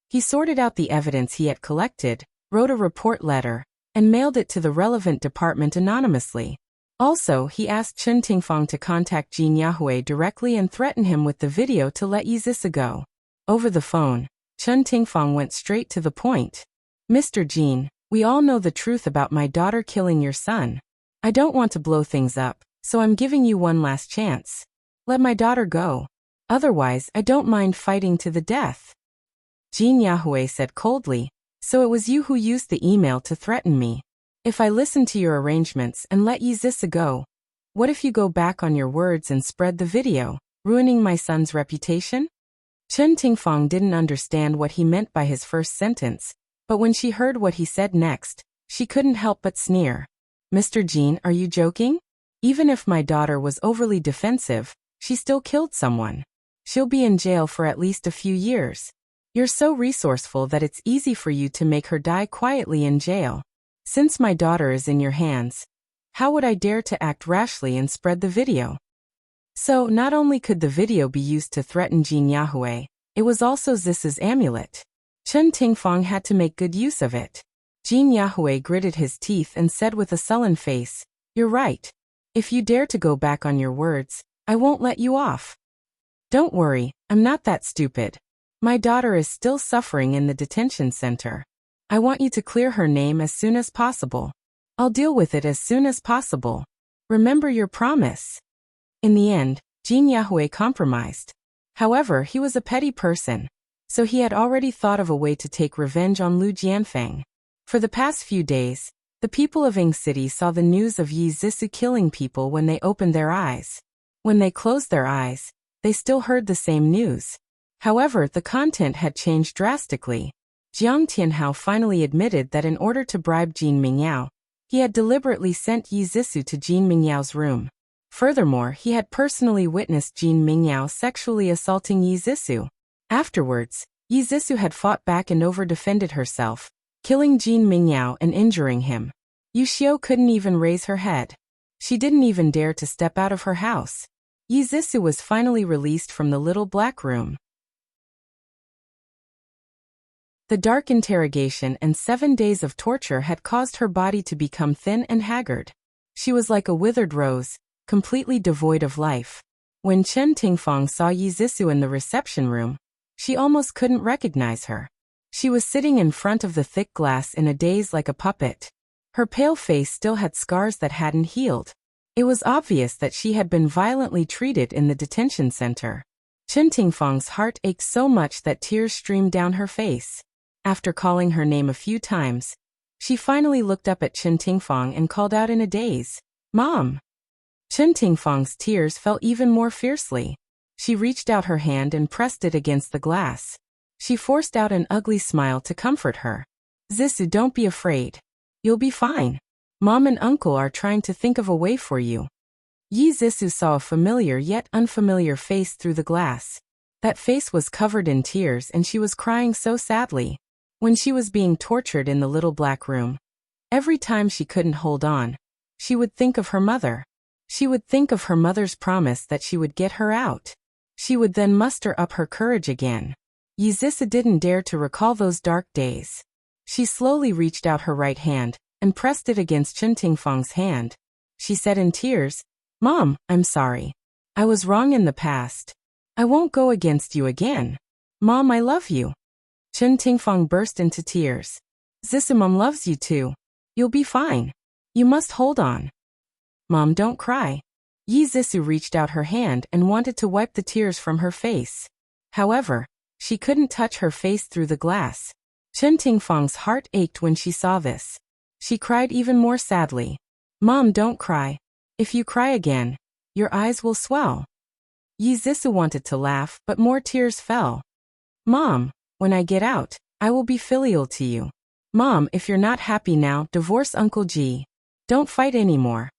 He sorted out the evidence he had collected, wrote a report letter, and mailed it to the relevant department anonymously. Also, he asked Chen Tingfang to contact Jin Yahui directly and threaten him with the video to let Yi Zixu go. Over the phone, Chen Tingfang went straight to the point. Mr. Jin, we all know the truth about my daughter killing your son. I don't want to blow things up, so I'm giving you one last chance. Let my daughter go. Otherwise, I don't mind fighting to the death. Jean Yahweh said coldly, so it was you who used the email to threaten me. If I listen to your arrangements and let Yizisa go, what if you go back on your words and spread the video, ruining my son's reputation? Chen Tingfang didn't understand what he meant by his first sentence, but when she heard what he said next, she couldn't help but sneer. Mr. Jean, are you joking? Even if my daughter was overly defensive, she still killed someone. She'll be in jail for at least a few years. You're so resourceful that it's easy for you to make her die quietly in jail. Since my daughter is in your hands, how would I dare to act rashly and spread the video? So, not only could the video be used to threaten Jean Yahweh, it was also Zis's amulet. Chen Tingfang had to make good use of it. Jean Yahweh gritted his teeth and said with a sullen face, "You're right. If you dare to go back on your words, I won't let you off. Don't worry, I'm not that stupid. My daughter is still suffering in the detention center. I want you to clear her name as soon as possible. I'll deal with it as soon as possible. Remember your promise." In the end, Jean Yahweh compromised. However, he was a petty person, so he had already thought of a way to take revenge on Lu Jianfeng. For the past few days, the people of Ying City saw the news of Yi Zhisu killing people when they opened their eyes. When they closed their eyes, they still heard the same news. However, the content had changed drastically. Jiang Tianhao finally admitted that in order to bribe Jin Mingyao, he had deliberately sent Yi Zhisu to Jin Mingyao's room. Furthermore, he had personally witnessed Jin Mingyao sexually assaulting Yi Zhisu. Afterwards, Yi Zhisu had fought back and over-defended herself, killing Jin Mingyao and injuring him. Yu Xiu couldn't even raise her head. She didn't even dare to step out of her house. Yi Zhisu was finally released from the little black room. The dark interrogation and 7 days of torture had caused her body to become thin and haggard. She was like a withered rose, completely devoid of life. When Chen Tingfang saw Yi Zhisu in the reception room, she almost couldn't recognize her. She was sitting in front of the thick glass in a daze like a puppet. Her pale face still had scars that hadn't healed. It was obvious that she had been violently treated in the detention center. Chen Tingfang's heart ached so much that tears streamed down her face. After calling her name a few times, she finally looked up at Chen Tingfang and called out in a daze, "Mom!" Chen Tingfang's tears fell even more fiercely. She reached out her hand and pressed it against the glass. She forced out an ugly smile to comfort her. "Zhisu, don't be afraid. You'll be fine. Mom and Uncle are trying to think of a way for you." Yi Zhisu saw a familiar yet unfamiliar face through the glass. That face was covered in tears and she was crying so sadly. When she was being tortured in the little black room, every time she couldn't hold on, she would think of her mother. She would think of her mother's promise that she would get her out. She would then muster up her courage again. Yi Zhisu didn't dare to recall those dark days. She slowly reached out her right hand and pressed it against Chen Tingfang's hand. She said in tears, "Mom, I'm sorry. I was wrong in the past. I won't go against you again. Mom, I love you." Chen Tingfang burst into tears. "Zhisu, Mom loves you too. You'll be fine. You must hold on." "Mom, don't cry." Yi Zhisu reached out her hand and wanted to wipe the tears from her face. However, she couldn't touch her face through the glass. Chen Tingfang's heart ached when she saw this. She cried even more sadly. "Mom, don't cry. If you cry again, your eyes will swell." Yi Zhisu wanted to laugh, but more tears fell. "Mom, when I get out, I will be filial to you. Mom, if you're not happy now, divorce Uncle Ji. Don't fight anymore."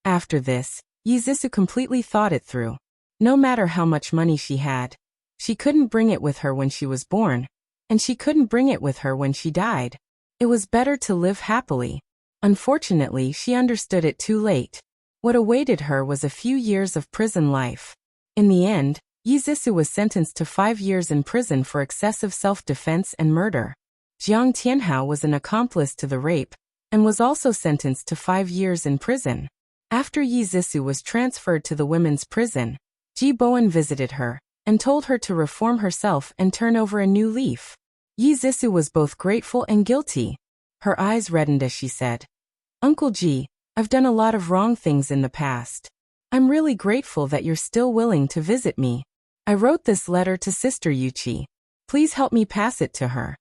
After this, Yi Zhisu completely thought it through. No matter how much money she had, she couldn't bring it with her when she was born, and she couldn't bring it with her when she died. It was better to live happily. Unfortunately, she understood it too late. What awaited her was a few years of prison life. In the end, Yi Zhisu was sentenced to 5 years in prison for excessive self-defense and murder. Jiang Tianhao was an accomplice to the rape, and was also sentenced to 5 years in prison. After Yi Zhisu was transferred to the women's prison, Ji Bowen visited her, and told her to reform herself and turn over a new leaf. Yi Zhisu was both grateful and guilty. Her eyes reddened as she said, "Uncle Ji, I've done a lot of wrong things in the past. I'm really grateful that you're still willing to visit me. I wrote this letter to Sister Yuchi. Please help me pass it to her.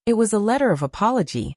It was a letter of apology.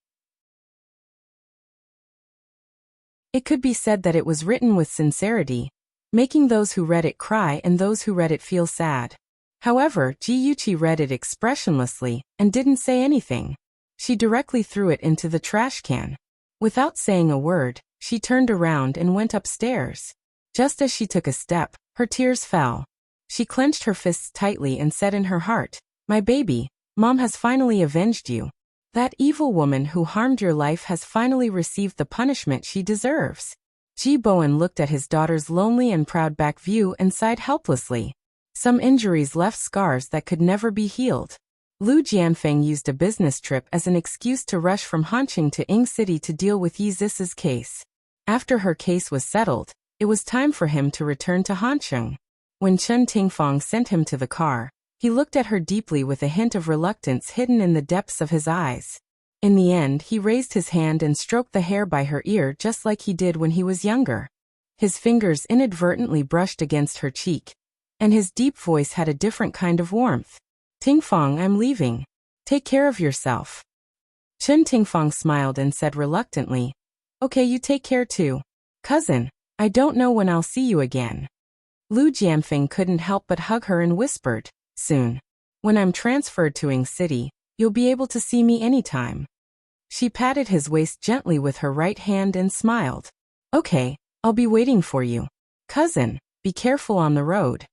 It could be said that it was written with sincerity, making those who read it cry and those who read it feel sad. However, Yuchi read it expressionlessly and didn't say anything. She directly threw it into the trash can. Without saying a word, she turned around and went upstairs. Just as she took a step, her tears fell. She clenched her fists tightly and said in her heart, "My baby, Mom has finally avenged you. That evil woman who harmed your life has finally received the punishment she deserves." Ji Bowen looked at his daughter's lonely and proud back view and sighed helplessly. Some injuries left scars that could never be healed. Lu Jianfeng used a business trip as an excuse to rush from Hanqing to Ying City to deal with Yi Zis's case. After her case was settled, it was time for him to return to Hanqing. When Chen Tingfang sent him to the car, he looked at her deeply with a hint of reluctance hidden in the depths of his eyes. In the end, he raised his hand and stroked the hair by her ear just like he did when he was younger. His fingers inadvertently brushed against her cheek, and his deep voice had a different kind of warmth. "Tingfang, I'm leaving. Take care of yourself." Chen Tingfang smiled and said reluctantly, "Okay, you take care too. Cousin, I don't know when I'll see you again." Lu Jianfeng couldn't help but hug her and whispered, "Soon. When I'm transferred to Ying City, you'll be able to see me anytime." She patted his waist gently with her right hand and smiled. "Okay, I'll be waiting for you. Cousin, be careful on the road."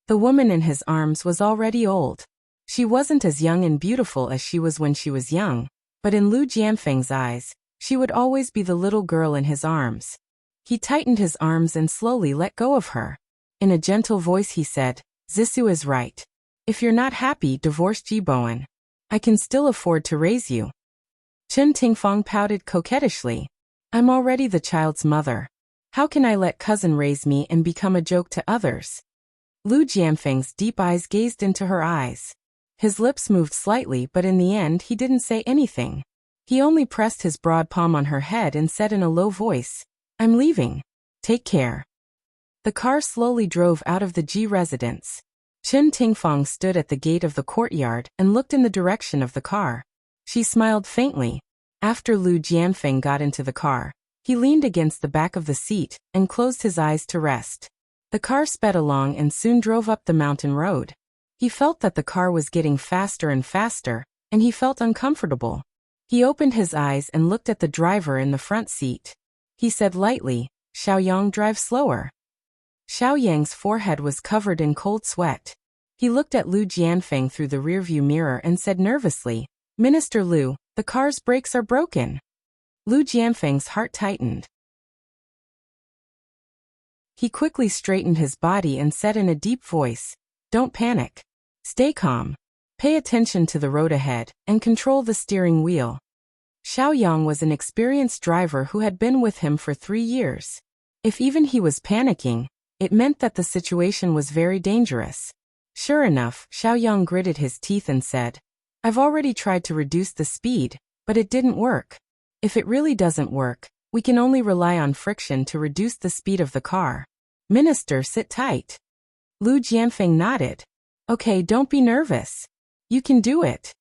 The woman in his arms was already old. She wasn't as young and beautiful as she was when she was young, but in Lu Jianfeng's eyes, she would always be the little girl in his arms. He tightened his arms and slowly let go of her. In a gentle voice he said, "Zissou is right. If you're not happy, divorce Ji Bowen. I can still afford to raise you." Chen Tingfang pouted coquettishly. "I'm already the child's mother. How can I let cousin raise me and become a joke to others?" Lu Jianfeng's deep eyes gazed into her eyes. His lips moved slightly, but in the end he didn't say anything. He only pressed his broad palm on her head and said in a low voice, "I'm leaving. Take care." The car slowly drove out of the Ji residence. Chen Tingfang stood at the gate of the courtyard and looked in the direction of the car. She smiled faintly. After Lu Jianfeng got into the car, he leaned against the back of the seat and closed his eyes to rest. The car sped along and soon drove up the mountain road. He felt that the car was getting faster and faster, and he felt uncomfortable. He opened his eyes and looked at the driver in the front seat. He said lightly, "Xiaoyang, drive slower." Xiaoyang's forehead was covered in cold sweat. He looked at Lu Jianfeng through the rearview mirror and said nervously, "Minister Lu, the car's brakes are broken." Lu Jianfeng's heart tightened. He quickly straightened his body and said in a deep voice, "Don't panic. Stay calm. Pay attention to the road ahead and control the steering wheel." Xiaoyang was an experienced driver who had been with him for 3 years. If even he was panicking, it meant that the situation was very dangerous. Sure enough, Xiaoyang gritted his teeth and said, "I've already tried to reduce the speed, but it didn't work. If it really doesn't work, we can only rely on friction to reduce the speed of the car. Minister, sit tight." Lu Jianfeng nodded. "Okay, don't be nervous. You can do it."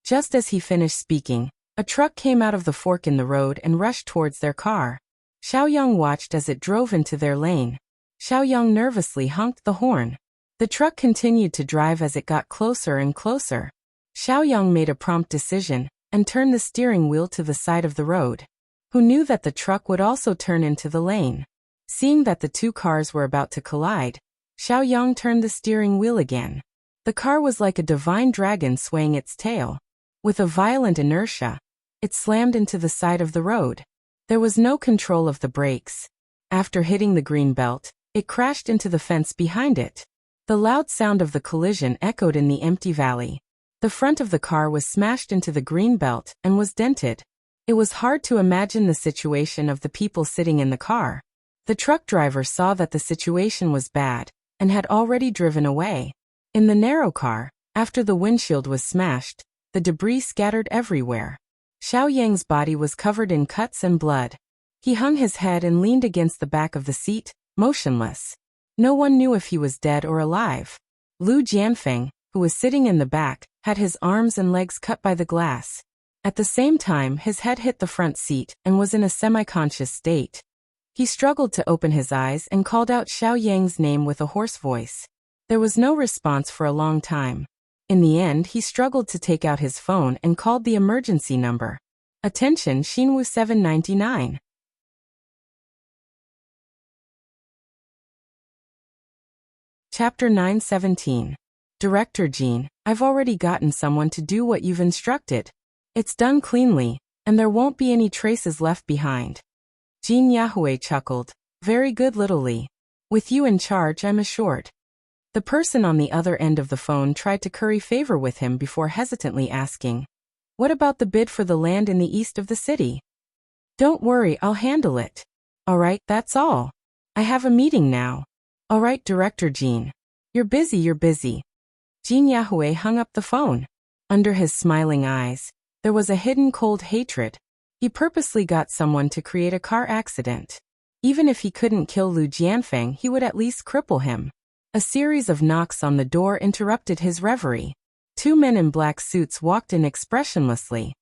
Just as he finished speaking, a truck came out of the fork in the road and rushed towards their car. Xiaoyang watched as it drove into their lane. Xiaoyang nervously honked the horn. The truck continued to drive as it got closer and closer. Xiaoyang made a prompt decision and turned the steering wheel to the side of the road. Who knew that the truck would also turn into the lane? Seeing that the two cars were about to collide, Xiaoyang turned the steering wheel again. The car was like a divine dragon swaying its tail. With a violent inertia, it slammed into the side of the road. There was no control of the brakes. After hitting the green belt, it crashed into the fence behind it. The loud sound of the collision echoed in the empty valley. The front of the car was smashed into the green belt and was dented. It was hard to imagine the situation of the people sitting in the car. The truck driver saw that the situation was bad and had already driven away. In the narrow car, after the windshield was smashed, the debris scattered everywhere. Xiaoyang's body was covered in cuts and blood. He hung his head and leaned against the back of the seat, motionless. No one knew if he was dead or alive. Lu Jianfeng, who was sitting in the back, had his arms and legs cut by the glass. At the same time, his head hit the front seat and was in a semi-conscious state. He struggled to open his eyes and called out Xiao Yang's name with a hoarse voice. There was no response for a long time. In the end, he struggled to take out his phone and called the emergency number. Attention, Xinwu 799. Chapter 917. Director Jean, I've already gotten someone to do what you've instructed. It's done cleanly, and there won't be any traces left behind. Jean Yahweh chuckled. Very good, little Li. With you in charge, I'm assured. The person on the other end of the phone tried to curry favor with him before hesitantly asking, what about the bid for the land in the east of the city? Don't worry, I'll handle it. All right, that's all. I have a meeting now. All right, Director Jean. You're busy. Jean Yahweh hung up the phone. Under his smiling eyes, there was a hidden cold hatred. He purposely got someone to create a car accident. Even if he couldn't kill Lu Jianfeng, he would at least cripple him. A series of knocks on the door interrupted his reverie. Two men in black suits walked in expressionlessly.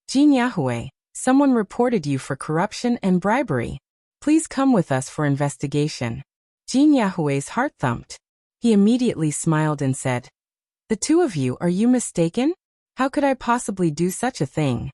Jean Yahweh, someone reported you for corruption and bribery. Please come with us for investigation. Jean Yahweh's heart thumped. He immediately smiled and said, the two of you, are you mistaken? How could I possibly do such a thing?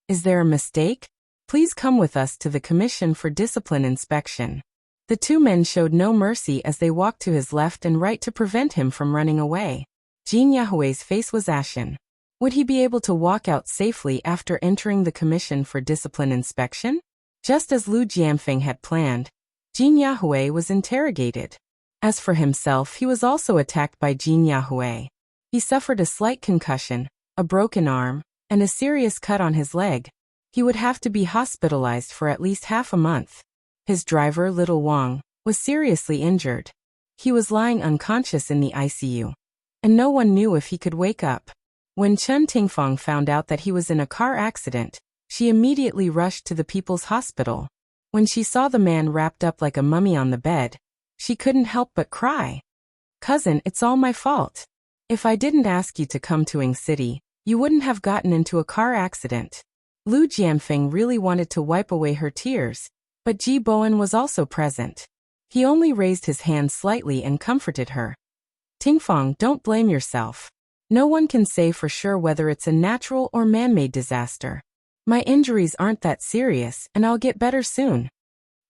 Is there a mistake? Please come with us to the Commission for Discipline Inspection. The two men showed no mercy as they walked to his left and right to prevent him from running away. Jean Yahweh's face was ashen. Would he be able to walk out safely after entering the Commission for Discipline Inspection? Just as Lu Jianfeng had planned, Jean Yahweh was interrogated. As for himself, he was also attacked by Jean Yahweh. He suffered a slight concussion, a broken arm, and a serious cut on his leg. He would have to be hospitalized for at least half a month. His driver, Little Wang, was seriously injured. He was lying unconscious in the ICU, and no one knew if he could wake up. When Chen Tingfang found out that he was in a car accident, she immediately rushed to the People's Hospital. When she saw the man wrapped up like a mummy on the bed, she couldn't help but cry. Cousin, it's all my fault. If I didn't ask you to come to Ying City, you wouldn't have gotten into a car accident. Lu Jianfeng really wanted to wipe away her tears, but Ji Bowen was also present. He only raised his hand slightly and comforted her. Tingfang, don't blame yourself. No one can say for sure whether it's a natural or man-made disaster. My injuries aren't that serious, and I'll get better soon.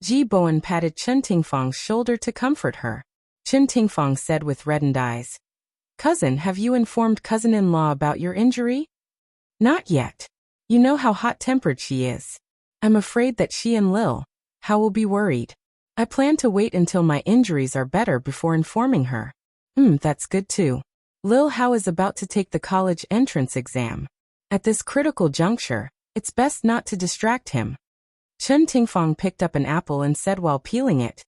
Ji Bowen patted Chen Tingfang's shoulder to comfort her. Chen Tingfang said with reddened eyes, Cousin, have you informed cousin-in-law about your injury? Not yet. You know how hot-tempered she is. I'm afraid that she and Lil Hao will be worried. I plan to wait until my injuries are better before informing her. That's good too. Lil Hao is about to take the college entrance exam. At this critical juncture, it's best not to distract him. Chen Tingfang picked up an apple and said while peeling it,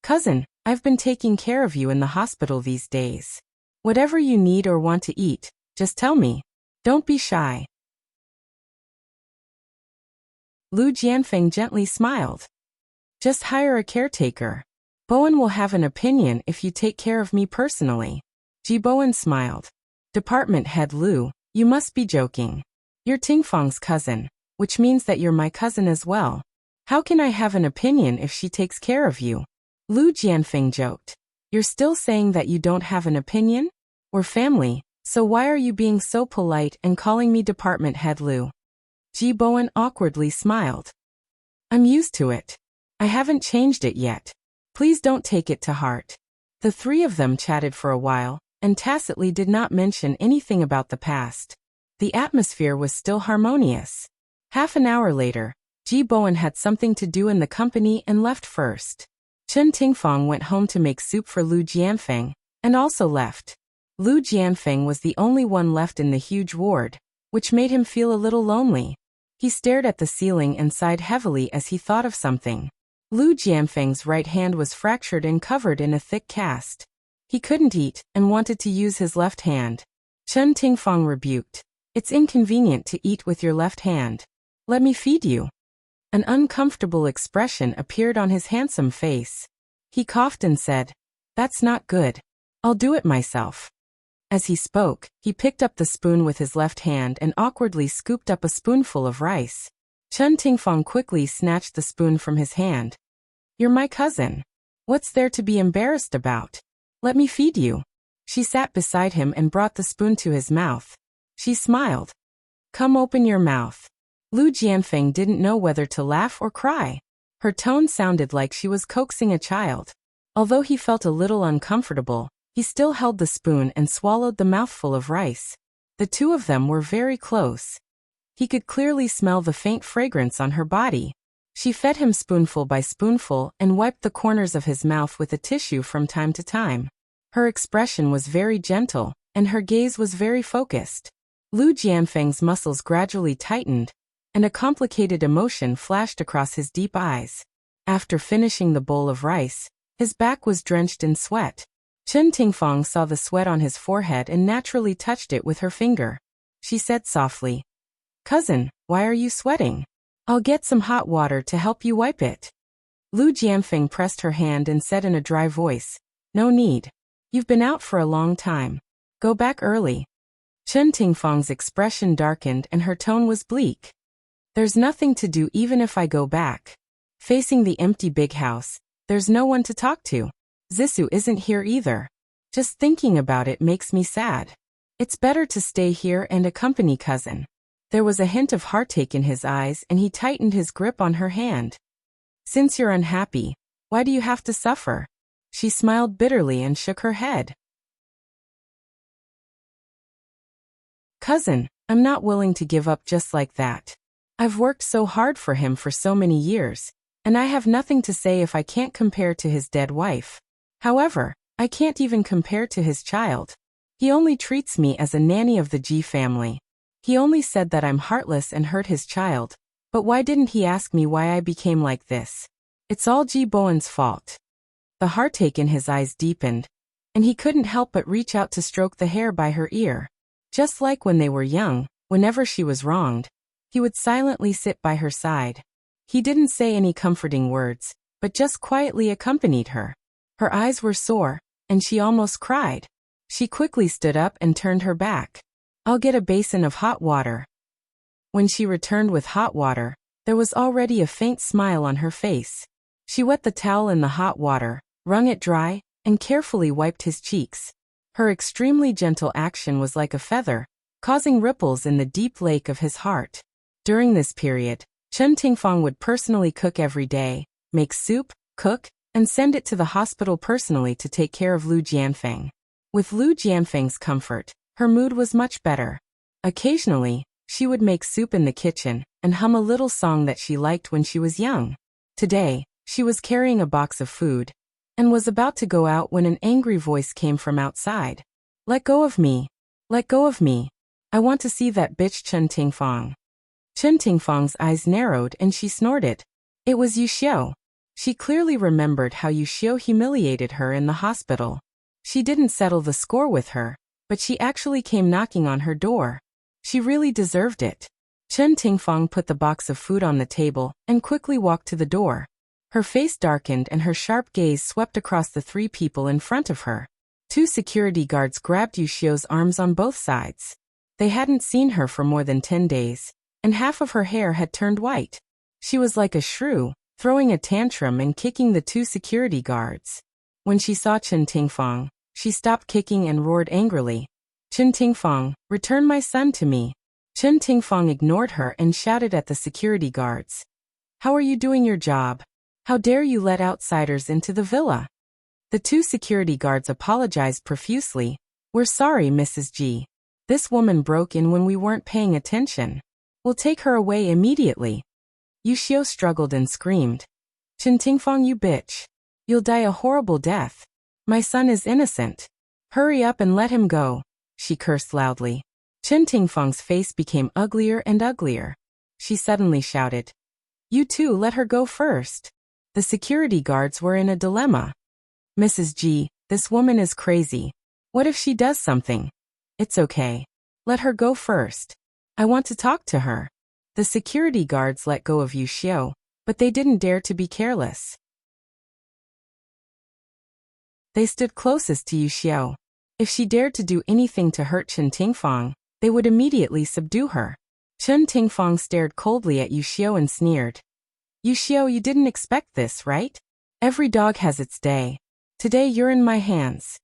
Cousin, I've been taking care of you in the hospital these days. Whatever you need or want to eat, just tell me. Don't be shy. Lu Jianfeng gently smiled. Just hire a caretaker. Bowen will have an opinion if you take care of me personally. Ji Bowen smiled. Department head Lu, you must be joking. You're Tingfang's cousin, which means that you're my cousin as well. How can I have an opinion if she takes care of you? Lu Jianfeng joked. You're still saying that you don't have an opinion? We're family, so why are you being so polite and calling me department head Lu? Ji Bowen awkwardly smiled. I'm used to it. I haven't changed it yet. Please don't take it to heart. The three of them chatted for a while, and tacitly did not mention anything about the past. The atmosphere was still harmonious. Half an hour later, Ji Bowen had something to do in the company and left first. Chen Tingfang went home to make soup for Lu Jianfeng, and also left. Lu Jianfeng was the only one left in the huge ward, which made him feel a little lonely. He stared at the ceiling and sighed heavily as he thought of something. Lu Jianfeng's right hand was fractured and covered in a thick cast. He couldn't eat and wanted to use his left hand. Chen Tingfang rebuked. It's inconvenient to eat with your left hand. Let me feed you. An uncomfortable expression appeared on his handsome face. He coughed and said, That's not good. I'll do it myself. As he spoke, he picked up the spoon with his left hand and awkwardly scooped up a spoonful of rice. Chen Tingfang quickly snatched the spoon from his hand. You're my cousin. What's there to be embarrassed about? Let me feed you. She sat beside him and brought the spoon to his mouth. She smiled. Come open your mouth. Lu Jianfeng didn't know whether to laugh or cry. Her tone sounded like she was coaxing a child. Although he felt a little uncomfortable, he still held the spoon and swallowed the mouthful of rice. The two of them were very close. He could clearly smell the faint fragrance on her body. She fed him spoonful by spoonful and wiped the corners of his mouth with a tissue from time to time. Her expression was very gentle, and her gaze was very focused. Lu Jianfeng's muscles gradually tightened, and a complicated emotion flashed across his deep eyes. After finishing the bowl of rice, his back was drenched in sweat. Chen Tingfang saw the sweat on his forehead and naturally touched it with her finger. She said softly, Cousin, why are you sweating? I'll get some hot water to help you wipe it. Lu Jianfeng pressed her hand and said in a dry voice, No need. You've been out for a long time. Go back early. Chen Tingfang's expression darkened and her tone was bleak. There's nothing to do even if I go back. Facing the empty big house, there's no one to talk to. Zissou isn't here either. Just thinking about it makes me sad. It's better to stay here and accompany cousin. There was a hint of heartache in his eyes and he tightened his grip on her hand. Since you're unhappy, why do you have to suffer? She smiled bitterly and shook her head. Cousin, I'm not willing to give up just like that. I've worked so hard for him for so many years, and I have nothing to say if I can't compare to his dead wife. However, I can't even compare to his child. He only treats me as a nanny of the Ji family. He only said that I'm heartless and hurt his child, but why didn't he ask me why I became like this? It's all Ji Bowen's fault. The heartache in his eyes deepened, and he couldn't help but reach out to stroke the hair by her ear. Just like when they were young, whenever she was wronged, he would silently sit by her side. He didn't say any comforting words, but just quietly accompanied her. Her eyes were sore, and she almost cried. She quickly stood up and turned her back. I'll get a basin of hot water. When she returned with hot water, there was already a faint smile on her face. She wet the towel in the hot water, wrung it dry, and carefully wiped his cheeks. Her extremely gentle action was like a feather, causing ripples in the deep lake of his heart. During this period, Chen Tingfang would personally cook every day, make soup, cook, and send it to the hospital personally to take care of Lu Jianfeng. With Lu Jianfeng's comfort, her mood was much better. Occasionally, she would make soup in the kitchen and hum a little song that she liked when she was young. Today, she was carrying a box of food and was about to go out when an angry voice came from outside. Let go of me. Let go of me. I want to see that bitch Chen Tingfang. Chen Tingfang's eyes narrowed and she snorted. It was Yu Xiao. She clearly remembered how Yu Xiao humiliated her in the hospital. She didn't settle the score with her, but she actually came knocking on her door. She really deserved it. Chen Tingfang put the box of food on the table and quickly walked to the door. Her face darkened and her sharp gaze swept across the three people in front of her. Two security guards grabbed Yu Xiao's arms on both sides. They hadn't seen her for more than 10 days, and half of her hair had turned white. She was like a shrew, throwing a tantrum and kicking the two security guards. When she saw Chen Tingfang, she stopped kicking and roared angrily. Chen Tingfang, return my son to me. Chen Tingfang ignored her and shouted at the security guards. How are you doing your job? How dare you let outsiders into the villa? The two security guards apologized profusely. We're sorry, Mrs. G. This woman broke in when we weren't paying attention. We'll take her away immediately. Yu Xiao struggled and screamed. Chen Tingfang, you bitch. You'll die a horrible death. My son is innocent. Hurry up and let him go. She cursed loudly. Chen Tingfang's face became uglier and uglier. She suddenly shouted. You two let her go first. The security guards were in a dilemma. Mrs. G, this woman is crazy. What if she does something? It's okay. Let her go first. I want to talk to her. The security guards let go of Yu Xiao, but they didn't dare to be careless. They stood closest to Yu Xiao. If she dared to do anything to hurt Chen Tingfang, they would immediately subdue her. Chen Tingfang stared coldly at Yu Xiao and sneered. Yu Xiao, you didn't expect this, right? Every dog has its day. Today you're in my hands.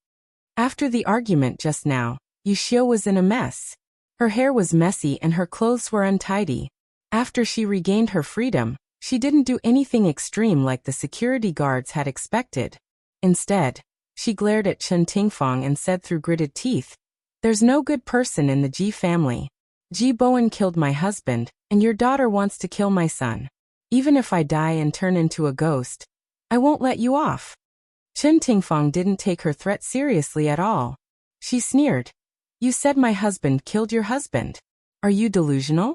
After the argument just now, Yu Xiao was in a mess. Her hair was messy and her clothes were untidy. After she regained her freedom, she didn't do anything extreme like the security guards had expected. Instead, she glared at Chen Tingfang and said through gritted teeth, "There's no good person in the Ji family. Ji Bowen killed my husband, and your daughter wants to kill my son. Even if I die and turn into a ghost, I won't let you off." Chen Tingfang didn't take her threat seriously at all. She sneered. "You said my husband killed your husband. Are you delusional?"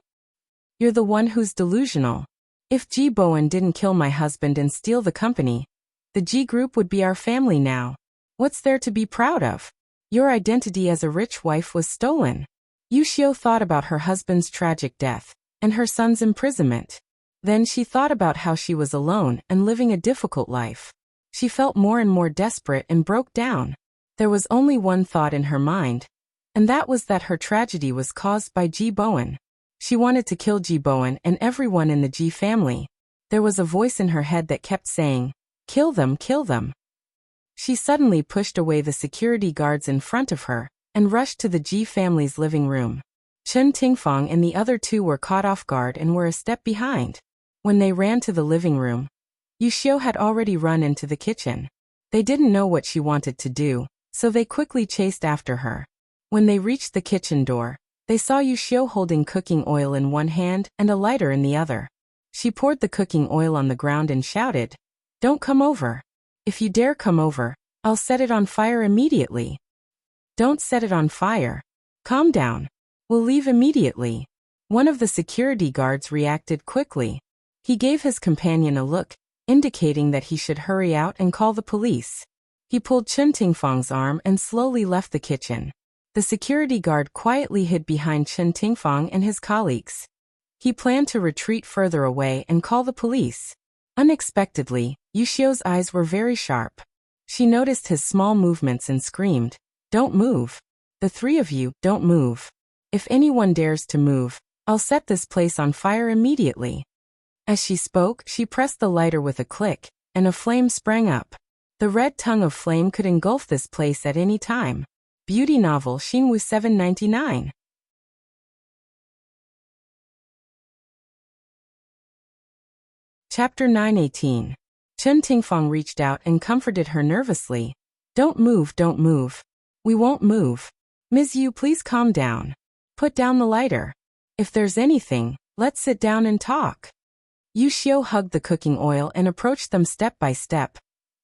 "You're the one who's delusional. If Ji Bowen didn't kill my husband and steal the company, the Ji group would be our family now. What's there to be proud of? Your identity as a rich wife was stolen." Yu Xiao thought about her husband's tragic death and her son's imprisonment. Then she thought about how she was alone and living a difficult life. She felt more and more desperate and broke down. There was only one thought in her mind, and that was that her tragedy was caused by Ji Bowen. She wanted to kill Ji Bowen and everyone in the Ji family. There was a voice in her head that kept saying, "Kill them, kill them." She suddenly pushed away the security guards in front of her and rushed to the Ji family's living room. Chen Tingfang and the other two were caught off guard and were a step behind. When they ran to the living room, Yu Xiao had already run into the kitchen. They didn't know what she wanted to do, so they quickly chased after her. When they reached the kitchen door, they saw Yu Xiao holding cooking oil in one hand and a lighter in the other. She poured the cooking oil on the ground and shouted, "Don't come over. If you dare come over, I'll set it on fire immediately." "Don't set it on fire. Calm down. We'll leave immediately." One of the security guards reacted quickly. He gave his companion a look, indicating that he should hurry out and call the police. He pulled Chen Tingfang's arm and slowly left the kitchen. The security guard quietly hid behind Chen Tingfang and his colleagues. He planned to retreat further away and call the police. Unexpectedly, Yu Xiao's eyes were very sharp. She noticed his small movements and screamed, "Don't move. The three of you, don't move. If anyone dares to move, I'll set this place on fire immediately." As she spoke, she pressed the lighter with a click, and a flame sprang up. The red tongue of flame could engulf this place at any time. Beauty novel Xinwu 799. Chapter 918. Chen Tingfang reached out and comforted her nervously. "Don't move, don't move. We won't move. Ms. Yu, please calm down. Put down the lighter. If there's anything, let's sit down and talk." Yu Xiao hugged the cooking oil and approached them step by step,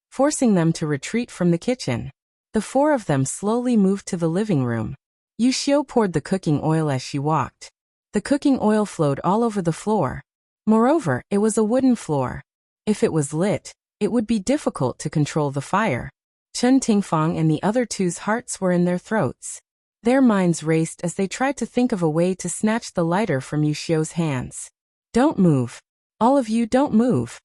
forcing them to retreat from the kitchen. The four of them slowly moved to the living room. Yu Xiao poured the cooking oil as she walked. The cooking oil flowed all over the floor. Moreover, it was a wooden floor. If it was lit, it would be difficult to control the fire. Chen Tingfang and the other two's hearts were in their throats. Their minds raced as they tried to think of a way to snatch the lighter from Yu Xiao's hands. "Don't move. All of you, don't move."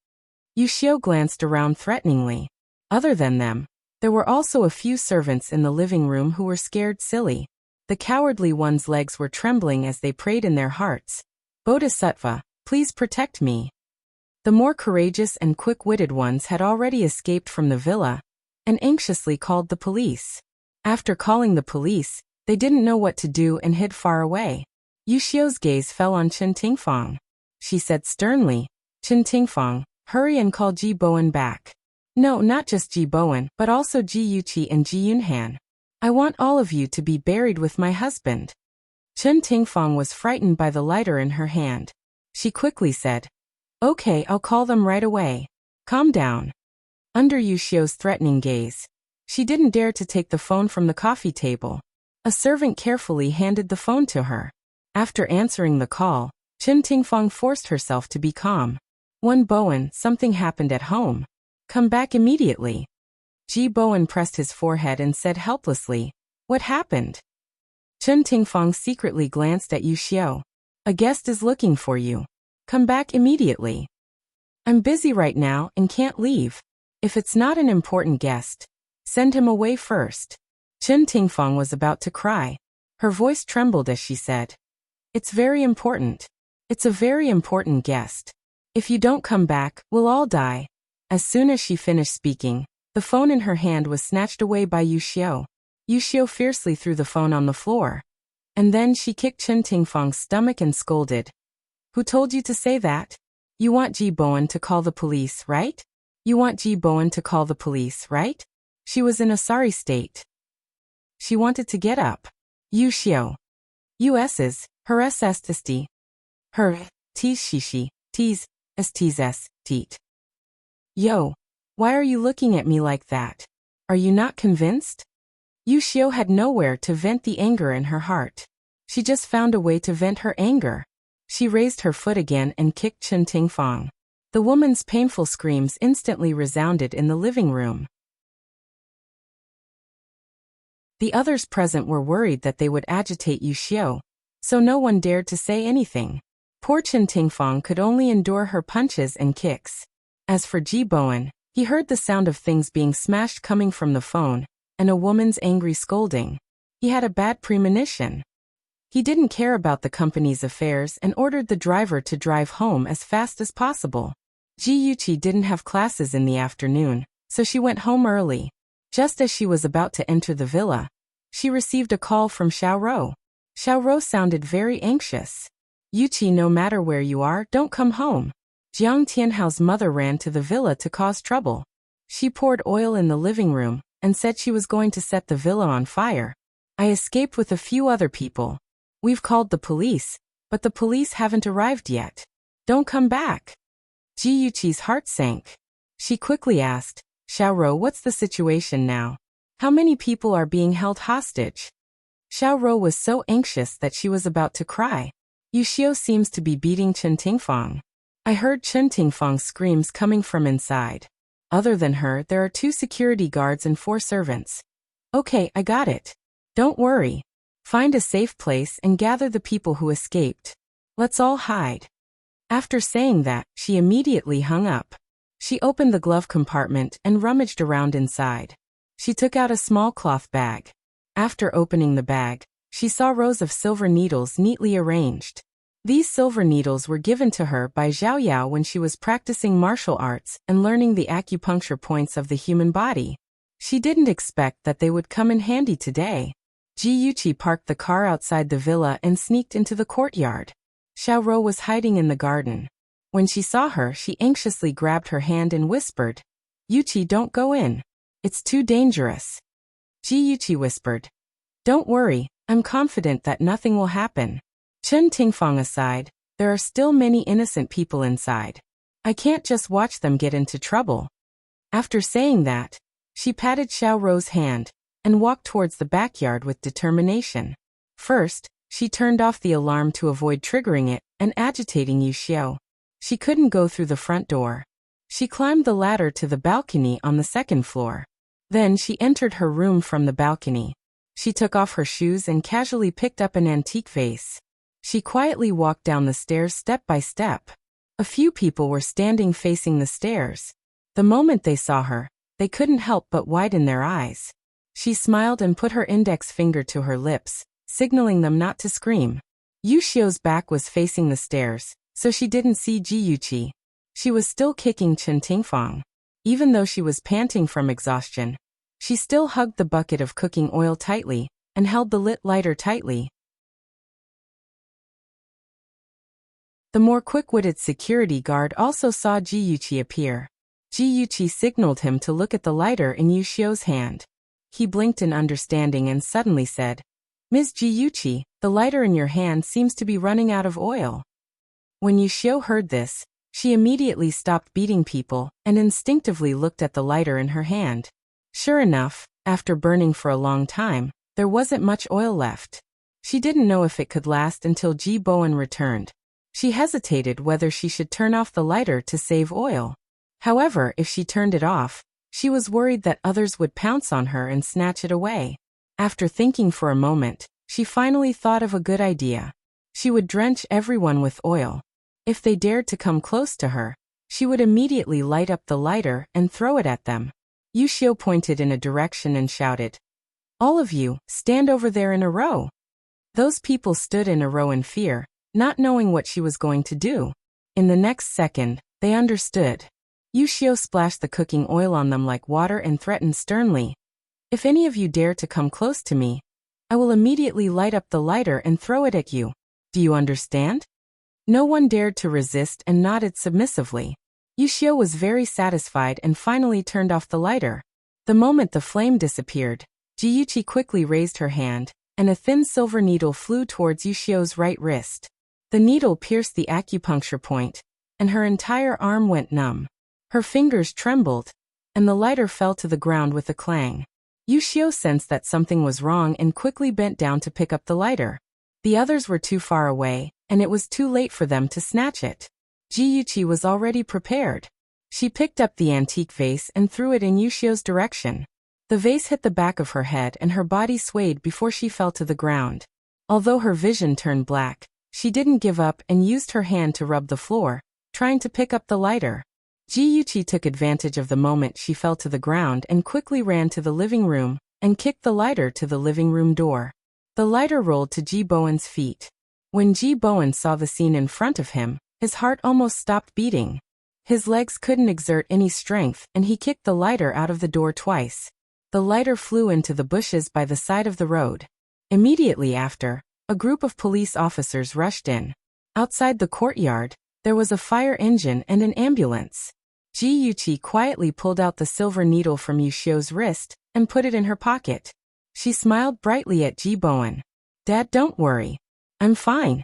Yu Xiao glanced around threateningly. Other than them, there were also a few servants in the living room who were scared silly. The cowardly ones' legs were trembling as they prayed in their hearts, "Bodhisattva, please protect me." The more courageous and quick-witted ones had already escaped from the villa and anxiously called the police. After calling the police, they didn't know what to do and hid far away. Yu Xiao's gaze fell on Chen Tingfang. She said sternly, "Chen Tingfang, hurry and call Ji Bowen back. No, not just Ji Bowen, but also Ji Yuqi and Ji Yunhan. I want all of you to be buried with my husband." Chen Tingfang was frightened by the lighter in her hand. She quickly said, "Okay, I'll call them right away. Calm down." Under Yu Xiao's threatening gaze, she didn't dare to take the phone from the coffee table. A servant carefully handed the phone to her. After answering the call, Chen Tingfang forced herself to be calm. "One Bowen, something happened at home. Come back immediately." Ji Bowen pressed his forehead and said helplessly, "What happened?" Chen Tingfang secretly glanced at Yu Xiao. "A guest is looking for you. Come back immediately." "I'm busy right now and can't leave. If it's not an important guest, Send him away first. Chen Tingfang was about to cry. Her voice trembled as she said, "It's very important. It's a very important guest. If you don't come back, we'll all die." As soon as she finished speaking, the phone in her hand was snatched away by Yu Xiu. Yu Xiu fiercely threw the phone on the floor. And then she kicked Chen Tingfang's stomach and scolded. "Who told you to say that? You want Ji Bowen to call the police, right? You want Ji Bowen to call the police, right?" She was in a sorry state. She wanted to get up. Yu Xiu. US's, her SSTST. Her, tease shishi, tease, STS, teat. Yo, why are you looking at me like that? Are you not convinced? Yu Xiu had nowhere to vent the anger in her heart. She just found a way to vent her anger. She raised her foot again and kicked Chen Tingfang. The woman's painful screams instantly resounded in the living room. The others present were worried that they would agitate Yu Xiu, so no one dared to say anything. Poor Chen Tingfang could only endure her punches and kicks. As for Ji Bowen, he heard the sound of things being smashed coming from the phone, and a woman's angry scolding. He had a bad premonition. He didn't care about the company's affairs and ordered the driver to drive home as fast as possible. Ji Yuqi didn't have classes in the afternoon, so she went home early. Just as she was about to enter the villa, she received a call from Xiaoro. Xiaoro sounded very anxious. "Yuqi, no matter where you are, don't come home." Jiang Tianhao's mother ran to the villa to cause trouble. She poured oil in the living room and said she was going to set the villa on fire. "I escaped with a few other people. We've called the police, but the police haven't arrived yet. Don't come back." Ji Yuqi's heart sank. She quickly asked, "Xiaoro, what's the situation now? How many people are being held hostage?" Xiaoro was so anxious that she was about to cry. "Yu Xiu seems to be beating Chen Tingfang. I heard Chen Tingfang's screams coming from inside. Other than her, there are 2 security guards and 4 servants." "Okay, I got it. Don't worry. Find a safe place and gather the people who escaped. Let's all hide." After saying that, she immediately hung up. She opened the glove compartment and rummaged around inside. She took out a small cloth bag. After opening the bag, she saw rows of silver needles neatly arranged. These silver needles were given to her by Zhao Yao when she was practicing martial arts and learning the acupuncture points of the human body. She didn't expect that they would come in handy today. Ji Yuqi parked the car outside the villa and sneaked into the courtyard. Xiaoro was hiding in the garden. When she saw her, she anxiously grabbed her hand and whispered, "Yuqi, don't go in. It's too dangerous." Ji Yuqi whispered, "Don't worry, I'm confident that nothing will happen. Chen Tingfang aside, there are still many innocent people inside. I can't just watch them get into trouble." After saying that, she patted Xiaoro's hand and walked towards the backyard with determination. First, she turned off the alarm to avoid triggering it and agitating Yu Xiu. She couldn't go through the front door. She climbed the ladder to the balcony on the 2nd floor. Then she entered her room from the balcony. She took off her shoes and casually picked up an antique vase. She quietly walked down the stairs step by step. A few people were standing facing the stairs. The moment they saw her, they couldn't help but widen their eyes. She smiled and put her index finger to her lips, signaling them not to scream. Yu Xiu's back was facing the stairs, so she didn't see Ji Yuqi. She was still kicking Chen Tingfang. Even though she was panting from exhaustion, she still hugged the bucket of cooking oil tightly and held the lit lighter tightly. The more quick-witted security guard also saw Ji Yuqi appear. Ji Yuqi signaled him to look at the lighter in Yu Xiu's hand. He blinked in understanding and suddenly said, "Ms. Ji Yuqi, the lighter in your hand seems to be running out of oil." When Yu Xiu heard this, she immediately stopped beating people and instinctively looked at the lighter in her hand. Sure enough, after burning for a long time, there wasn't much oil left. She didn't know if it could last until Ji Bowen returned. She hesitated whether she should turn off the lighter to save oil. However, if she turned it off, she was worried that others would pounce on her and snatch it away. After thinking for a moment, she finally thought of a good idea. She would drench everyone with oil. If they dared to come close to her, she would immediately light up the lighter and throw it at them. Yushio pointed in a direction and shouted, "All of you, stand over there in a row." Those people stood in a row in fear, not knowing what she was going to do. In the next second, they understood. Yushio splashed the cooking oil on them like water and threatened sternly, "If any of you dare to come close to me, I will immediately light up the lighter and throw it at you. Do you understand?" No one dared to resist and nodded submissively. Yushio was very satisfied and finally turned off the lighter. The moment the flame disappeared, Jiyuchi quickly raised her hand, and a thin silver needle flew towards Yushio's right wrist. The needle pierced the acupuncture point, and her entire arm went numb. Her fingers trembled, and the lighter fell to the ground with a clang. Yushio sensed that something was wrong and quickly bent down to pick up the lighter. The others were too far away, and it was too late for them to snatch it. Jiyuchi was already prepared. She picked up the antique vase and threw it in Yushio's direction. The vase hit the back of her head and her body swayed before she fell to the ground. Although her vision turned black, she didn't give up and used her hand to rub the floor, trying to pick up the lighter. Jiyuchi took advantage of the moment she fell to the ground and quickly ran to the living room and kicked the lighter to the living room door. The lighter rolled to Ji Bowen's feet. When Ji Bowen saw the scene in front of him, his heart almost stopped beating. His legs couldn't exert any strength and he kicked the lighter out of the door twice. The lighter flew into the bushes by the side of the road. Immediately after, a group of police officers rushed in. Outside the courtyard, there was a fire engine and an ambulance. Jiyuchi quietly pulled out the silver needle from Yushio's wrist and put it in her pocket. She smiled brightly at Ji Bowen. "Dad, don't worry. I'm fine."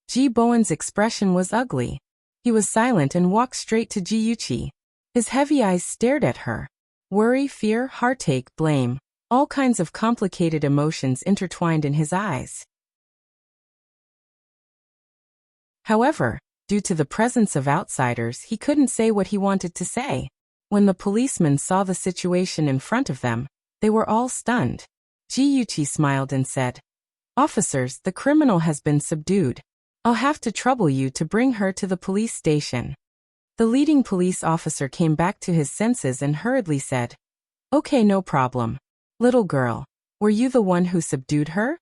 Ji Bowen's expression was ugly. He was silent and walked straight to Jiyuchi. His heavy eyes stared at her. Worry, fear, heartache, blame, all kinds of complicated emotions intertwined in his eyes. However, due to the presence of outsiders, he couldn't say what he wanted to say. When the policemen saw the situation in front of them, they were all stunned. Jiyuchi smiled and said, "Officers, the criminal has been subdued. I'll have to trouble you to bring her to the police station." The leading police officer came back to his senses and hurriedly said, "Okay, no problem. Little girl, were you the one who subdued her?"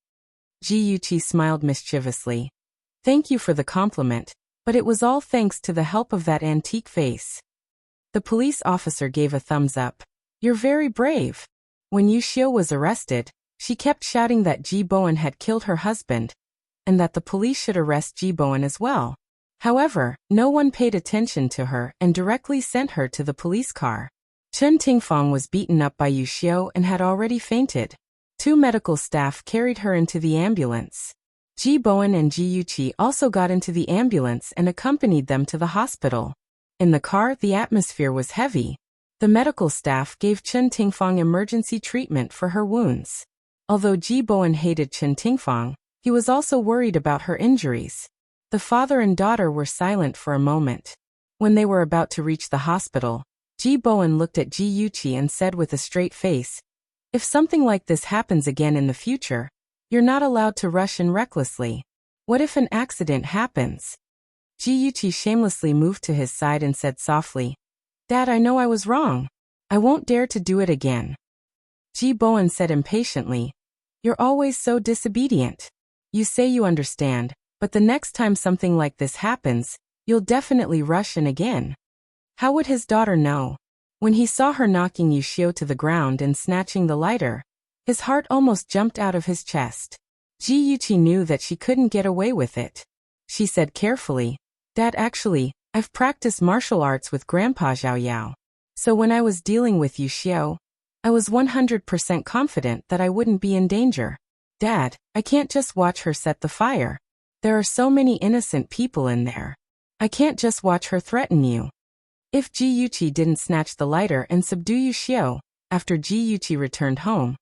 Jiyuchi smiled mischievously. "Thank you for the compliment, but it was all thanks to the help of that antique vase." The police officer gave a thumbs up. "You're very brave." When Yushio was arrested, she kept shouting that Ji Bowen had killed her husband, and that the police should arrest Ji Bowen as well. However, no one paid attention to her and directly sent her to the police car. Chen Tingfang was beaten up by Yushio and had already fainted. 2 medical staff carried her into the ambulance. Ji Bowen and Jiyuchi also got into the ambulance and accompanied them to the hospital. In the car, the atmosphere was heavy. The medical staff gave Chen Tingfang emergency treatment for her wounds. Although Ji Bowen hated Chen Tingfang, he was also worried about her injuries. The father and daughter were silent for a moment. When they were about to reach the hospital, Ji Bowen looked at Jiyuchi and said with a straight face, "If something like this happens again in the future, you're not allowed to rush in recklessly. What if an accident happens?" Jiyuchi shamelessly moved to his side and said softly, "Dad, I know I was wrong. I won't dare to do it again." Ji Bowen said impatiently, "You're always so disobedient. You say you understand, but the next time something like this happens, you'll definitely rush in again." How would his daughter know? When he saw her knocking Yushio to the ground and snatching the lighter, his heart almost jumped out of his chest. Jiyuchi knew that she couldn't get away with it. She said carefully, "Dad, actually, I've practiced martial arts with Grandpa Zhao Yao. So when I was dealing with Yushio, I was 100% confident that I wouldn't be in danger. Dad, I can't just watch her set the fire. There are so many innocent people in there. I can't just watch her threaten you." If Jiyuchi didn't snatch the lighter and subdue Yushio, after Jiyuchi returned home,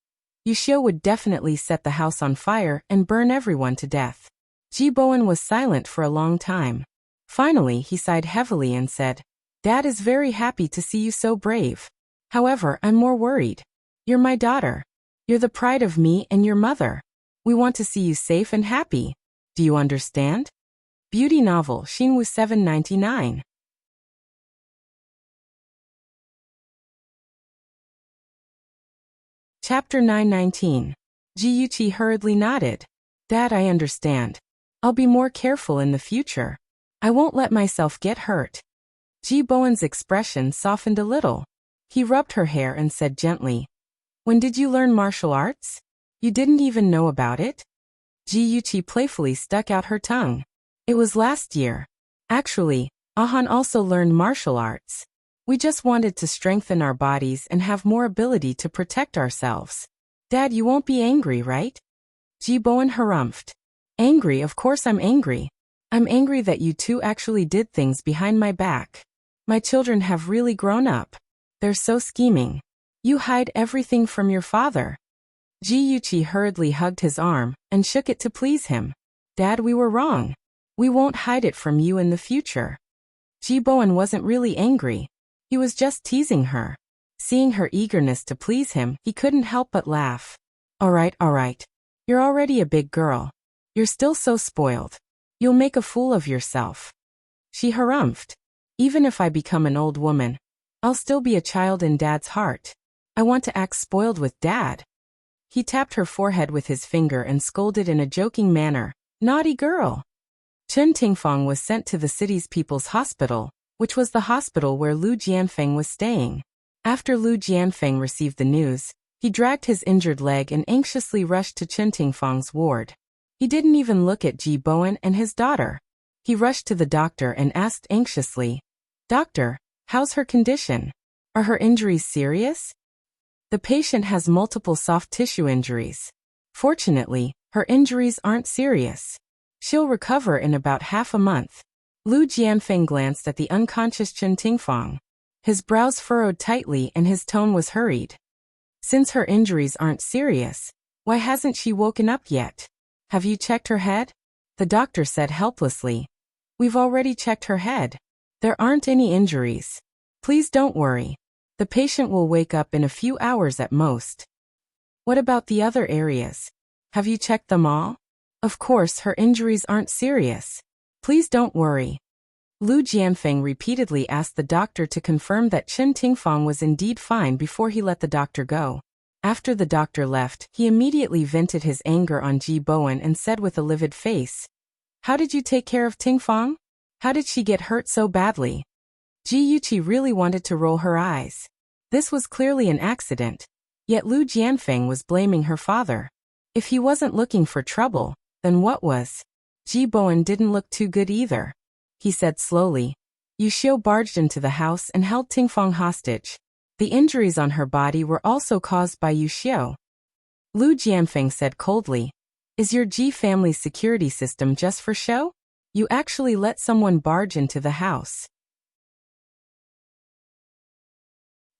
Yushio would definitely set the house on fire and burn everyone to death. Ji Bowen was silent for a long time. Finally, he sighed heavily and said, "Dad is very happy to see you so brave. However, I'm more worried. You're my daughter. You're the pride of me and your mother. We want to see you safe and happy. Do you understand?" Beauty novel, Xinwu 799. Chapter 919. Ji Yuqi hurriedly nodded. Dad, I understand. I'll be more careful in the future. I won't let myself get hurt. Ji Bowen's expression softened a little. He rubbed her hair and said gently, When did you learn martial arts? You didn't even know about it? Ji Yuqi playfully stuck out her tongue. It was last year. Actually, Ahan also learned martial arts. We just wanted to strengthen our bodies and have more ability to protect ourselves. Dad, you won't be angry, right? Ji Bowen harumphed. Angry, of course I'm angry. I'm angry that you two actually did things behind my back. My children have really grown up. They're so scheming. You hide everything from your father. Ji Yuqi hurriedly hugged his arm and shook it to please him. Dad, we were wrong. We won't hide it from you in the future. Ji Bowen wasn't really angry. He was just teasing her. Seeing her eagerness to please him, he couldn't help but laugh. All right. You're already a big girl. You're still so spoiled. You'll make a fool of yourself. She harumphed. Even if I become an old woman, I'll still be a child in Dad's heart. I want to act spoiled with Dad. He tapped her forehead with his finger and scolded in a joking manner. Naughty girl. Chen Tingfang was sent to the city's people's hospital, which was the hospital where Lu Jianfeng was staying. After Lu Jianfeng received the news, he dragged his injured leg and anxiously rushed to Chen Tingfang's ward. He didn't even look at Ji Bowen and his daughter. He rushed to the doctor and asked anxiously, Doctor, how's her condition? Are her injuries serious? The patient has multiple soft tissue injuries. Fortunately, her injuries aren't serious. She'll recover in about half a month. Lu Jianfeng glanced at the unconscious Chen Tingfang. His brows furrowed tightly and his tone was hurried. Since her injuries aren't serious, why hasn't she woken up yet? Have you checked her head? The doctor said helplessly. We've already checked her head. There aren't any injuries. Please don't worry. The patient will wake up in a few hours at most. What about the other areas? Have you checked them all? Of course, her injuries aren't serious. Please don't worry. Lu Jianfeng repeatedly asked the doctor to confirm that Chen Tingfang was indeed fine before he let the doctor go. After the doctor left, he immediately vented his anger on Ji Bowen and said with a livid face, How did you take care of Tingfang? How did she get hurt so badly? Ji Yuqi really wanted to roll her eyes. This was clearly an accident. Yet Lu Jianfeng was blaming her father. If he wasn't looking for trouble, then what was? Ji Bowen didn't look too good either. He said slowly, Yu Xiu barged into the house and held Tingfang hostage. The injuries on her body were also caused by Yu Xiu. Lu Jianfeng said coldly, Is your Ji family's security system just for show? You actually let someone barge into the house.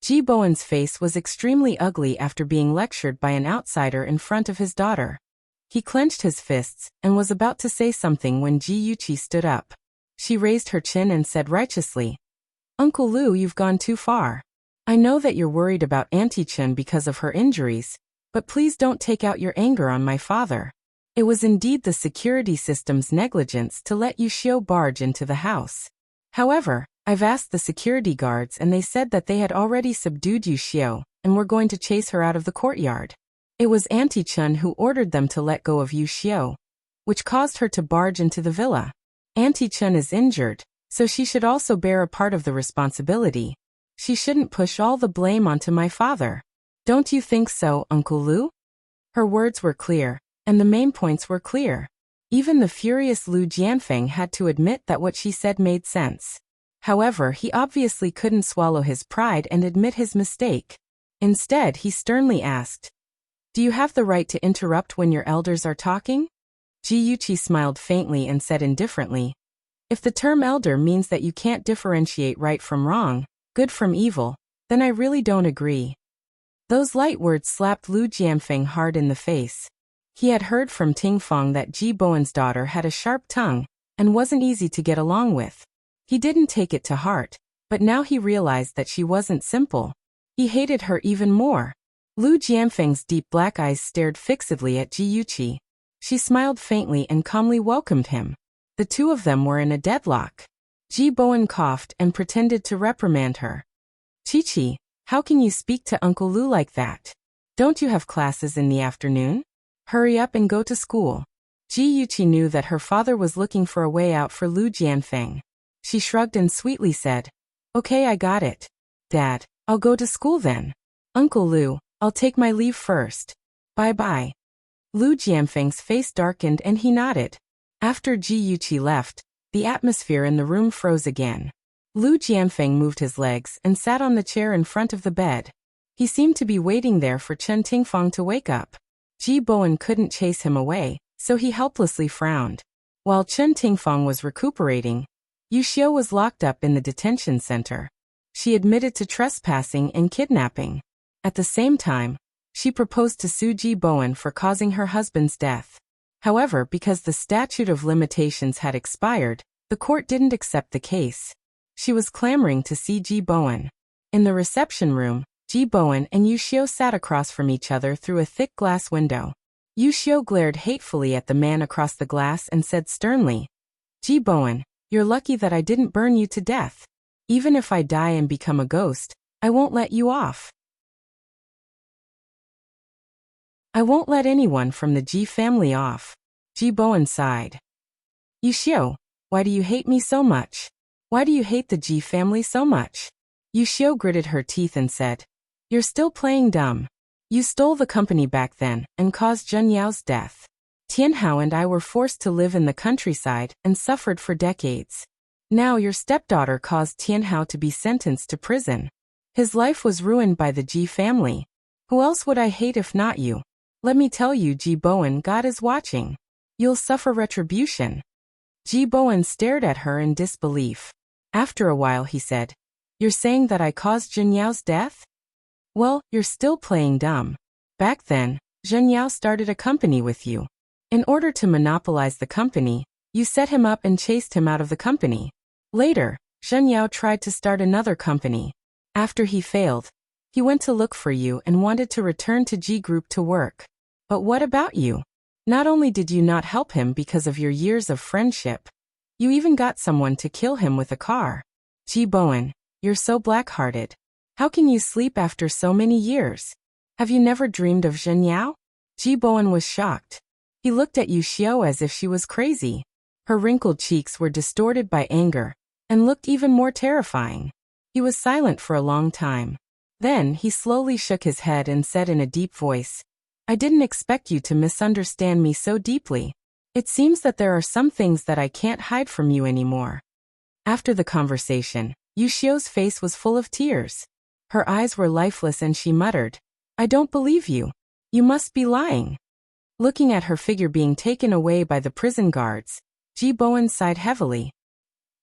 Ji Bowen's face was extremely ugly after being lectured by an outsider in front of his daughter. He clenched his fists and was about to say something when Ji Yuqi stood up. She raised her chin and said righteously, Uncle Lu, you've gone too far. I know that you're worried about Auntie Chen because of her injuries, but please don't take out your anger on my father. It was indeed the security system's negligence to let Yu Xiu barge into the house. However, I've asked the security guards and they said that they had already subdued Yu Xiu and were going to chase her out of the courtyard. It was Auntie Chen who ordered them to let go of Yu Xiu, which caused her to barge into the villa. Auntie Chen is injured, so she should also bear a part of the responsibility. She shouldn't push all the blame onto my father. Don't you think so, Uncle Lu? Her words were clear, and the main points were clear. Even the furious Lu Jianfeng had to admit that what she said made sense. However, he obviously couldn't swallow his pride and admit his mistake. Instead, he sternly asked, Do you have the right to interrupt when your elders are talking? Ji Yuqi smiled faintly and said indifferently, If the term elder means that you can't differentiate right from wrong, good from evil, then I really don't agree. Those light words slapped Lu Jianfeng hard in the face. He had heard from Tingfang that Ji Bowen's daughter had a sharp tongue and wasn't easy to get along with. He didn't take it to heart, but now he realized that she wasn't simple. He hated her even more. Lu Jianfeng's deep black eyes stared fixedly at Ji Yuqi. She smiled faintly and calmly welcomed him. The two of them were in a deadlock. Ji Bowen coughed and pretended to reprimand her. Chi-Chi, how can you speak to Uncle Lu like that? Don't you have classes in the afternoon? Hurry up and go to school. Ji Yuqi knew that her father was looking for a way out for Lu Jianfeng. She shrugged and sweetly said, "Okay, I got it. Dad, I'll go to school then. Uncle Lu, I'll take my leave first. Bye-bye." Lu Jianfeng's face darkened and he nodded. After Ji Yuqi left, the atmosphere in the room froze again. Lu Jianfeng moved his legs and sat on the chair in front of the bed. He seemed to be waiting there for Chen Tingfang to wake up. Ji Bowen couldn't chase him away, so he helplessly frowned. While Chen Tingfang was recuperating, Yu Xiu was locked up in the detention center. She admitted to trespassing and kidnapping. At the same time, she proposed to sue Ji Bowen for causing her husband's death. However, because the statute of limitations had expired, the court didn't accept the case. She was clamoring to see Ji Bowen. In the reception room, Ji Bowen and Yu Xiu sat across from each other through a thick glass window. Yu Xiu glared hatefully at the man across the glass and said sternly, "Ji Bowen, you're lucky that I didn't burn you to death. Even if I die and become a ghost, I won't let you off. I won't let anyone from the Ji family off." Ji Bowen sighed. "Yu Xiu, why do you hate me so much? Why do you hate the Ji family so much?" Yu Xiu gritted her teeth and said, "You're still playing dumb. You stole the company back then and caused Zhen Yao's death. Tianhao and I were forced to live in the countryside and suffered for decades. Now your stepdaughter caused Tianhao to be sentenced to prison. His life was ruined by the Ji family. Who else would I hate if not you? Let me tell you, Ji Bowen, God is watching. You'll suffer retribution." Ji Bowen stared at her in disbelief. After a while he said, "You're saying that I caused Zhen Yao's death? Well, you're still playing dumb. Back then, Zhen Yao started a company with you. In order to monopolize the company, you set him up and chased him out of the company. Later, Zhen Yao tried to start another company. After he failed, he went to look for you and wanted to return to G Group to work. But what about you? Not only did you not help him because of your years of friendship, you even got someone to kill him with a car. Ji Bowen, you're so black-hearted. How can you sleep after so many years? Have you never dreamed of Zhen Yao?" Ji Bowen was shocked. He looked at Yu Xiu as if she was crazy. Her wrinkled cheeks were distorted by anger and looked even more terrifying. He was silent for a long time. Then he slowly shook his head and said in a deep voice, "I didn't expect you to misunderstand me so deeply. It seems that there are some things that I can't hide from you anymore." After the conversation, Yu Xiu's face was full of tears. Her eyes were lifeless and she muttered, "I don't believe you. You must be lying." Looking at her figure being taken away by the prison guards, Ji Bowen sighed heavily.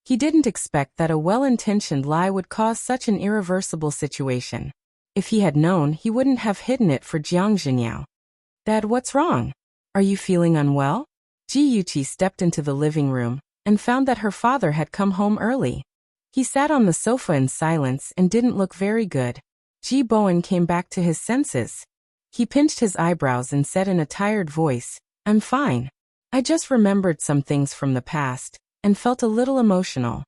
He didn't expect that a well-intentioned lie would cause such an irreversible situation. If he had known, he wouldn't have hidden it for Jiang Zhenyao. "Dad, what's wrong? Are you feeling unwell?" Ji Yuqi stepped into the living room and found that her father had come home early. He sat on the sofa in silence and didn't look very good. Ji Bowen came back to his senses. He pinched his eyebrows and said in a tired voice, "I'm fine. I just remembered some things from the past and felt a little emotional."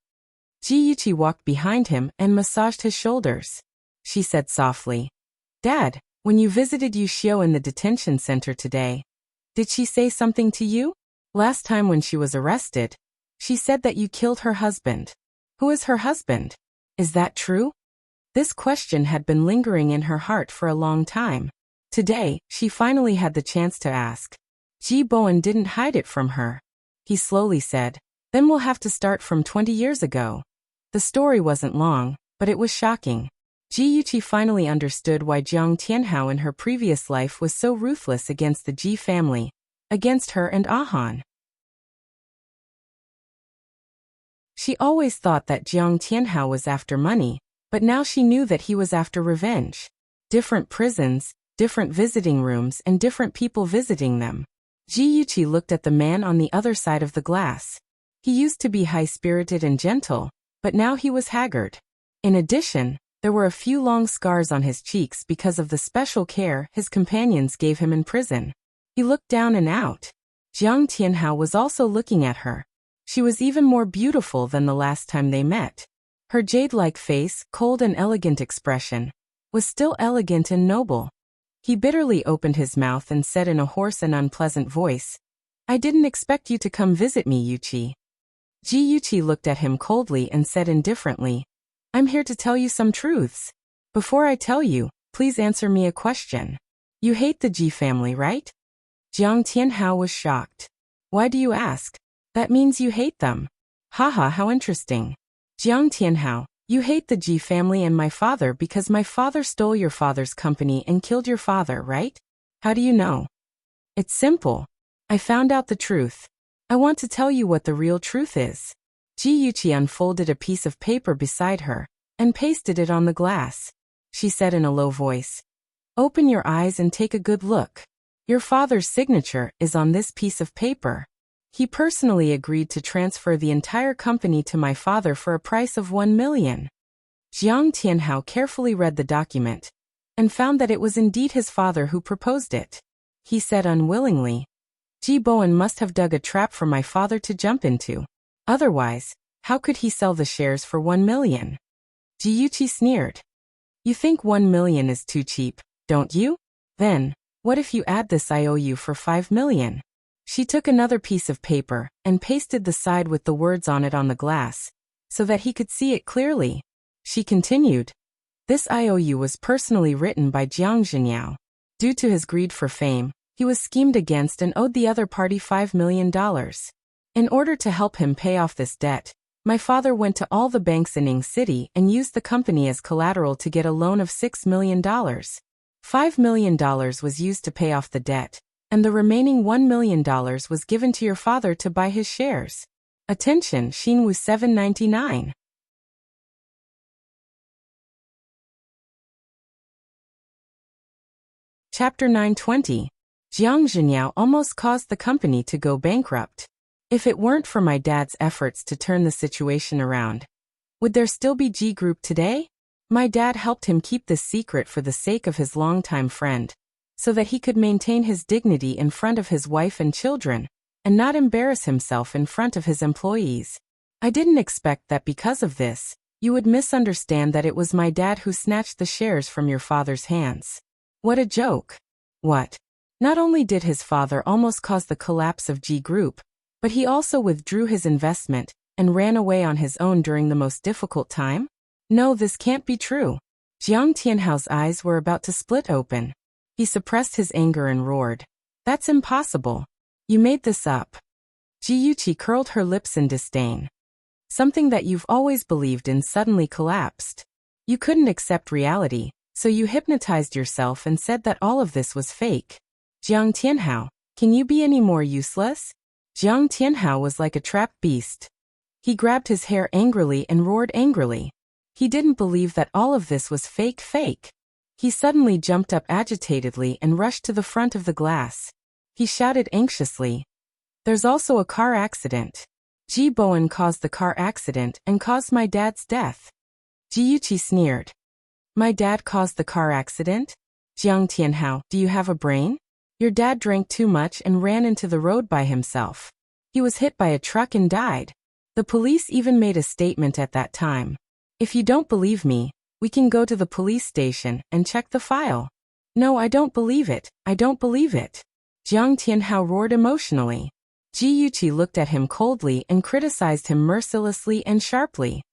Ji Yuqi walked behind him and massaged his shoulders. She said softly, "Dad, when you visited Yu Xiu in the detention center today, did she say something to you? Last time when she was arrested, she said that you killed her husband. Who is her husband? Is that true?" This question had been lingering in her heart for a long time. Today, she finally had the chance to ask. Ji Bowen didn't hide it from her. He slowly said, "Then we'll have to start from 20 years ago." The story wasn't long, but it was shocking. Ji Yuqi finally understood why Jiang Tianhao in her previous life was so ruthless against the Ji family, against her and Ahan. She always thought that Jiang Tianhao was after money, but now she knew that he was after revenge. Different prisons, different visiting rooms and different people visiting them. Ji Yuqi looked at the man on the other side of the glass. He used to be high-spirited and gentle, but now he was haggard. In addition, there were a few long scars on his cheeks because of the special care his companions gave him in prison. He looked down and out. Jiang Tianhao was also looking at her. She was even more beautiful than the last time they met. Her jade-like face, cold and elegant expression, was still elegant and noble. He bitterly opened his mouth and said in a hoarse and unpleasant voice, "I didn't expect you to come visit me, Yuchi." Ji Yuchi looked at him coldly and said indifferently, "I'm here to tell you some truths. Before I tell you, please answer me a question. You hate the Ji family, right?" Jiang Tianhao was shocked. "Why do you ask? That means you hate them." "Haha, how interesting. Jiang Tianhao, you hate the Ji family and my father because my father stole your father's company and killed your father, right? How do you know?" "It's simple. I found out the truth. I want to tell you what the real truth is." Ji Yuchi unfolded a piece of paper beside her and pasted it on the glass. She said in a low voice, "Open your eyes and take a good look. Your father's signature is on this piece of paper. He personally agreed to transfer the entire company to my father for a price of 1 million. Jiang Tianhao carefully read the document and found that it was indeed his father who proposed it. He said unwillingly, "Ji Bowen must have dug a trap for my father to jump into. Otherwise, how could he sell the shares for 1 million? Ji Yuchi sneered. "You think 1 million is too cheap, don't you? Then, what if you add this IOU for 5 million? She took another piece of paper and pasted the side with the words on it on the glass, so that he could see it clearly. She continued, "This IOU was personally written by Jiang Zhenyao. Due to his greed for fame, he was schemed against and owed the other party $5 million. In order to help him pay off this debt, my father went to all the banks in Ning City and used the company as collateral to get a loan of $6 million. $5 million was used to pay off the debt, and the remaining $1 million was given to your father to buy his shares. Attention, Xinwu 799. Chapter 920. Jiang Zhenyao almost caused the company to go bankrupt. If it weren't for my dad's efforts to turn the situation around, would there still be G Group today? My dad helped him keep this secret for the sake of his longtime friend, so that he could maintain his dignity in front of his wife and children, and not embarrass himself in front of his employees. I didn't expect that because of this, you would misunderstand that it was my dad who snatched the shares from your father's hands. What a joke. What? Not only did his father almost cause the collapse of G Group, but he also withdrew his investment and ran away on his own during the most difficult time? No, this can't be true. Jiang Tianhao's eyes were about to split open. He suppressed his anger and roared, "That's impossible. You made this up." Ji Yuchi curled her lips in disdain. "Something that you've always believed in suddenly collapsed. You couldn't accept reality, so you hypnotized yourself and said that all of this was fake. Jiang Tianhao, can you be any more useless?" Jiang Tianhao was like a trapped beast. He grabbed his hair angrily and roared angrily. He didn't believe that all of this was fake. He suddenly jumped up agitatedly and rushed to the front of the glass. He shouted anxiously, "There's also a car accident. Ji Bowen caused the car accident and caused my dad's death." Ji Yuchi sneered. "My dad caused the car accident? Jiang Tianhao, do you have a brain? Your dad drank too much and ran into the road by himself. He was hit by a truck and died. The police even made a statement at that time. If you don't believe me, we can go to the police station and check the file." "No, I don't believe it. I don't believe it." Jiang Tianhao roared emotionally. Ji Yuchi looked at him coldly and criticized him mercilessly and sharply.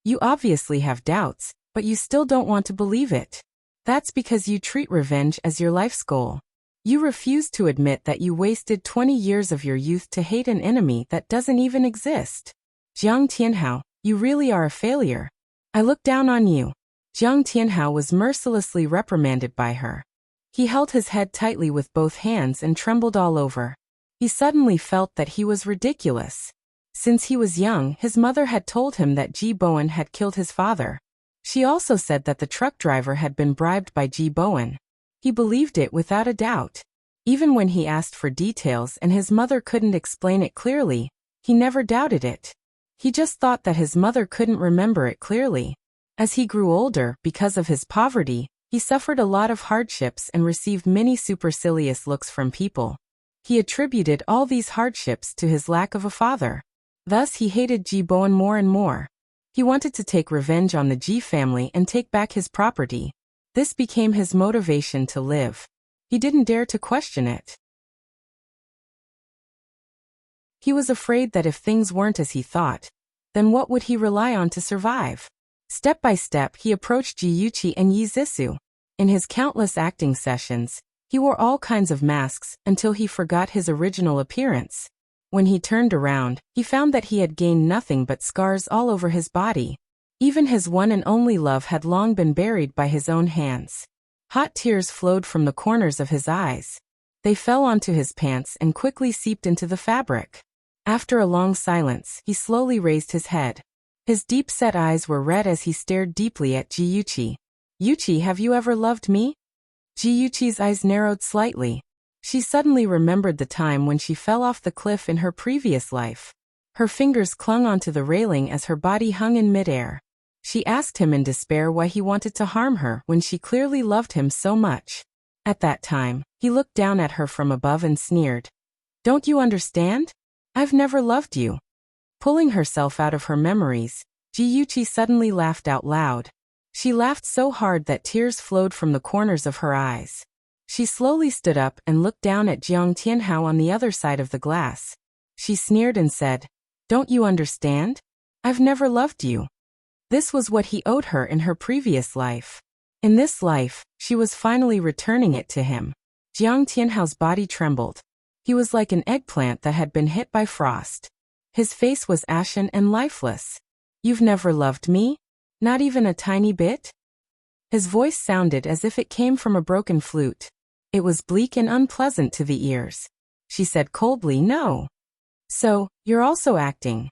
"You obviously have doubts, but you still don't want to believe it. That's because you treat revenge as your life's goal. You refuse to admit that you wasted 20 years of your youth to hate an enemy that doesn't even exist. Jiang Tianhao, you really are a failure. I look down on you." Jiang Tianhao was mercilessly reprimanded by her. He held his head tightly with both hands and trembled all over. He suddenly felt that he was ridiculous. Since he was young, his mother had told him that Ji Bowen had killed his father. She also said that the truck driver had been bribed by Ji Bowen. He believed it without a doubt. Even when he asked for details and his mother couldn't explain it clearly, he never doubted it. He just thought that his mother couldn't remember it clearly. As he grew older, because of his poverty, he suffered a lot of hardships and received many supercilious looks from people. He attributed all these hardships to his lack of a father. Thus he hated Ji Bowen more and more. He wanted to take revenge on the Ji family and take back his property. This became his motivation to live. he didn't dare to question it. He was afraid that if things weren't as he thought, then what would he rely on to survive? Step by step, he approached Jiyuchi and Yizisu. In his countless acting sessions, he wore all kinds of masks until he forgot his original appearance. When he turned around, he found that he had gained nothing but scars all over his body. Even his one and only love had long been buried by his own hands. Hot tears flowed from the corners of his eyes. They fell onto his pants and quickly seeped into the fabric. After a long silence, he slowly raised his head. His deep-set eyes were red as he stared deeply at Jiyuchi. "Yuchi, have you ever loved me?" Jiyuchi's eyes narrowed slightly. She suddenly remembered the time when she fell off the cliff in her previous life. Her fingers clung onto the railing as her body hung in midair. She asked him in despair why he wanted to harm her when she clearly loved him so much. At that time, he looked down at her from above and sneered. "Don't you understand? I've never loved you." Pulling herself out of her memories, Jiyuchi suddenly laughed out loud. She laughed so hard that tears flowed from the corners of her eyes. She slowly stood up and looked down at Jiang Tianhao on the other side of the glass. She sneered and said, "Don't you understand? I've never loved you." This was what he owed her in her previous life. In this life, she was finally returning it to him. Jiang Tianhao's body trembled. He was like an eggplant that had been hit by frost. His face was ashen and lifeless. "You've never loved me? Not even a tiny bit?" His voice sounded as if it came from a broken flute. It was bleak and unpleasant to the ears. She said coldly, "No." "So, you're also acting?"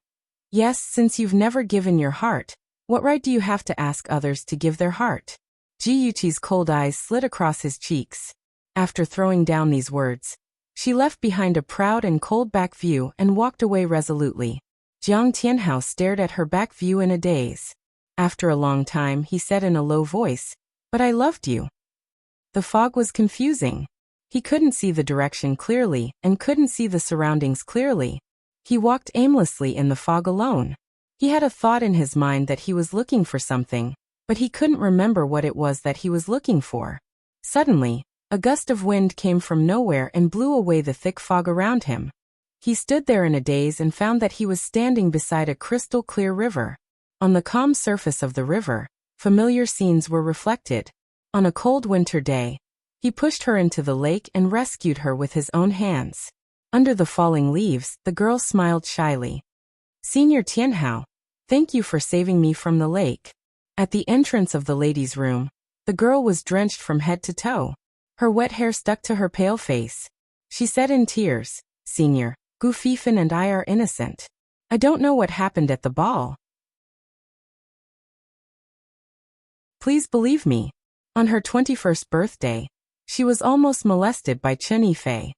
"Yes, since you've never given your heart, what right do you have to ask others to give their heart?" Jiyuchi's cold eyes slid across his cheeks. After throwing down these words, she left behind a proud and cold back view and walked away resolutely. Jiang Tianhao stared at her back view in a daze. After a long time, he said in a low voice, "But I loved you." The fog was confusing. He couldn't see the direction clearly and couldn't see the surroundings clearly. He walked aimlessly in the fog alone. He had a thought in his mind that he was looking for something, but he couldn't remember what it was that he was looking for. Suddenly, a gust of wind came from nowhere and blew away the thick fog around him. He stood there in a daze and found that he was standing beside a crystal-clear river. On the calm surface of the river, familiar scenes were reflected. On a cold winter day, he pushed her into the lake and rescued her with his own hands. Under the falling leaves, the girl smiled shyly. "Senior Tianhao, thank you for saving me from the lake." At the entrance of the ladies' room, the girl was drenched from head to toe. Her wet hair stuck to her pale face. She said in tears, "Senior, Gu Fifan and I are innocent. I don't know what happened at the ball. Please believe me." On her 21st birthday, she was almost molested by Chen Yifei.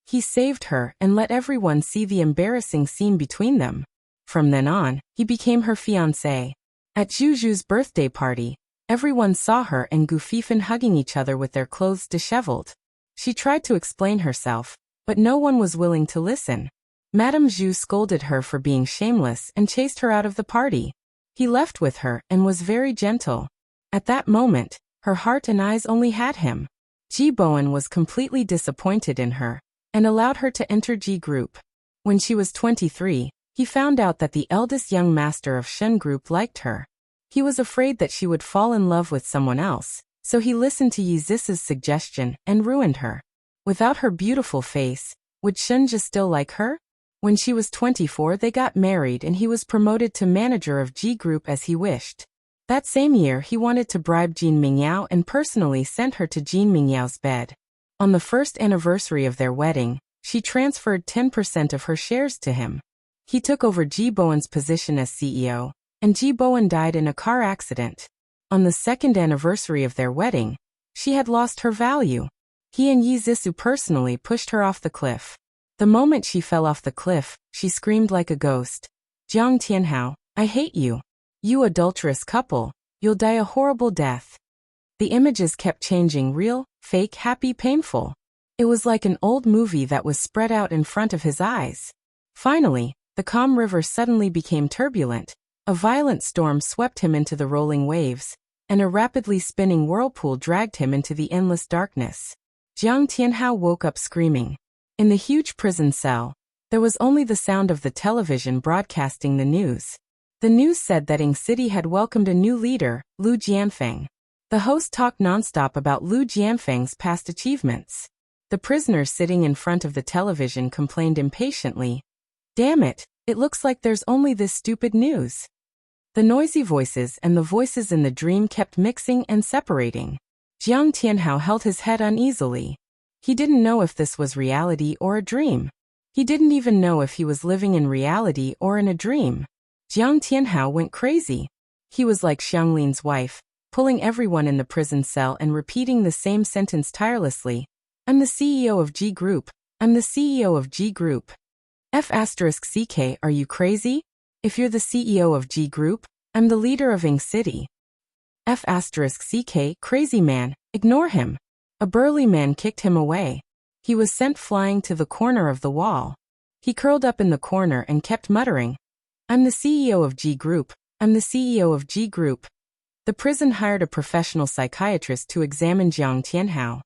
He saved her and let everyone see the embarrassing scene between them. From then on, he became her fiancé. At Juju's birthday party, everyone saw her and Gu Fifan hugging each other with their clothes disheveled. She tried to explain herself, but no one was willing to listen. Madame Zhu scolded her for being shameless and chased her out of the party. He left with her and was very gentle. At that moment, her heart and eyes only had him. Ji Bowen was completely disappointed in her and allowed her to enter Ji Group. When she was 23, he found out that the eldest young master of Shen Group liked her. He was afraid that she would fall in love with someone else, so he listened to Yizis's suggestion and ruined her. Without her beautiful face, would Shenja still like her? When she was 24, they got married and he was promoted to manager of Ji Group as he wished. That same year, he wanted to bribe Jean Mingyao and personally sent her to Jean Mingyao's bed. On the first anniversary of their wedding, she transferred 10% of her shares to him. He took over Ji Bowen's position as CEO, and Ji Bowen died in a car accident. On the second anniversary of their wedding, she had lost her value. He and Yi Zisu personally pushed her off the cliff. The moment she fell off the cliff, she screamed like a ghost. "Jiang Tianhao, I hate you. You adulterous couple, you'll die a horrible death." The images kept changing: real, fake, happy, painful. It was like an old movie that was spread out in front of his eyes. Finally, the calm river suddenly became turbulent. A violent storm swept him into the rolling waves, and a rapidly spinning whirlpool dragged him into the endless darkness. Jiang Tianhao woke up screaming. In the huge prison cell, there was only the sound of the television broadcasting the news. The news said that Ying City had welcomed a new leader, Lu Jianfeng. The host talked nonstop about Lu Jianfeng's past achievements. The prisoners sitting in front of the television complained impatiently. Damn it, it looks like there's only this stupid news. The noisy voices and the voices in the dream kept mixing and separating. Jiang Tianhao held his head uneasily. He didn't know if this was reality or a dream. He didn't even know if he was living in reality or in a dream. Jiang Tianhao went crazy. He was like Xianglin's wife, pulling everyone in the prison cell and repeating the same sentence tirelessly. I'm the CEO of G Group. I'm the CEO of G Group. F*CK, are you crazy? If you're the CEO of G Group, I'm the leader of Ying City. F*CK, crazy man, ignore him. A burly man kicked him away. He was sent flying to the corner of the wall. He curled up in the corner and kept muttering, I'm the CEO of G Group. I'm the CEO of G Group. The prison hired a professional psychiatrist to examine Jiang Tianhao.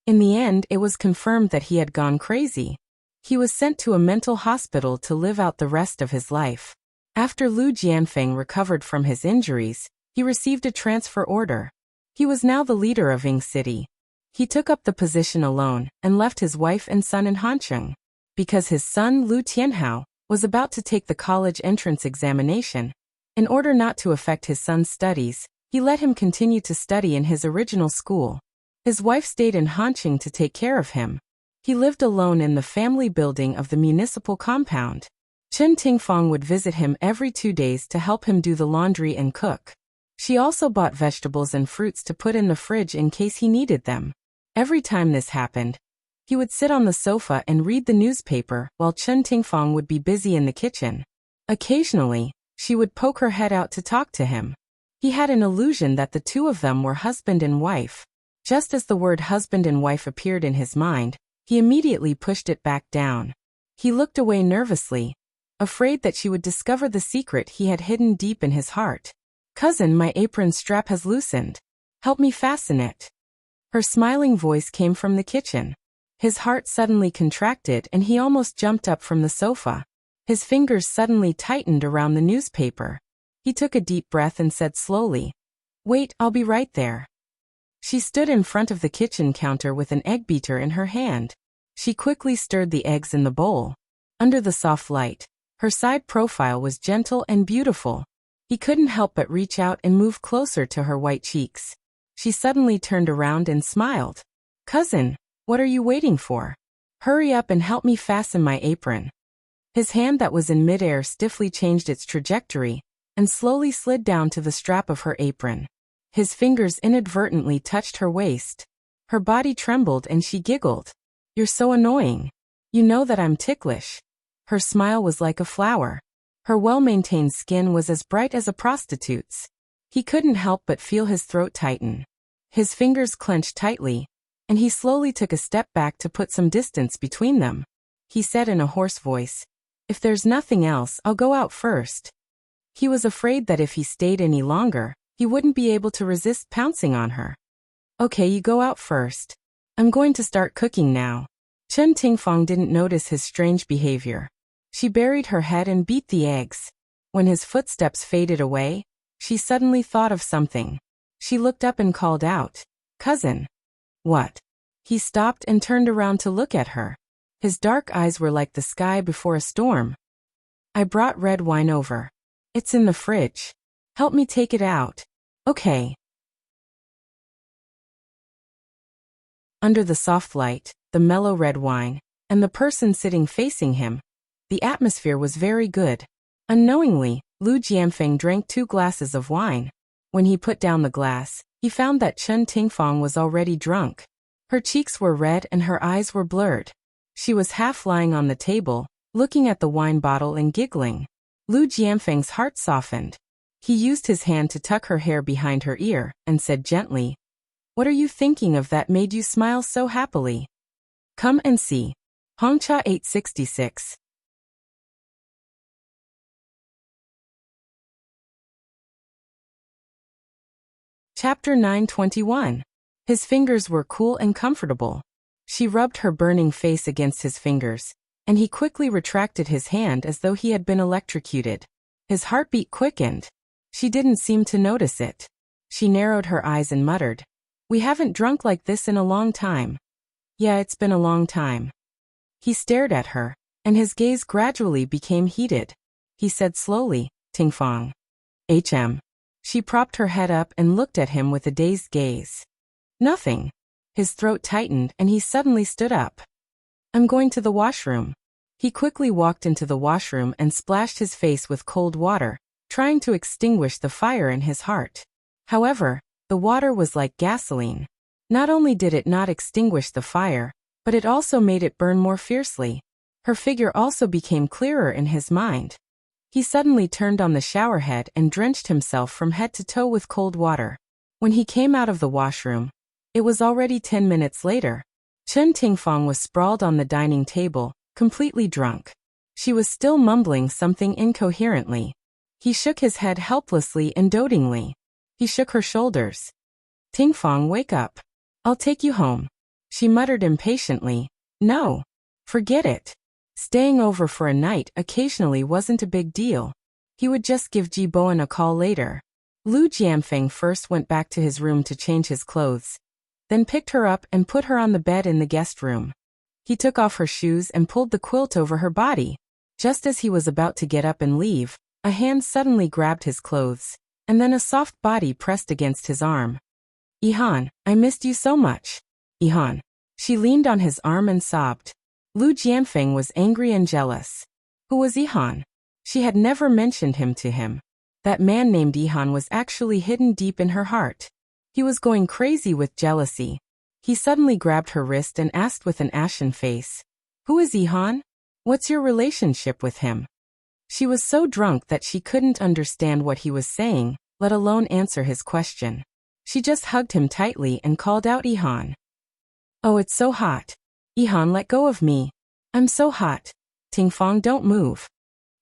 In the end, it was confirmed that he had gone crazy. He was sent to a mental hospital to live out the rest of his life. After Lu Jianfeng recovered from his injuries, he received a transfer order. He was now the leader of Ying City. He took up the position alone and left his wife and son in Hancheng. Because his son Lu Tianhao was about to take the college entrance examination. In order not to affect his son's studies, he let him continue to study in his original school. His wife stayed in Hancheng to take care of him. He lived alone in the family building of the municipal compound. Chen Tingfang would visit him every 2 days to help him do the laundry and cook. She also bought vegetables and fruits to put in the fridge in case he needed them. Every time this happened, he would sit on the sofa and read the newspaper while Chen Tingfang would be busy in the kitchen. Occasionally, she would poke her head out to talk to him. He had an illusion that the two of them were husband and wife. Just as the word husband and wife appeared in his mind, he immediately pushed it back down. He looked away nervously, afraid that she would discover the secret he had hidden deep in his heart. Cousin, my apron strap has loosened. Help me fasten it. Her smiling voice came from the kitchen. His heart suddenly contracted and he almost jumped up from the sofa. His fingers suddenly tightened around the newspaper. He took a deep breath and said slowly, Wait, I'll be right there. She stood in front of the kitchen counter with an egg beater in her hand. She quickly stirred the eggs in the bowl. Under the soft light, her side profile was gentle and beautiful. He couldn't help but reach out and move closer to her white cheeks. She suddenly turned around and smiled. Cousin, what are you waiting for? Hurry up and help me fasten my apron. His hand that was in midair stiffly changed its trajectory and slowly slid down to the strap of her apron. His fingers inadvertently touched her waist. Her body trembled and she giggled. You're so annoying. You know that I'm ticklish. Her smile was like a flower. Her well-maintained skin was as bright as a prostitute's. He couldn't help but feel his throat tighten. His fingers clenched tightly, and he slowly took a step back to put some distance between them. He said in a hoarse voice, If there's nothing else, I'll go out first. He was afraid that if he stayed any longer, he wouldn't be able to resist pouncing on her. Okay, you go out first. I'm going to start cooking now. Chen Tingfang didn't notice his strange behavior. She buried her head and beat the eggs. When his footsteps faded away, she suddenly thought of something. She looked up and called out, Cousin. What? He stopped and turned around to look at her. His dark eyes were like the sky before a storm. I brought red wine over. It's in the fridge. Help me take it out. Okay. Under the soft light, the mellow red wine, and the person sitting facing him, the atmosphere was very good. Unknowingly, Lu Jianfeng drank 2 glasses of wine. When he put down the glass, he found that Chen Tingfang was already drunk. Her cheeks were red and her eyes were blurred. She was half lying on the table, looking at the wine bottle and giggling. Lu Jianfeng's heart softened. He used his hand to tuck her hair behind her ear and said gently, What are you thinking of that made you smile so happily? Come and see. Hongcha 866. Chapter 921. His fingers were cool and comfortable. She rubbed her burning face against his fingers, and he quickly retracted his hand as though he had been electrocuted. His heartbeat quickened. She didn't seem to notice it. She narrowed her eyes and muttered, "We haven't drunk like this in a long time." "Yeah, it's been a long time." He stared at her, and his gaze gradually became heated. He said slowly, "Tingfang." "HM." She propped her head up and looked at him with a dazed gaze. "Nothing." His throat tightened and he suddenly stood up. "I'm going to the washroom." He quickly walked into the washroom and splashed his face with cold water, trying to extinguish the fire in his heart. However, the water was like gasoline. Not only did it not extinguish the fire, but it also made it burn more fiercely. Her figure also became clearer in his mind. He suddenly turned on the shower head and drenched himself from head to toe with cold water. When he came out of the washroom, it was already 10 minutes later. Chen Tingfang was sprawled on the dining table, completely drunk. She was still mumbling something incoherently. He shook his head helplessly and dotingly. He shook her shoulders. "Tingfang, wake up. I'll take you home." She muttered impatiently, "No. Forget it." Staying over for a night occasionally wasn't a big deal. He would just give Ji Bowen a call later. Lu Jianfeng first went back to his room to change his clothes, then picked her up and put her on the bed in the guest room. He took off her shoes and pulled the quilt over her body. Just as he was about to get up and leave, a hand suddenly grabbed his clothes, and then a soft body pressed against his arm. "Ihan, I missed you so much." "Ihan." She leaned on his arm and sobbed. Lu Jianfeng was angry and jealous. Who was Ihan? She had never mentioned him to him. That man named Ihan was actually hidden deep in her heart. He was going crazy with jealousy. He suddenly grabbed her wrist and asked with an ashen face, "Who is Ihan? What's your relationship with him?" She was so drunk that she couldn't understand what he was saying, let alone answer his question. She just hugged him tightly and called out, "Ihan. Oh, it's so hot. Ihan, let go of me. I'm so hot. Tingfang, don't move."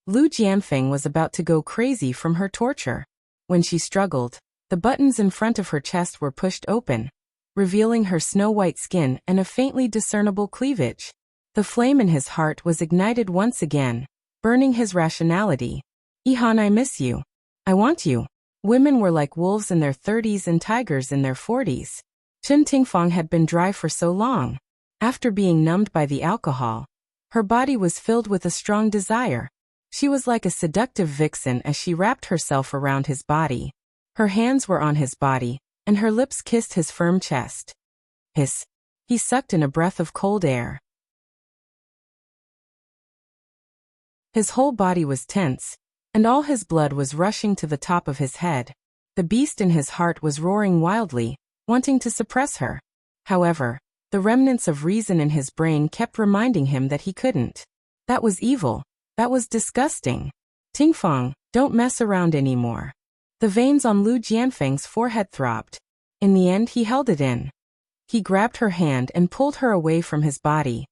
Lu Jianfeng was about to go crazy from her torture. When she struggled, the buttons in front of her chest were pushed open, revealing her snow-white skin and a faintly discernible cleavage. The flame in his heart was ignited once again, burning his rationality. "Ihan, I miss you. I want you." Women were like wolves in their 30s and tigers in their 40s. Chen Tingfang had been dry for so long. After being numbed by the alcohol, her body was filled with a strong desire. She was like a seductive vixen as she wrapped herself around his body. Her hands were on his body, and her lips kissed his firm chest. Hiss. He sucked in a breath of cold air. His whole body was tense, and all his blood was rushing to the top of his head. The beast in his heart was roaring wildly, wanting to suppress her. However, the remnants of reason in his brain kept reminding him that he couldn't. That was evil. That was disgusting. "Tingfang, don't mess around anymore." The veins on Lu Jianfeng's forehead throbbed. In the end, he held it in. He grabbed her hand and pulled her away from his body.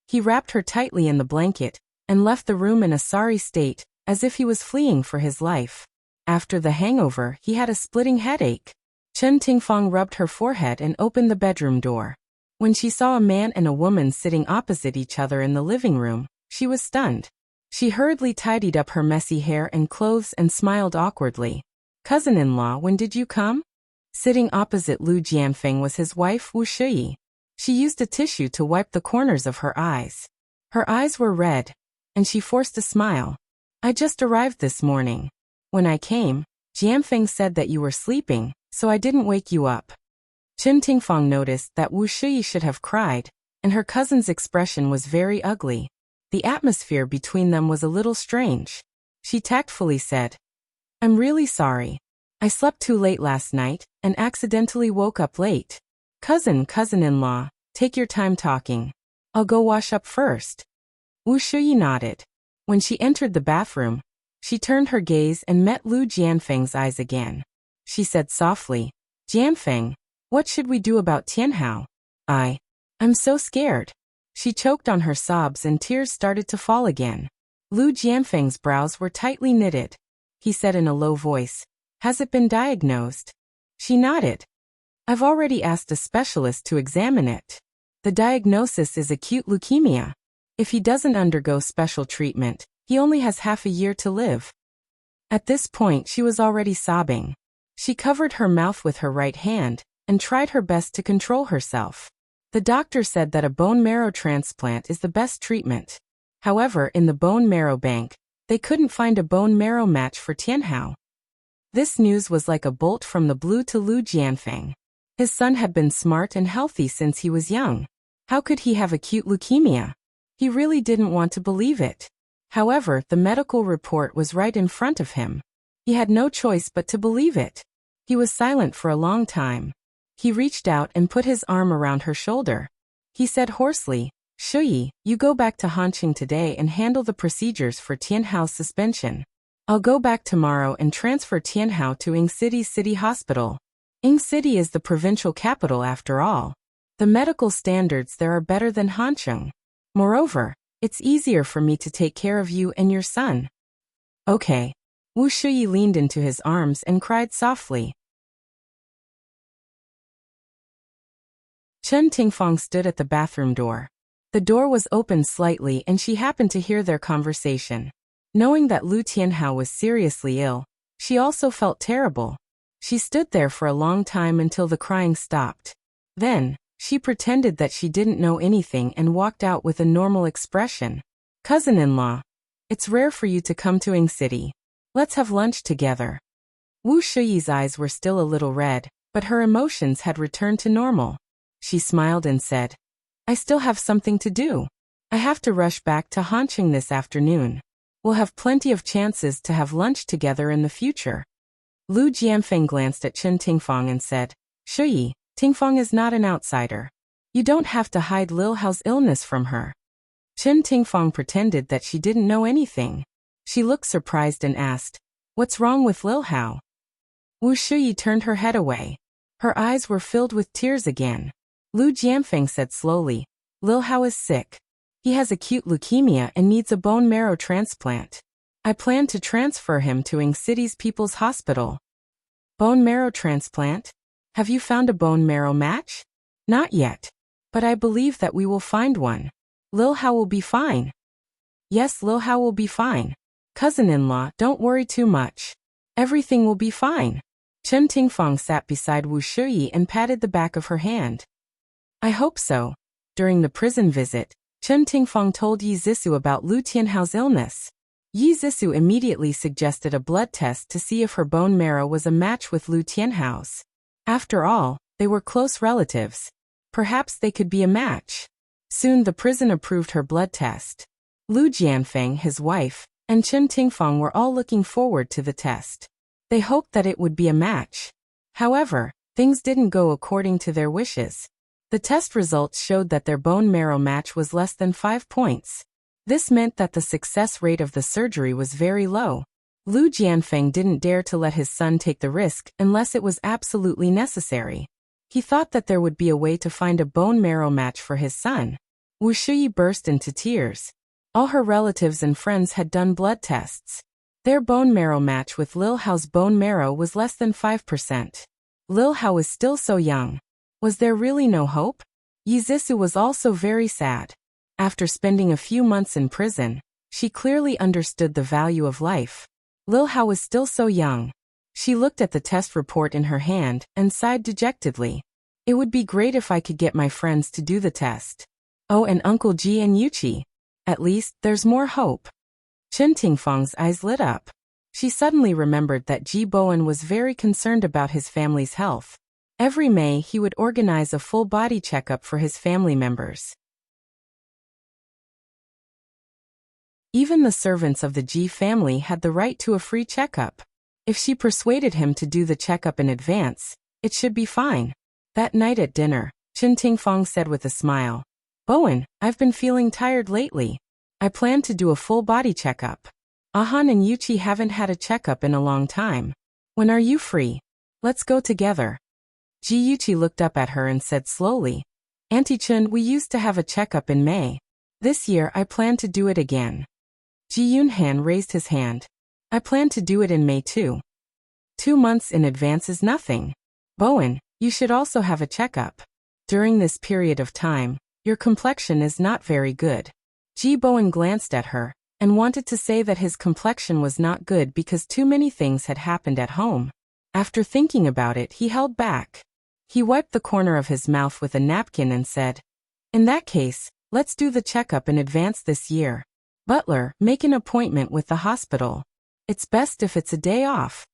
He wrapped her tightly in the blanket and left the room in a sorry state, as if he was fleeing for his life. After the hangover, he had a splitting headache. Chen Tingfang rubbed her forehead and opened the bedroom door. When she saw a man and a woman sitting opposite each other in the living room, she was stunned. She hurriedly tidied up her messy hair and clothes and smiled awkwardly. "Cousin-in-law, when did you come?" Sitting opposite Lu Jianfeng was his wife Wu Shiyi. She used a tissue to wipe the corners of her eyes. Her eyes were red, and she forced a smile. "I just arrived this morning. When I came, Jianfeng said that you were sleeping, so I didn't wake you up." Chen Tingfang noticed that Wu Shiyi should have cried, and her cousin's expression was very ugly. The atmosphere between them was a little strange. She tactfully said, "I'm really sorry. I slept too late last night and accidentally woke up late. Cousin-in-law, take your time talking. I'll go wash up first." Wu Shiyi nodded. When she entered the bathroom, she turned her gaze and met Lu Jianfeng's eyes again. She said softly, "Jianfeng, what should we do about Tianhao? I'm so scared." She choked on her sobs and tears started to fall again. Lu Jianfeng's brows were tightly knitted. He said in a low voice, "Has it been diagnosed?" She nodded. I've already asked a specialist to examine it. The diagnosis is acute leukemia. If he doesn't undergo special treatment, he only has half a year to live. At this point she was already sobbing. She covered her mouth with her right hand and tried her best to control herself. The doctor said that a bone marrow transplant is the best treatment. However, in the bone marrow bank, they couldn't find a bone marrow match for Tianhao. This news was like a bolt from the blue to Lu Jianfeng. His son had been smart and healthy since he was young. How could he have acute leukemia? He really didn't want to believe it. However, the medical report was right in front of him. He had no choice but to believe it. He was silent for a long time. He reached out and put his arm around her shoulder. He said hoarsely, Shuyi, you go back to Hanqing today and handle the procedures for Tianhao's suspension. I'll go back tomorrow and transfer Tianhao to Ying City's city hospital. Ying City is the provincial capital after all. The medical standards there are better than Hanqing. Moreover, it's easier for me to take care of you and your son. Okay. Wu Shuyi leaned into his arms and cried softly. Chen Tingfang stood at the bathroom door. The door was open slightly and she happened to hear their conversation. Knowing that Lu Tianhao was seriously ill, she also felt terrible. She stood there for a long time until the crying stopped. Then, she pretended that she didn't know anything and walked out with a normal expression. Cousin-in-law, it's rare for you to come to Ying City. Let's have lunch together. Wu Shuyi's eyes were still a little red, but her emotions had returned to normal. She smiled and said, I still have something to do. I have to rush back to Hanqing this afternoon. We'll have plenty of chances to have lunch together in the future. Lu Jianfeng glanced at Chen Tingfang and said, Shuyi, Tingfang is not an outsider. You don't have to hide Lil Hao's illness from her. Chen Tingfang pretended that she didn't know anything. She looked surprised and asked, What's wrong with Lil Hao? Wu Shuyi turned her head away. Her eyes were filled with tears again. Lu Jianfeng said slowly, Lil Hao is sick. He has acute leukemia and needs a bone marrow transplant. I plan to transfer him to Ying City's People's Hospital. Bone marrow transplant? Have you found a bone marrow match? Not yet. But I believe that we will find one. Lil Hao will be fine. Yes, Lil Hao will be fine. Cousin-in-law, don't worry too much. Everything will be fine. Chen Tingfang sat beside Wu Shuyi and patted the back of her hand. I hope so. During the prison visit, Chen Tingfang told Yi Zhisu about Lu Tianhao's illness. Yi Zhisu immediately suggested a blood test to see if her bone marrow was a match with Lu Tianhao's. After all, they were close relatives. Perhaps they could be a match. Soon the prison approved her blood test. Lu Jianfeng, his wife, and Chen Tingfang were all looking forward to the test. They hoped that it would be a match. However, things didn't go according to their wishes. The test results showed that their bone marrow match was less than 5 points. This meant that the success rate of the surgery was very low. Lu Jianfeng didn't dare to let his son take the risk unless it was absolutely necessary. He thought that there would be a way to find a bone marrow match for his son. Wu Shuyi burst into tears. All her relatives and friends had done blood tests. Their bone marrow match with Lil Hao's bone marrow was less than 5%. Lil Hao was still so young. Was there really no hope? Yi Zhisu was also very sad. After spending a few months in prison, she clearly understood the value of life. Lil Hao was still so young. She looked at the test report in her hand and sighed dejectedly. It would be great if I could get my friends to do the test. Oh, and Uncle Ji and Yuqi. At least, there's more hope. Chen Tingfang's eyes lit up. She suddenly remembered that Ji Bowen was very concerned about his family's health. Every May he would organize a full body checkup for his family members. Even the servants of the Ji family had the right to a free checkup. If she persuaded him to do the checkup in advance, it should be fine. That night at dinner, Chen Tingfang said with a smile, Bowen, I've been feeling tired lately. I plan to do a full body checkup. Ahan and Yuqi haven't had a checkup in a long time. When are you free? Let's go together. Ji Yuqi looked up at her and said slowly, Auntie Chen, we used to have a checkup in May. This year I plan to do it again. Ji Yunhan raised his hand. I plan to do it in May too. 2 months in advance is nothing. Bowen, you should also have a checkup. During this period of time, your complexion is not very good. Ji Bowen glanced at her and wanted to say that his complexion was not good because too many things had happened at home. After thinking about it, he held back. He wiped the corner of his mouth with a napkin and said, "In that case, let's do the checkup in advance this year. Butler, make an appointment with the hospital. It's best if it's a day off."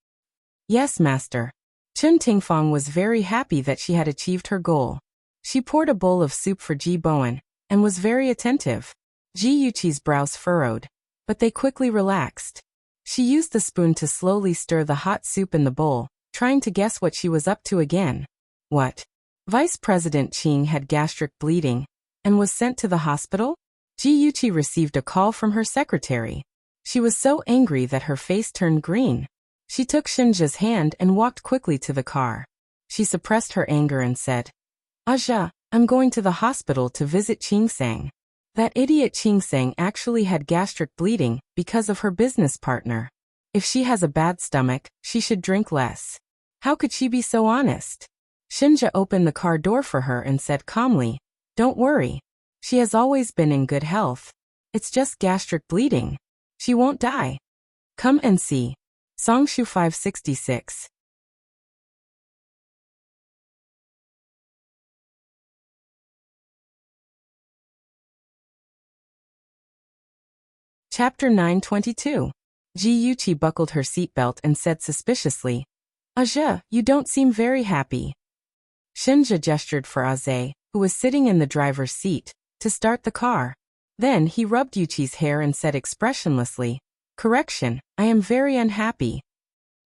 "Yes, master." Chun Tingfang was very happy that she had achieved her goal. She poured a bowl of soup for Ji Bowen and was very attentive. Ji Yuqi's brows furrowed, but they quickly relaxed. She used the spoon to slowly stir the hot soup in the bowl, trying to guess what she was up to again. What? Vice President Qing had gastric bleeding and was sent to the hospital? Ji Yuqi received a call from her secretary. She was so angry that her face turned green. She took Shinja's hand and walked quickly to the car. She suppressed her anger and said, "Aja, I'm going to the hospital to visit Qingsang. That idiot Qingsang actually had gastric bleeding because of her business partner. If she has a bad stomach, she should drink less. How could she be so honest?" Shinja opened the car door for her and said calmly, "Don't worry. She has always been in good health. It's just gastric bleeding. She won't die. Come and see." Songshu 566. Chapter 922. Ji Yuqi buckled her seatbelt and said suspiciously, "Aja, you don't seem very happy." Shinja gestured for Aze, who was sitting in the driver's seat, to start the car. Then he rubbed Yuqi's hair and said expressionlessly, "Correction, I am very unhappy."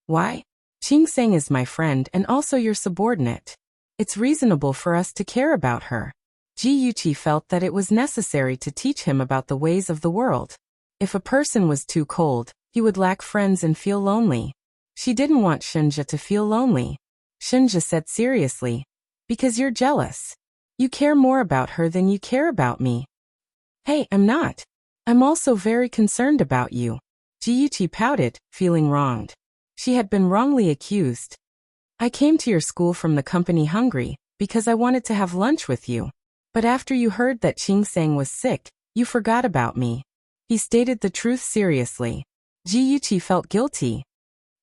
"Why?" "Qingsang is my friend and also your subordinate. It's reasonable for us to care about her." Ji Yuqi felt that it was necessary to teach him about the ways of the world. If a person was too cold, he would lack friends and feel lonely. She didn't want Shinja to feel lonely. Shinja said seriously, "Because you're jealous. You care more about her than you care about me." "Hey, I'm not. I'm also very concerned about you." Ji Yuqi pouted, feeling wronged. She had been wrongly accused. "I came to your school from the company hungry, because I wanted to have lunch with you. But after you heard that Qingsang was sick, you forgot about me." He stated the truth seriously. Ji Yuqi felt guilty.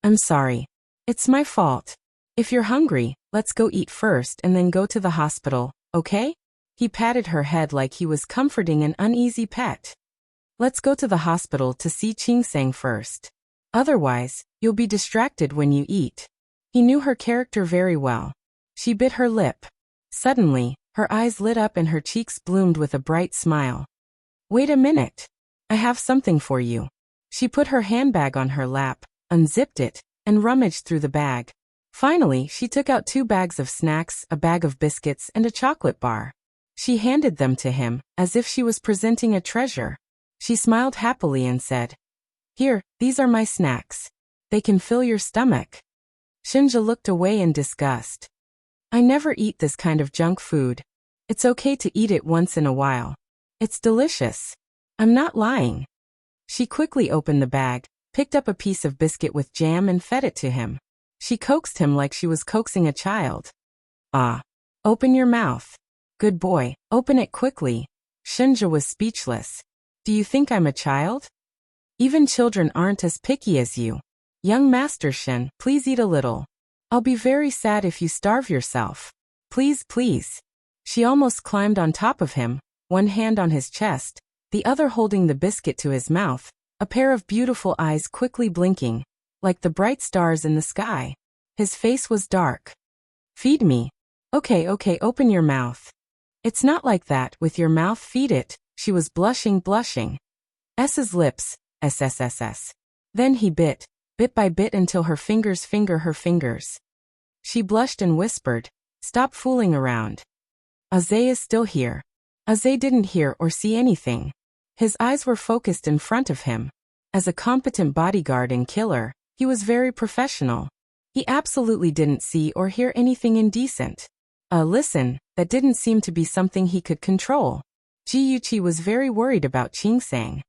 "I'm sorry. It's my fault. If you're hungry, let's go eat first and then go to the hospital, okay?" He patted her head like he was comforting an uneasy pet. "Let's go to the hospital to see Qingsang first. Otherwise, you'll be distracted when you eat." He knew her character very well. She bit her lip. Suddenly, her eyes lit up and her cheeks bloomed with a bright smile. "Wait a minute. I have something for you." She put her handbag on her lap, unzipped it, and rummaged through the bag. Finally, she took out 2 bags of snacks, a bag of biscuits, and a chocolate bar. She handed them to him, as if she was presenting a treasure. She smiled happily and said, "Here, these are my snacks. They can fill your stomach." Shinja looked away in disgust. "I never eat this kind of junk food. It's okay to eat it once in a while. It's delicious. I'm not lying." She quickly opened the bag, picked up a piece of biscuit with jam and fed it to him. She coaxed him like she was coaxing a child. "Ah. Open your mouth. Good boy, open it quickly." Shinja was speechless. "Do you think I'm a child? Even children aren't as picky as you. Young Master Shin, please eat a little. I'll be very sad if you starve yourself. Please, please." She almost climbed on top of him, one hand on his chest, the other holding the biscuit to his mouth, a pair of beautiful eyes quickly blinking, like the bright stars in the sky. His face was dark. "Feed me." Okay, open your mouth." "It's not like that, with your mouth, feed it." She was blushing. S's lips, SSSS. Then he bit by bit until her fingers finger her fingers. She blushed and whispered, "Stop fooling around. Aze is still here." Aze didn't hear or see anything. His eyes were focused in front of him. As a competent bodyguard and killer, he was very professional. He absolutely didn't see or hear anything indecent. Listen, that didn't seem to be something he could control. Ji Yuqi was very worried about Qingsang.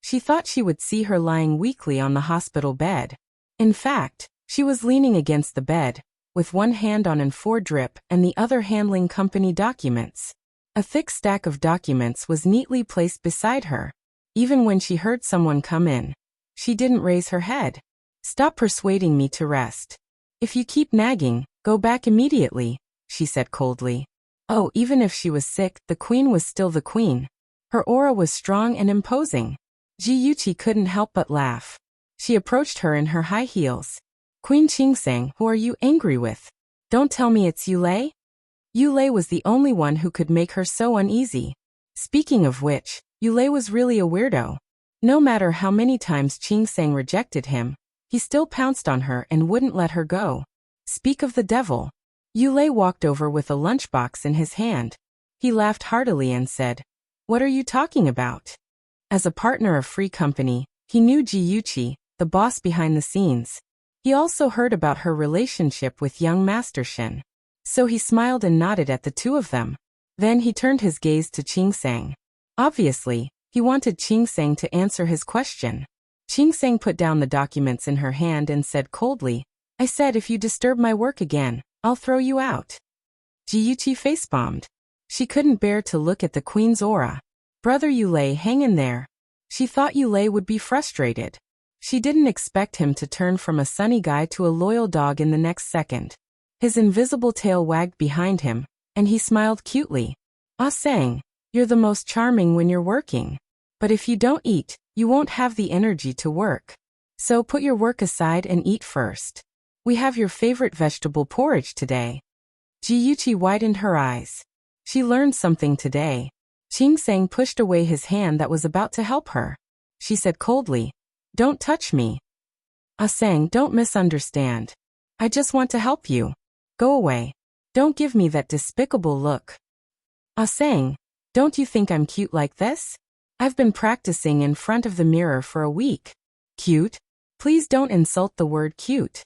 She thought she would see her lying weakly on the hospital bed. In fact, she was leaning against the bed, with one hand on an A4 drip and the other handling company documents. A thick stack of documents was neatly placed beside her. Even when she heard someone come in, she didn't raise her head. "Stop persuading me to rest. If you keep nagging, go back immediately," she said coldly. Oh, even if she was sick, the queen was still the queen. Her aura was strong and imposing. Ji couldn't help but laugh. She approached her in her high heels. "Queen Qingsang, who are you angry with? Don't tell me it's Yulei?" Yulei was the only one who could make her so uneasy. Speaking of which, Yulei was really a weirdo. No matter how many times Qingsang rejected him, he still pounced on her and wouldn't let her go. Speak of the devil. Yulei walked over with a lunchbox in his hand. He laughed heartily and said, "What are you talking about?" As a partner of Free Company, he knew Ji, the boss behind the scenes. He also heard about her relationship with young Master Shin. So he smiled and nodded at the two of them. Then he turned his gaze to Qingsang. Obviously, he wanted Qingsang to answer his question. Qingsang put down the documents in her hand and said coldly, "I said if you disturb my work again, I'll throw you out." Ji facepalmed. She couldn't bear to look at the queen's aura. Brother Yulei, hang in there. She thought Yulei would be frustrated. She didn't expect him to turn from a sunny guy to a loyal dog in the next second. His invisible tail wagged behind him, and he smiled cutely. "Ah Sang, you're the most charming when you're working. But if you don't eat, you won't have the energy to work. So put your work aside and eat first. We have your favorite vegetable porridge today." Ji widened her eyes. She learned something today. Qingsang pushed away his hand that was about to help her. She said coldly, "Don't touch me." "Ah Sang, don't misunderstand. I just want to help you. Go away. Don't give me that despicable look." "Ah Sang, don't you think I'm cute like this? I've been practicing in front of the mirror for a week." "Cute? Please don't insult the word cute."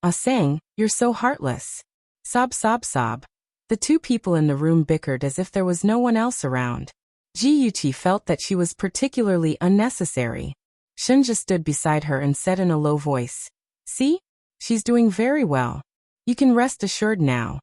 "Ah Sang, you're so heartless." Sob sob sob. The two people in the room bickered as if there was no one else around. Ji felt that she was particularly unnecessary. Shinja stood beside her and said in a low voice, "See? She's doing very well. You can rest assured now."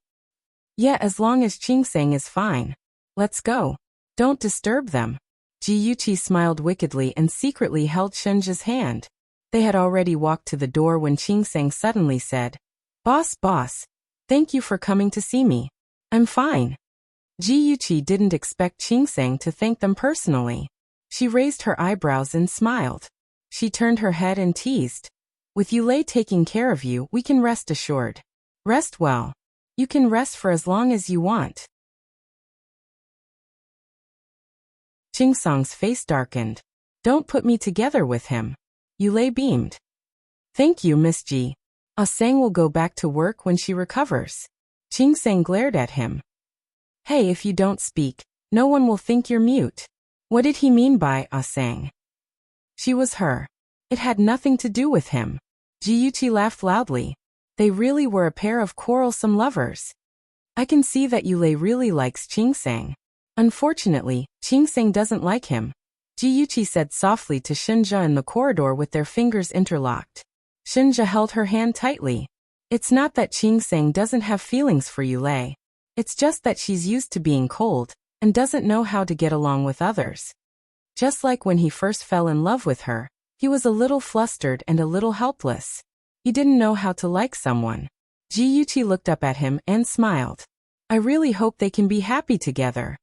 "Yeah, as long as Qingsang is fine. Let's go. Don't disturb them." Ji smiled wickedly and secretly held Shinja's hand. They had already walked to the door when Qingsang suddenly said, Boss, thank you for coming to see me. I'm fine." Ji didn't expect Qingsang to thank them personally. She raised her eyebrows and smiled. She turned her head and teased, "With Yulei taking care of you, we can rest assured. Rest well. You can rest for as long as you want." Qingsang's face darkened. "Don't put me together with him." Yulei beamed. "Thank you, Miss Ji. Ah Sang will go back to work when she recovers." Qingsang glared at him. "Hey, if you don't speak, no one will think you're mute." What did he mean by Ah Sang? She was her. It had nothing to do with him. Ji laughed loudly. They really were a pair of quarrelsome lovers. "I can see that Yulei really likes Qingsang. Unfortunately, Qingsang doesn't like him," Ji said softly to Shinja in the corridor with their fingers interlocked. Shinja held her hand tightly. "It's not that Qingsang doesn't have feelings for Yulei. It's just that she's used to being cold, and doesn't know how to get along with others. Just like when he first fell in love with her, he was a little flustered and a little helpless. He didn't know how to like someone." Ji looked up at him and smiled. "I really hope they can be happy together."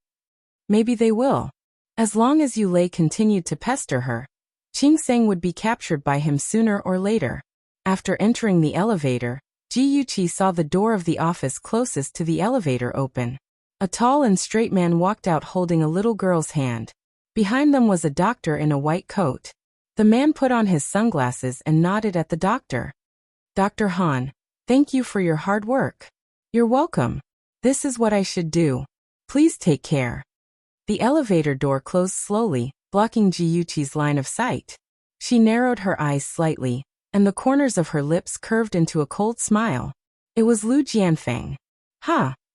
Maybe they will. As long as Yulei continued to pester her, Qingsang would be captured by him sooner or later. After entering the elevator, Ji saw the door of the office closest to the elevator open. A tall and straight man walked out holding a little girl's hand. Behind them was a doctor in a white coat. The man put on his sunglasses and nodded at the doctor. "Dr. Han, thank you for your hard work." "You're welcome. This is what I should do. Please take care." The elevator door closed slowly, blocking Ji line of sight. She narrowed her eyes slightly, and the corners of her lips curved into a cold smile. It was Lu Jianfeng.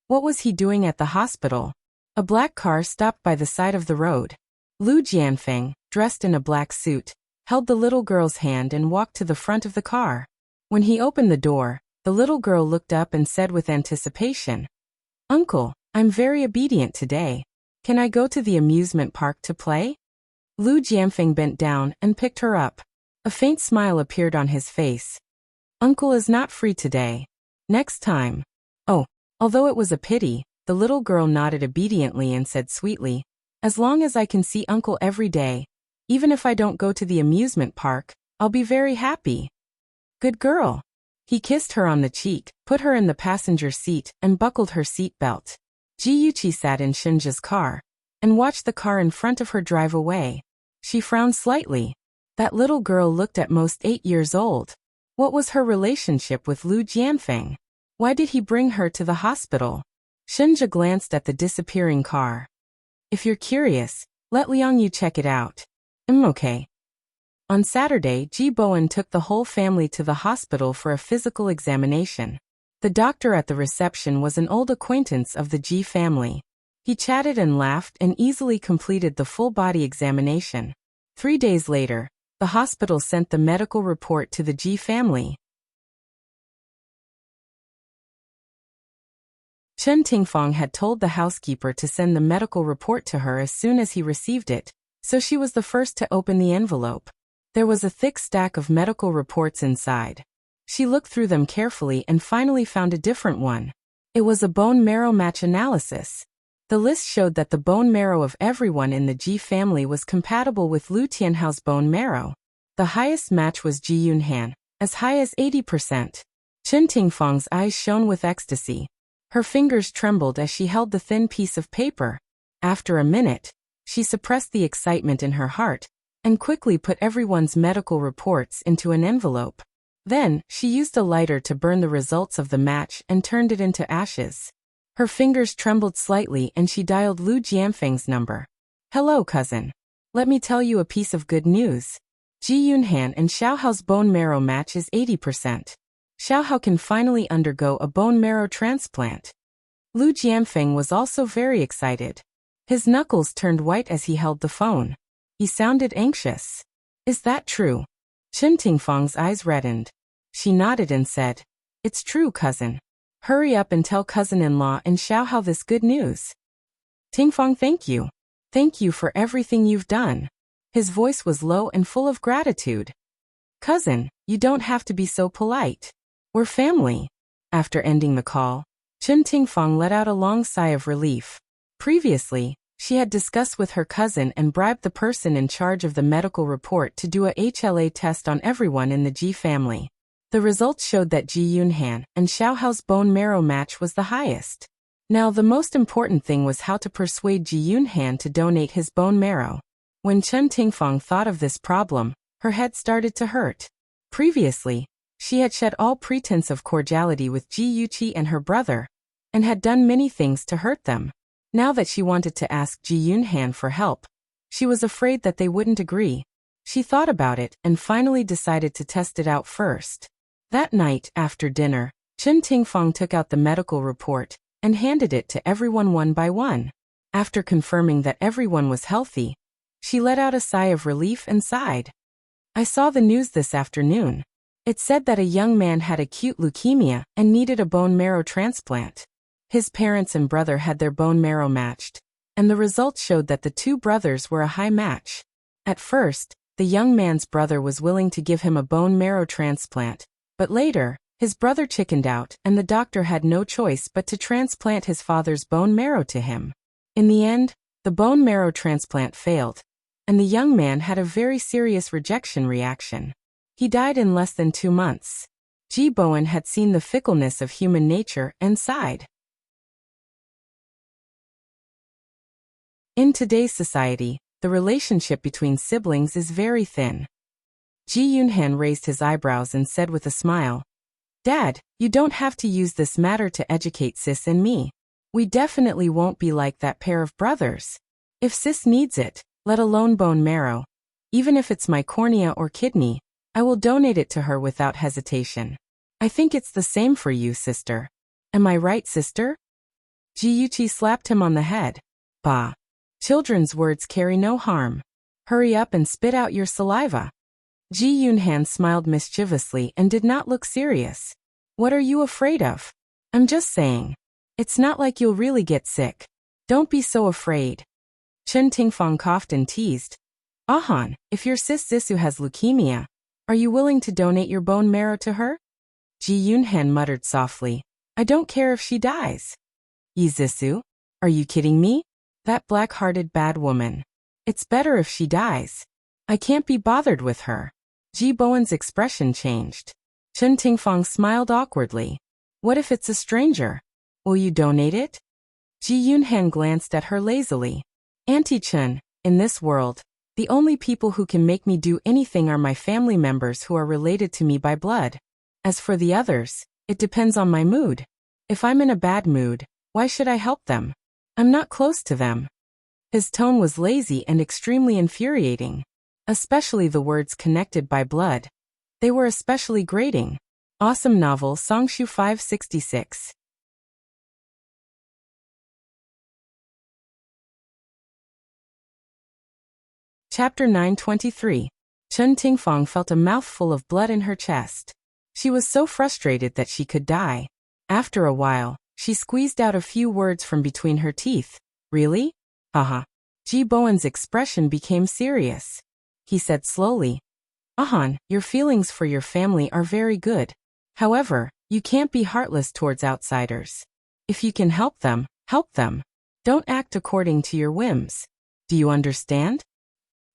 What was he doing at the hospital? A black car stopped by the side of the road. Lu Jianfeng, dressed in a black suit, held the little girl's hand and walked to the front of the car. When he opened the door, the little girl looked up and said with anticipation, "Uncle, I'm very obedient today. Can I go to the amusement park to play?" Lu Jianfeng bent down and picked her up. A faint smile appeared on his face. "Uncle is not free today. Next time." Oh, although it was a pity, the little girl nodded obediently and said sweetly, "As long as I can see Uncle every day, even if I don't go to the amusement park, I'll be very happy." "Good girl." He kissed her on the cheek, put her in the passenger seat, and buckled her seat belt. Ji Yuqi sat in Shinja's car and watched the car in front of her drive away. She frowned slightly. That little girl looked at most 8 years old. What was her relationship with Lu Jianfeng? Why did he bring her to the hospital? Shinja glanced at the disappearing car. "If you're curious, let Liang Yu check it out." Okay." On Saturday, Ji Bowen took the whole family to the hospital for a physical examination. The doctor at the reception was an old acquaintance of the Ji family. He chatted and laughed and easily completed the full-body examination. 3 days later, the hospital sent the medical report to the Ji family. Chen Tingfang had told the housekeeper to send the medical report to her as soon as he received it, so she was the first to open the envelope. There was a thick stack of medical reports inside. She looked through them carefully and finally found a different one. It was a bone marrow match analysis. The list showed that the bone marrow of everyone in the Ji family was compatible with Lu Tianhao's bone marrow. The highest match was Ji Yunhan, as high as 80%. Chen Tingfang's eyes shone with ecstasy. Her fingers trembled as she held the thin piece of paper. After a minute, she suppressed the excitement in her heart and quickly put everyone's medical reports into an envelope. Then, she used a lighter to burn the results of the match and turned it into ashes. Her fingers trembled slightly and she dialed Lu Jianfeng's number. "Hello, cousin. Let me tell you a piece of good news. Ji Yunhan and Xiaohao's bone marrow match is 80%. Xiaohao can finally undergo a bone marrow transplant." Lu Jianfeng was also very excited. His knuckles turned white as he held the phone. He sounded anxious. "Is that true?" Chen Tingfang's eyes reddened. She nodded and said, "It's true, cousin. Hurry up and tell cousin-in-law and Xiaohao this good news." "Tingfang, thank you. Thank you for everything you've done." His voice was low and full of gratitude. "Cousin, you don't have to be so polite. We're family." After ending the call, Chen Tingfang let out a long sigh of relief. Previously, she had discussed with her cousin and bribed the person in charge of the medical report to do a HLA test on everyone in the Ji family. The results showed that Ji Yunhan and Xiaohao's bone marrow match was the highest. Now the most important thing was how to persuade Ji Yunhan to donate his bone marrow. When Chen Tingfang thought of this problem, her head started to hurt. Previously, she had shed all pretense of cordiality with Ji Yuqi and her brother, and had done many things to hurt them. Now that she wanted to ask Ji Yunhan for help, she was afraid that they wouldn't agree. She thought about it and finally decided to test it out first. That night, after dinner, Chen Tingfang took out the medical report and handed it to everyone one by one. After confirming that everyone was healthy, she let out a sigh of relief and sighed. "I saw the news this afternoon. It said that a young man had acute leukemia and needed a bone marrow transplant. His parents and brother had their bone marrow matched, and the results showed that the two brothers were a high match. At first, the young man's brother was willing to give him a bone marrow transplant, but later, his brother chickened out and the doctor had no choice but to transplant his father's bone marrow to him. In the end, the bone marrow transplant failed, and the young man had a very serious rejection reaction. He died in less than 2 months. Ji Bowen had seen the fickleness of human nature and sighed. In today's society, the relationship between siblings is very thin. Ji Yunhan raised his eyebrows and said with a smile, "Dad, you don't have to use this matter to educate Sis and me. We definitely won't be like that pair of brothers. If Sis needs it, let alone bone marrow, even if it's my cornea or kidney, I will donate it to her without hesitation. I think it's the same for you, sister. Am I right, sister?" Ji Yuqi slapped him on the head. "Bah. Children's words carry no harm. Hurry up and spit out your saliva." Ji Yunhan smiled mischievously and did not look serious. What are you afraid of? I'm just saying. It's not like you'll really get sick. Don't be so afraid. Chen Tingfang coughed and teased. Ahan, if your sis Zissou has leukemia, are you willing to donate your bone marrow to her? Ji Yunhan muttered softly. I don't care if she dies. Yi Zissou? Are you kidding me? That black-hearted bad woman. It's better if she dies. I can't be bothered with her. Ji Bowen's expression changed. Chen Tingfang smiled awkwardly. What if it's a stranger? Will you donate it? Ji Yunhan glanced at her lazily. Auntie Chen, in this world, the only people who can make me do anything are my family members who are related to me by blood. As for the others, it depends on my mood. If I'm in a bad mood, why should I help them? I'm not close to them. His tone was lazy and extremely infuriating. Especially the words connected by blood. They were especially grating. Awesome novel Songshu 566. Chapter 923. Chen Tingfang felt a mouthful of blood in her chest. She was so frustrated that she could die. After a while, she squeezed out a few words from between her teeth. Really? Haha. Ji Bowen's expression became serious. He said slowly. Ahan, your feelings for your family are very good. However, you can't be heartless towards outsiders. If you can help them, help them. Don't act according to your whims. Do you understand?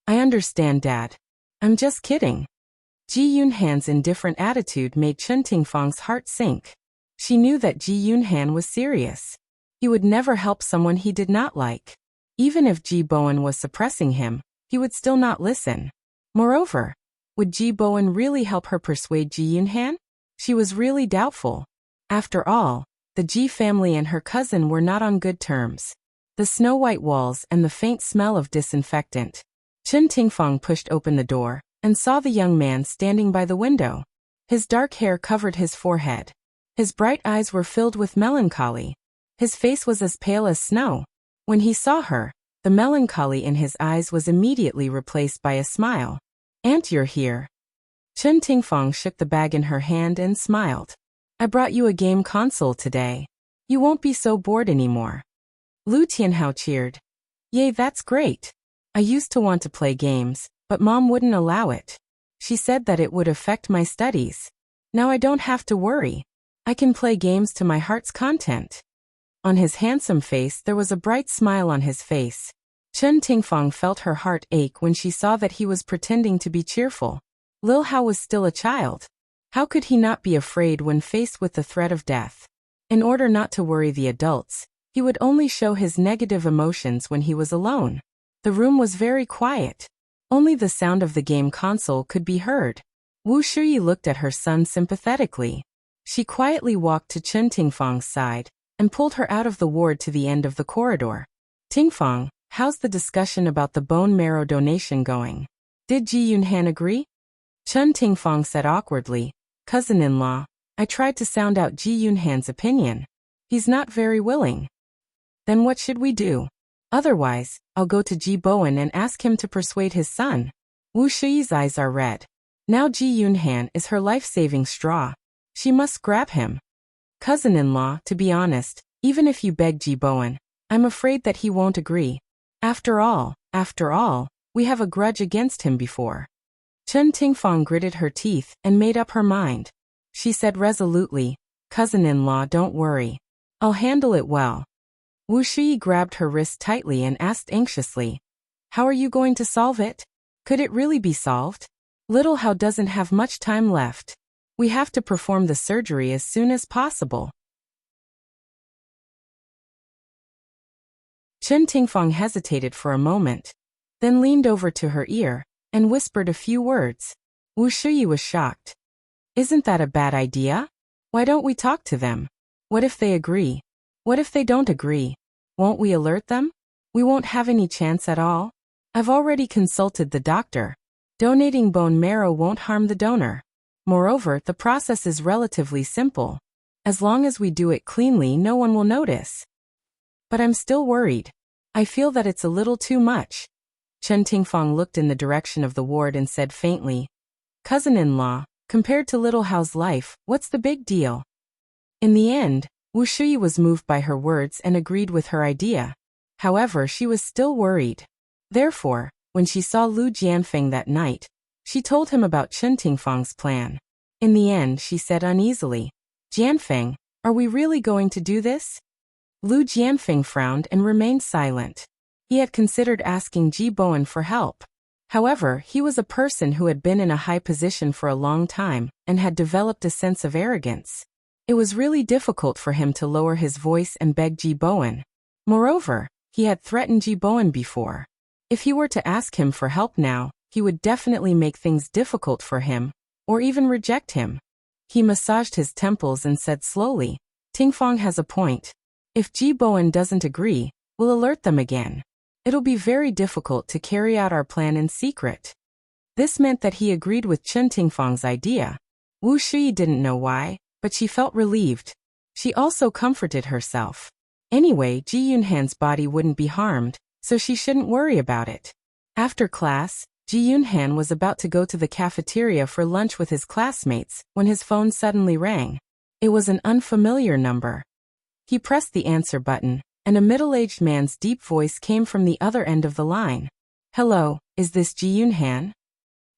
I understand, Dad. I'm just kidding. Ji Yunhan's indifferent attitude made Chen Tingfang's heart sink. She knew that Ji Yunhan was serious. He would never help someone he did not like. Even if Ji Bowen was suppressing him, he would still not listen. Moreover, would Ji Bowen really help her persuade Ji Yunhan? She was really doubtful. After all, the Ji family and her cousin were not on good terms. The snow-white walls and the faint smell of disinfectant. Chen Tingfang pushed open the door and saw the young man standing by the window. His dark hair covered his forehead. His bright eyes were filled with melancholy. His face was as pale as snow. When he saw her, the melancholy in his eyes was immediately replaced by a smile. Aunt, you're here. Chen Tingfang shook the bag in her hand and smiled. I brought you a game console today. You won't be so bored anymore. Lu Tianhao cheered. Yay, that's great. I used to want to play games, but Mom wouldn't allow it. She said that it would affect my studies. Now I don't have to worry. I can play games to my heart's content. On his handsome face there was a bright smile on his face. Chen Tingfang felt her heart ache when she saw that he was pretending to be cheerful. Lil Hao was still a child. How could he not be afraid when faced with the threat of death? In order not to worry the adults, he would only show his negative emotions when he was alone. The room was very quiet. Only the sound of the game console could be heard. Wu Shuyi looked at her son sympathetically. She quietly walked to Chen Tingfang's side and pulled her out of the ward to the end of the corridor. Tingfang, how's the discussion about the bone marrow donation going? Did Ji Yunhan agree? Chen Tingfang said awkwardly, Cousin-in-law, I tried to sound out Ji Yunhan's opinion. He's not very willing. Then what should we do? Otherwise, I'll go to Ji Bowen and ask him to persuade his son. Wu Shuyi's eyes are red. Now Ji Yunhan is her life-saving straw. She must grab him. Cousin-in-law, to be honest, even if you beg Ji Bowen, I'm afraid that he won't agree. After all, we have a grudge against him before. Chen Tingfang gritted her teeth and made up her mind. She said resolutely, Cousin-in-law, don't worry. I'll handle it well. Wu Shuyi grabbed her wrist tightly and asked anxiously, How are you going to solve it? Could it really be solved? Little Hao doesn't have much time left. We have to perform the surgery as soon as possible. Chen Tingfang hesitated for a moment, then leaned over to her ear and whispered a few words. Wu Shuyi was shocked. Isn't that a bad idea? Why don't we talk to them? What if they agree? What if they don't agree? Won't we alert them? We won't have any chance at all. I've already consulted the doctor. Donating bone marrow won't harm the donor. Moreover, the process is relatively simple. As long as we do it cleanly, no one will notice. But I'm still worried. I feel that it's a little too much. Chen Tingfang looked in the direction of the ward and said faintly, Cousin-in-law, compared to Little Hao's life, what's the big deal? In the end, Wu Shui was moved by her words and agreed with her idea. However, she was still worried. Therefore, when she saw Lu Jianfeng that night, she told him about Chen Tingfang's plan. In the end, she said uneasily, Jianfeng, are we really going to do this? Lu Jianfeng frowned and remained silent. He had considered asking Ji Bowen for help. However, he was a person who had been in a high position for a long time and had developed a sense of arrogance. It was really difficult for him to lower his voice and beg Ji Bowen. Moreover, he had threatened Ji Bowen before. If he were to ask him for help now, he would definitely make things difficult for him, or even reject him. He massaged his temples and said slowly, Tingfang has a point. If Ji Bowen doesn't agree, we'll alert them again. It'll be very difficult to carry out our plan in secret. This meant that he agreed with Chen Tingfang's idea. Wu Shui didn't know why, but she felt relieved. She also comforted herself. Anyway, Ji Yunhan's body wouldn't be harmed, so she shouldn't worry about it. After class, Ji Yunhan was about to go to the cafeteria for lunch with his classmates when his phone suddenly rang. It was an unfamiliar number. He pressed the answer button, and a middle-aged man's deep voice came from the other end of the line. Hello, is this Ji Yunhan?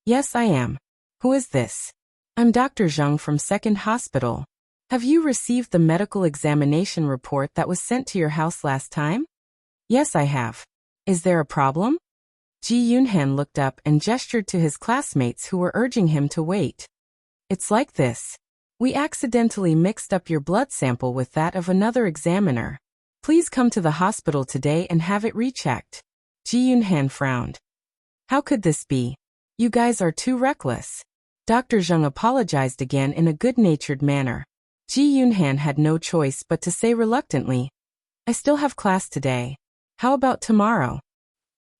Yes, I am. Who is this? I'm Dr. Zhang from Second Hospital. Have you received the medical examination report that was sent to your house last time? Yes, I have. Is there a problem? Ji Yunhan looked up and gestured to his classmates who were urging him to wait. It's like this. We accidentally mixed up your blood sample with that of another examiner. Please come to the hospital today and have it rechecked. Ji Yunhan frowned. How could this be? You guys are too reckless. Dr. Zhang apologized again in a good-natured manner. Ji Yunhan had no choice but to say reluctantly, I still have class today. How about tomorrow?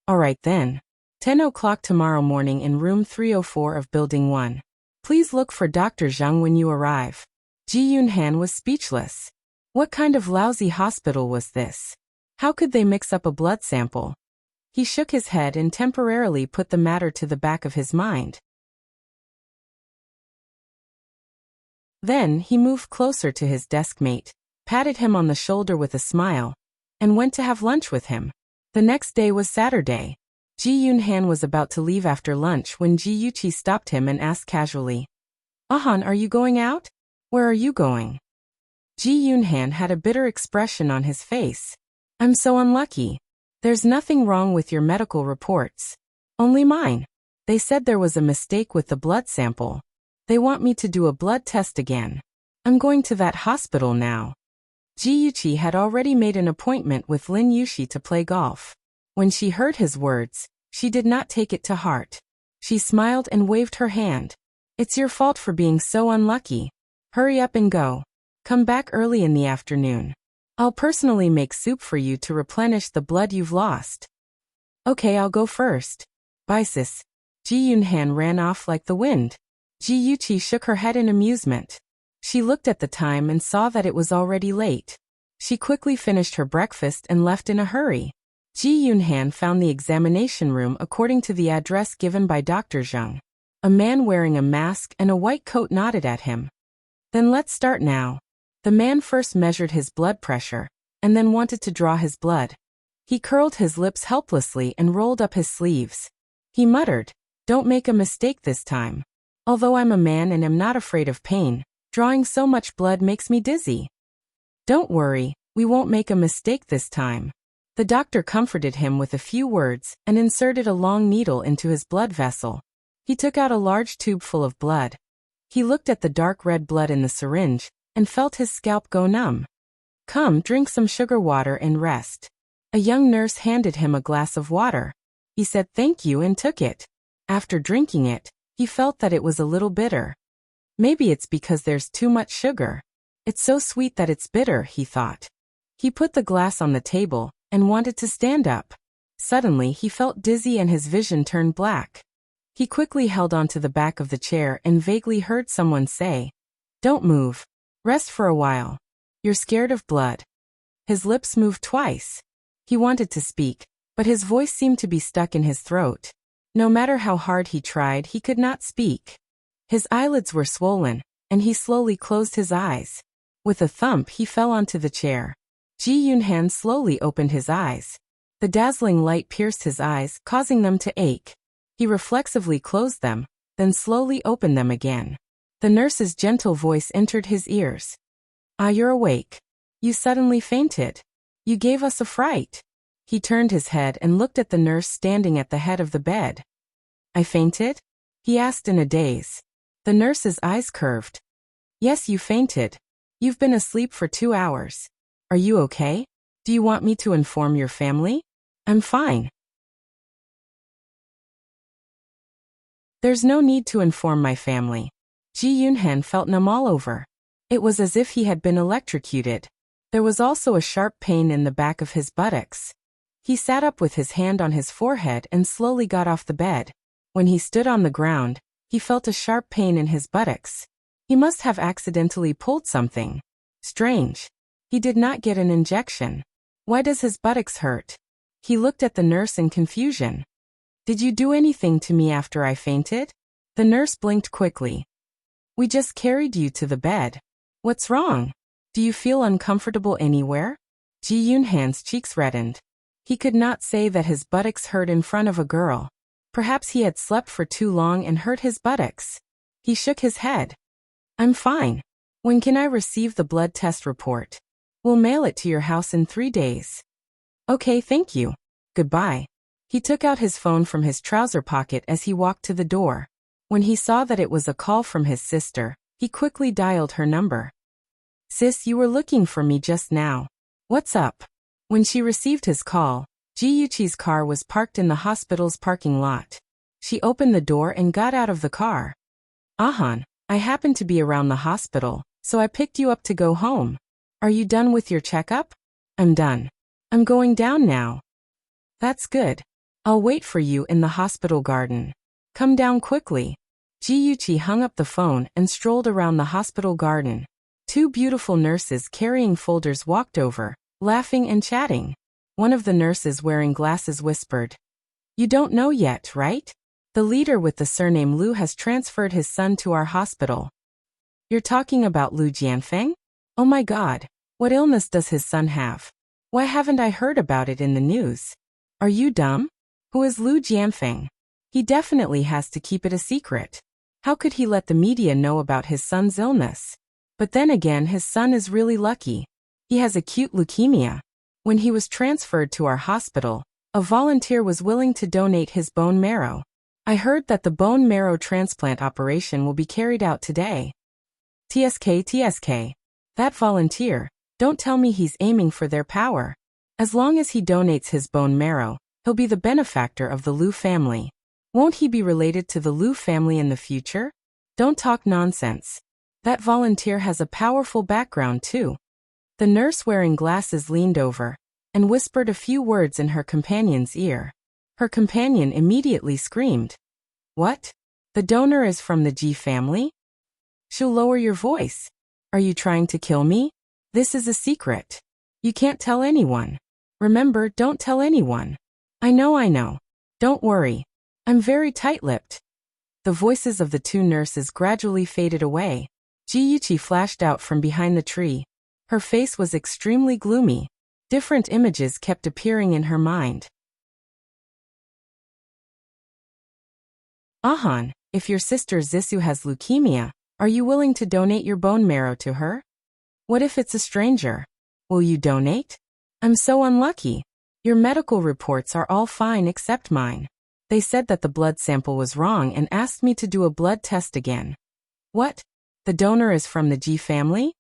All right then. 10 o'clock tomorrow morning in room 304 of Building 1. Please look for Dr. Zhang when you arrive. Ji Yunhan was speechless. What kind of lousy hospital was this? How could they mix up a blood sample? He shook his head and temporarily put the matter to the back of his mind. Then he moved closer to his deskmate, patted him on the shoulder with a smile, and went to have lunch with him. The next day was Saturday. Ji Yunhan was about to leave after lunch when Ji Yuqi stopped him and asked casually, Ahan, are you going out? Where are you going? Ji Yunhan had a bitter expression on his face. I'm so unlucky. There's nothing wrong with your medical reports. Only mine. They said there was a mistake with the blood sample. They want me to do a blood test again. I'm going to that hospital now. Ji Yuqi had already made an appointment with Lin Yushi to play golf. When she heard his words, she did not take it to heart. She smiled and waved her hand. It's your fault for being so unlucky. Hurry up and go. Come back early in the afternoon. I'll personally make soup for you to replenish the blood you've lost. Okay, I'll go first. Bye sis. Ji Yunhan ran off like the wind. Ji Yuqi shook her head in amusement. She looked at the time and saw that it was already late. She quickly finished her breakfast and left in a hurry. Ji Yunhan found the examination room according to the address given by Dr. Zhang. A man wearing a mask and a white coat nodded at him. Then let's start now. The man first measured his blood pressure, and then wanted to draw his blood. He curled his lips helplessly and rolled up his sleeves. He muttered, Don't make a mistake this time. Although I'm a man and am not afraid of pain, drawing so much blood makes me dizzy. Don't worry, we won't make a mistake this time. The doctor comforted him with a few words and inserted a long needle into his blood vessel. He took out a large tube full of blood. He looked at the dark red blood in the syringe and felt his scalp go numb. Come, drink some sugar water and rest. A young nurse handed him a glass of water. He said thank you and took it. After drinking it, he felt that it was a little bitter. Maybe it's because there's too much sugar. It's so sweet that it's bitter, he thought. He put the glass on the table and wanted to stand up. Suddenly he felt dizzy and his vision turned black. He quickly held onto the back of the chair and vaguely heard someone say, Don't move. Rest for a while. You're scared of blood. His lips moved twice. He wanted to speak, but his voice seemed to be stuck in his throat. No matter how hard he tried, he could not speak. His eyelids were swollen, and he slowly closed his eyes. With a thump, he fell onto the chair. Ji Yunhan slowly opened his eyes. The dazzling light pierced his eyes, causing them to ache. He reflexively closed them, then slowly opened them again. The nurse's gentle voice entered his ears. "Ah, you're awake. You suddenly fainted. You gave us a fright." He turned his head and looked at the nurse standing at the head of the bed. "I fainted?" he asked in a daze. The nurse's eyes curved. "Yes, you fainted. You've been asleep for 2 hours. Are you okay? Do you want me to inform your family?" "I'm fine." "There's no need to inform my family." Ji Yunhan felt numb all over. It was as if he had been electrocuted. There was also a sharp pain in the back of his buttocks. He sat up with his hand on his forehead and slowly got off the bed. When he stood on the ground, he felt a sharp pain in his buttocks. He must have accidentally pulled something. Strange. He did not get an injection. Why does his buttocks hurt? He looked at the nurse in confusion. "Did you do anything to me after I fainted?" The nurse blinked quickly. "We just carried you to the bed. What's wrong? Do you feel uncomfortable anywhere?" Ji Yunhan's cheeks reddened. He could not say that his buttocks hurt in front of a girl. Perhaps he had slept for too long and hurt his buttocks. He shook his head. "I'm fine. When can I receive the blood test report?" "We'll mail it to your house in 3 days." "Okay, thank you. Goodbye." He took out his phone from his trouser pocket as he walked to the door. When he saw that it was a call from his sister, he quickly dialed her number. "Sis, you were looking for me just now. What's up?" When she received his call, Ji Yuchi's car was parked in the hospital's parking lot. She opened the door and got out of the car. "Ahan, I happened to be around the hospital, so I picked you up to go home. Are you done with your checkup?" "I'm done. I'm going down now." "That's good. I'll wait for you in the hospital garden. Come down quickly." Ji Yuchi hung up the phone and strolled around the hospital garden. 2 beautiful nurses carrying folders walked over, laughing and chatting. One of the nurses wearing glasses whispered, "You don't know yet, right? The leader with the surname Lu has transferred his son to our hospital." "You're talking about Lu Jianfeng? Oh my god, what illness does his son have? Why haven't I heard about it in the news? Are you dumb? Who is Lu Jianfeng? He definitely has to keep it a secret. How could he let the media know about his son's illness? But then again, his son is really lucky. He has acute leukemia. When he was transferred to our hospital, a volunteer was willing to donate his bone marrow. I heard that the bone marrow transplant operation will be carried out today." TSK. That volunteer, don't tell me he's aiming for their power. As long as he donates his bone marrow, he'll be the benefactor of the Lu family. Won't he be related to the Lu family in the future? Don't talk nonsense. That volunteer has a powerful background too. The nurse wearing glasses leaned over and whispered a few words in her companion's ear. Her companion immediately screamed. "What? The donor is from the Ji family?" "She'll lower your voice. Are you trying to kill me? This is a secret. You can't tell anyone. Remember, don't tell anyone." I know. Don't worry. I'm very tight-lipped." The voices of the 2 nurses gradually faded away. Ji Yuchi flashed out from behind the tree. Her face was extremely gloomy. Different images kept appearing in her mind. "Ahan, if your sister Zissou has leukemia, are you willing to donate your bone marrow to her? What if it's a stranger? Will you donate? I'm so unlucky. Your medical reports are all fine except mine. They said that the blood sample was wrong and asked me to do a blood test again." "What? The donor is from the Ji family?"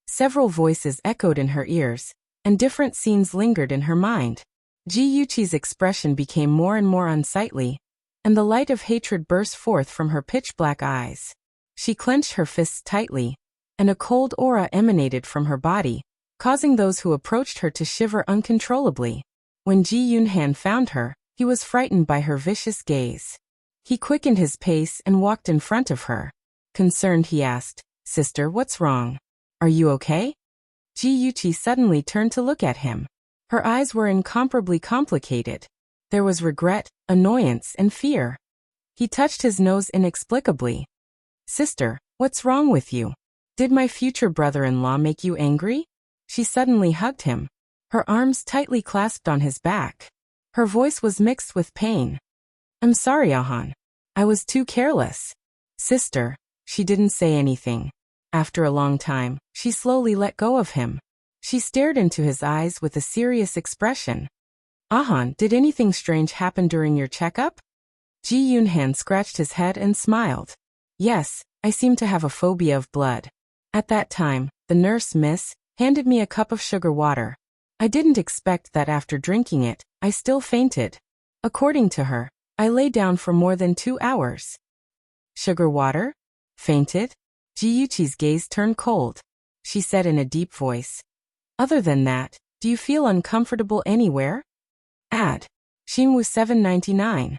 Several voices echoed in her ears, and different scenes lingered in her mind. Ji Yuchi's expression became more and more unsightly, and the light of hatred burst forth from her pitch-black eyes. She clenched her fists tightly, and a cold aura emanated from her body, causing those who approached her to shiver uncontrollably. When Ji Yunhan found her, he was frightened by her vicious gaze. He quickened his pace and walked in front of her. Concerned, he asked, "Sister, what's wrong? Are you okay?" Ji Yuchi suddenly turned to look at him. Her eyes were incomparably complicated. There was regret, annoyance, and fear. He touched his nose inexplicably. Sister, what's wrong with you? Did my future brother-in-law make you angry? She suddenly hugged him, her arms tightly clasped on his back. Her voice was mixed with pain. I'm sorry, Ahan. I was too careless. Sister, she didn't say anything. After a long time, she slowly let go of him. She stared into his eyes with a serious expression. Ahan, did anything strange happen during your checkup? Ji Yunhan scratched his head and smiled. Yes, I seem to have a phobia of blood. At that time, the nurse, miss, handed me a cup of sugar water. I didn't expect that after drinking it, I still fainted. According to her, I lay down for more than 2 hours. Sugar water? Fainted? Ji Yuqi's gaze turned cold. She said in a deep voice. Other than that, do you feel uncomfortable anywhere? Add. Xinwu 799.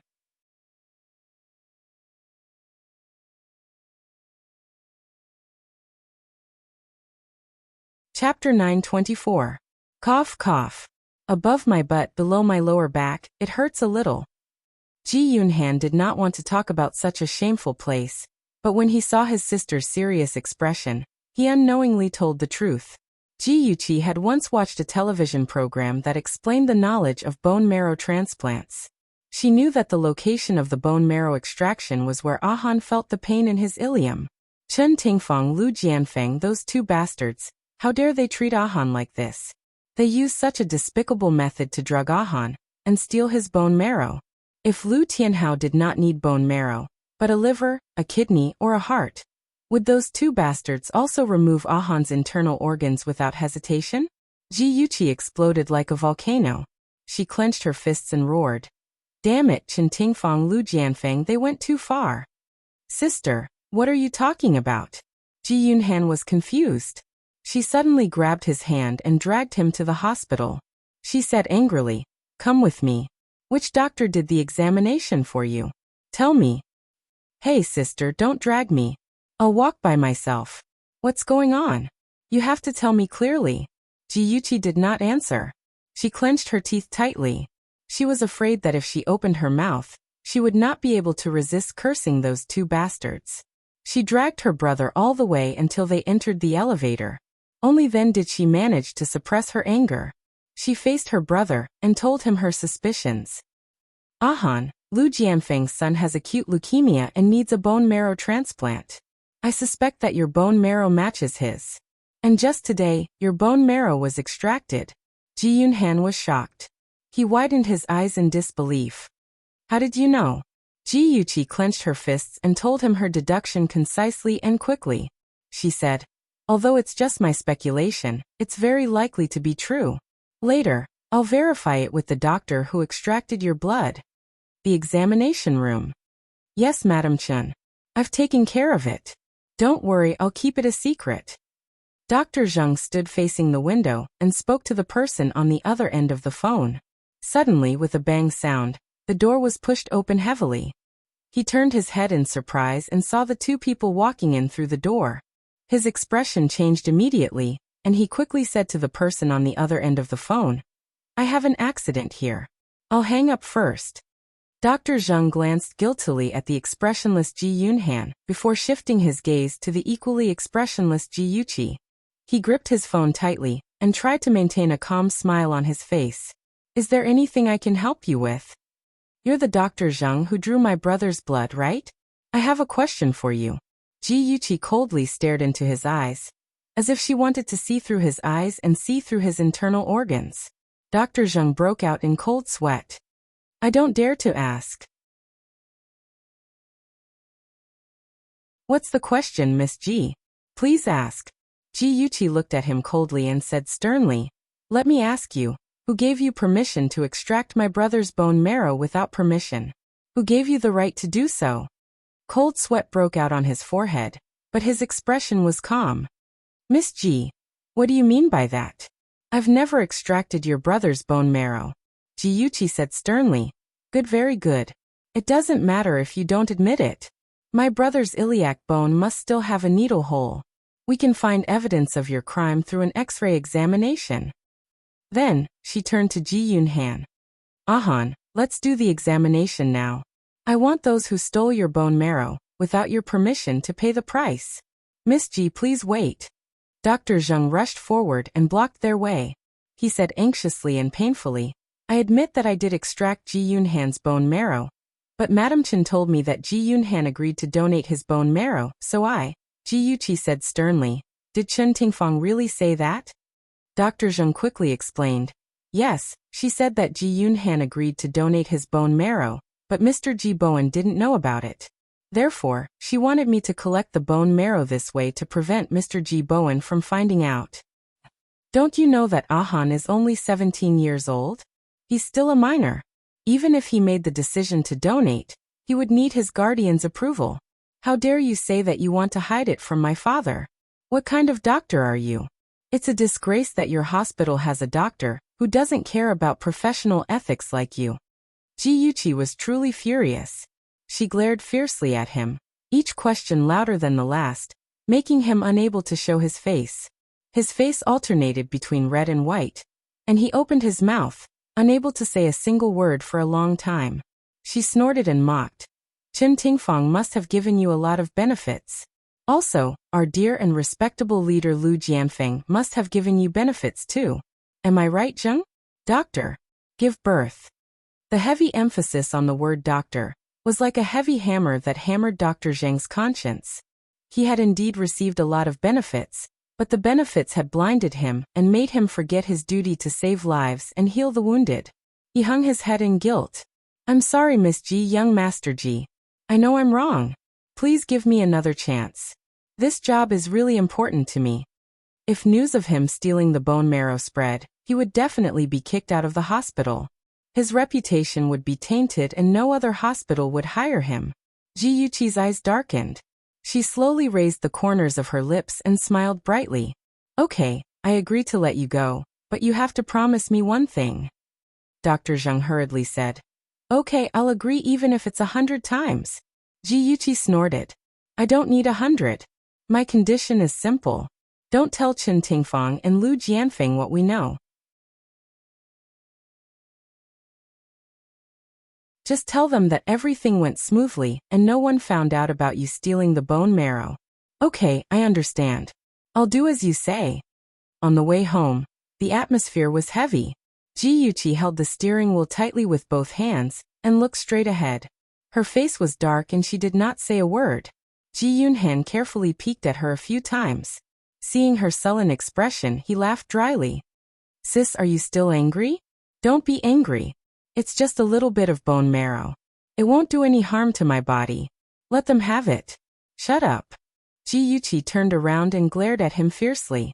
Chapter 924. Cough, cough. Above my butt, below my lower back, it hurts a little. Ji Yunhan did not want to talk about such a shameful place, but when he saw his sister's serious expression, he unknowingly told the truth. Ji Yuqi had once watched a television program that explained the knowledge of bone marrow transplants. She knew that the location of the bone marrow extraction was where Ahan felt the pain in his ilium. Chen Tingfeng, Lu Jianfeng, those two bastards, how dare they treat Ahan like this? They use such a despicable method to drug Ahan and steal his bone marrow. If Lu Tianhao did not need bone marrow, but a liver, a kidney, or a heart, would those two bastards also remove Ahan's internal organs without hesitation? Ji Yuqi exploded like a volcano. She clenched her fists and roared. Damn it, Chen Tingfeng, Lu Jianfeng, they went too far. Sister, what are you talking about? Ji Yunhan was confused. She suddenly grabbed his hand and dragged him to the hospital. She said angrily, Come with me. Which doctor did the examination for you? Tell me. Hey sister, don't drag me. I'll walk by myself. What's going on? You have to tell me clearly. Ji Yuqi did not answer. She clenched her teeth tightly. She was afraid that if she opened her mouth, she would not be able to resist cursing those two bastards. She dragged her brother all the way until they entered the elevator. Only then did she manage to suppress her anger. She faced her brother and told him her suspicions. Ahan, Lu Jianfeng's son has acute leukemia and needs a bone marrow transplant. I suspect that your bone marrow matches his. And just today, your bone marrow was extracted. Ji Yunhan was shocked. He widened his eyes in disbelief. How did you know? Ji Yuqi clenched her fists and told him her deduction concisely and quickly. She said, Although it's just my speculation, it's very likely to be true. Later, I'll verify it with the doctor who extracted your blood. The examination room. Yes, Madam Chen. I've taken care of it. Don't worry, I'll keep it a secret. Dr. Zheng stood facing the window and spoke to the person on the other end of the phone. Suddenly, with a bang sound, the door was pushed open heavily. He turned his head in surprise and saw the two people walking in through the door. His expression changed immediately, and he quickly said to the person on the other end of the phone, I have an accident here. I'll hang up first. Dr. Zheng glanced guiltily at the expressionless Ji Yunhan before shifting his gaze to the equally expressionless Ji Yuqi. He gripped his phone tightly and tried to maintain a calm smile on his face. Is there anything I can help you with? You're the Dr. Zheng who drew my brother's blood, right? I have a question for you. Ji Yuqi coldly stared into his eyes, as if she wanted to see through his eyes and see through his internal organs. Dr. Zheng broke out in cold sweat. I don't dare to ask. What's the question, Miss Ji? Please ask. Ji Yuqi looked at him coldly and said sternly, Let me ask you, who gave you permission to extract my brother's bone marrow without permission? Who gave you the right to do so? Cold sweat broke out on his forehead, but his expression was calm. Miss Ji, what do you mean by that? I've never extracted your brother's bone marrow. Ji Yuqi said sternly. Good, very good. It doesn't matter if you don't admit it. My brother's iliac bone must still have a needle hole. We can find evidence of your crime through an X-ray examination. Then, she turned to Ji Yunhan. Ahan, let's do the examination now. I want those who stole your bone marrow without your permission to pay the price. Miss Ji, please wait. Dr. Zheng rushed forward and blocked their way. He said anxiously and painfully, I admit that I did extract Ji Yunhan's bone marrow. But Madam Chen told me that Ji Yunhan agreed to donate his bone marrow, so Ji Yuqi said sternly. Did Chen Tingfang really say that? Dr. Zheng quickly explained. Yes, she said that Ji Yunhan agreed to donate his bone marrow, but Mr. Ji Bowen didn't know about it. Therefore, she wanted me to collect the bone marrow this way to prevent Mr. Ji Bowen from finding out. Don't you know that Han is only 17 years old? He's still a minor. Even if he made the decision to donate, he would need his guardian's approval. How dare you say that you want to hide it from my father? What kind of doctor are you? It's a disgrace that your hospital has a doctor who doesn't care about professional ethics like you. Ji Yuqi was truly furious. She glared fiercely at him, each question louder than the last, making him unable to show his face. His face alternated between red and white, and he opened his mouth, unable to say a single word for a long time. She snorted and mocked. Chen Tingfang must have given you a lot of benefits. Also, our dear and respectable leader Lu Jianfeng must have given you benefits too. Am I right, Zheng? Doctor. Give birth. The heavy emphasis on the word doctor was like a heavy hammer that hammered Dr. Zheng's conscience. He had indeed received a lot of benefits, but the benefits had blinded him and made him forget his duty to save lives and heal the wounded. He hung his head in guilt. I'm sorry, Miss Ji, young Master Ji. I know I'm wrong. Please give me another chance. This job is really important to me. If news of him stealing the bone marrow spread, he would definitely be kicked out of the hospital. His reputation would be tainted and no other hospital would hire him. Ji Yuqi's eyes darkened. She slowly raised the corners of her lips and smiled brightly. Okay, I agree to let you go, but you have to promise me one thing. Dr. Zheng hurriedly said. Okay, I'll agree even if it's 100 times. Ji Yuqi snorted. I don't need 100. My condition is simple. Don't tell Chen Tingfang and Lu Jianfeng what we know. Just tell them that everything went smoothly and no one found out about you stealing the bone marrow. Okay, I understand. I'll do as you say. On the way home, the atmosphere was heavy. Ji Yuqi held the steering wheel tightly with both hands and looked straight ahead. Her face was dark and she did not say a word. Ji Yunhan carefully peeked at her a few times. Seeing her sullen expression, he laughed dryly. Sis, are you still angry? Don't be angry. It's just a little bit of bone marrow. It won't do any harm to my body. Let them have it. Shut up. Ji Yuqi turned around and glared at him fiercely.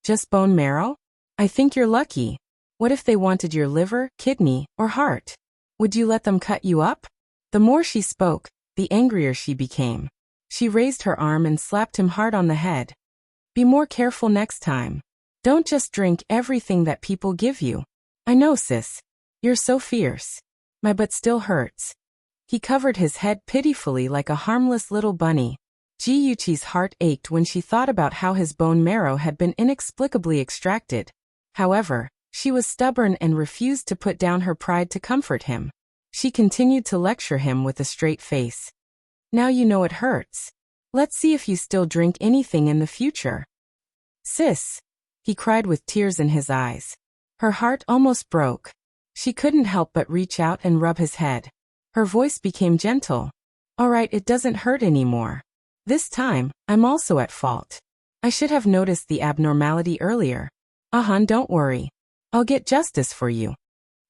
Just bone marrow? I think you're lucky. What if they wanted your liver, kidney, or heart? Would you let them cut you up? The more she spoke, the angrier she became. She raised her arm and slapped him hard on the head. Be more careful next time. Don't just drink everything that people give you. I know, sis. You're so fierce. My butt still hurts. He covered his head pitifully like a harmless little bunny. Ji Yuqi's heart ached when she thought about how his bone marrow had been inexplicably extracted. However, she was stubborn and refused to put down her pride to comfort him. She continued to lecture him with a straight face. Now you know it hurts. Let's see if you still drink anything in the future. Sis, he cried with tears in his eyes. Her heart almost broke. She couldn't help but reach out and rub his head. Her voice became gentle. All right, it doesn't hurt anymore. This time, I'm also at fault. I should have noticed the abnormality earlier. Han, don't worry. I'll get justice for you.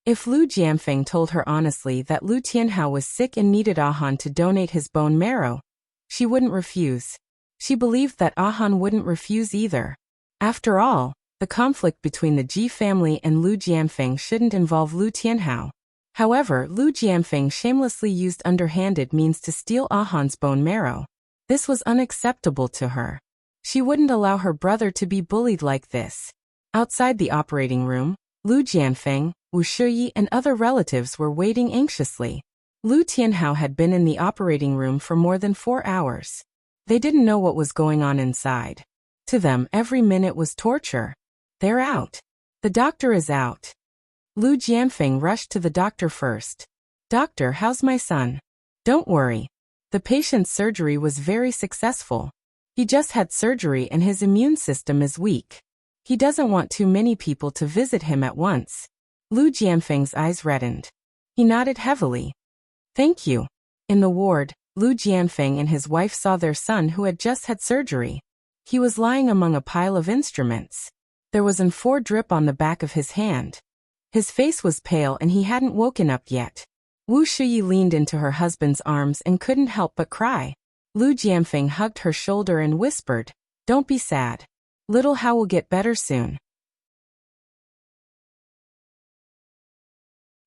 If Lu Jianfeng told her honestly that Lu Tianhao was sick and needed Han to donate his bone marrow, she wouldn't refuse. She believed that Han wouldn't refuse either. After all, the conflict between the Ji family and Lu Jianfeng shouldn't involve Lu Tianhao. However, Lu Jianfeng shamelessly used underhanded means to steal Han's bone marrow. This was unacceptable to her. She wouldn't allow her brother to be bullied like this. Outside the operating room, Lu Jianfeng, Wu Shiyi and other relatives were waiting anxiously. Lu Tianhao had been in the operating room for more than 4 hours. They didn't know what was going on inside. To them, every minute was torture. They're out. The doctor is out. Lu Jianfeng rushed to the doctor first. Doctor, how's my son? Don't worry. The patient's surgery was very successful. He just had surgery and his immune system is weak. He doesn't want too many people to visit him at once. Lu Jianfeng's eyes reddened. He nodded heavily. Thank you. In the ward, Lu Jianfeng and his wife saw their son who had just had surgery. He was lying among a pile of instruments. There was an 4 drip on the back of his hand. His face was pale and he hadn't woken up yet. Wu Shuyi leaned into her husband's arms and couldn't help but cry. Lu Jianfeng hugged her shoulder and whispered, "Don't be sad. Little Hao will get better soon."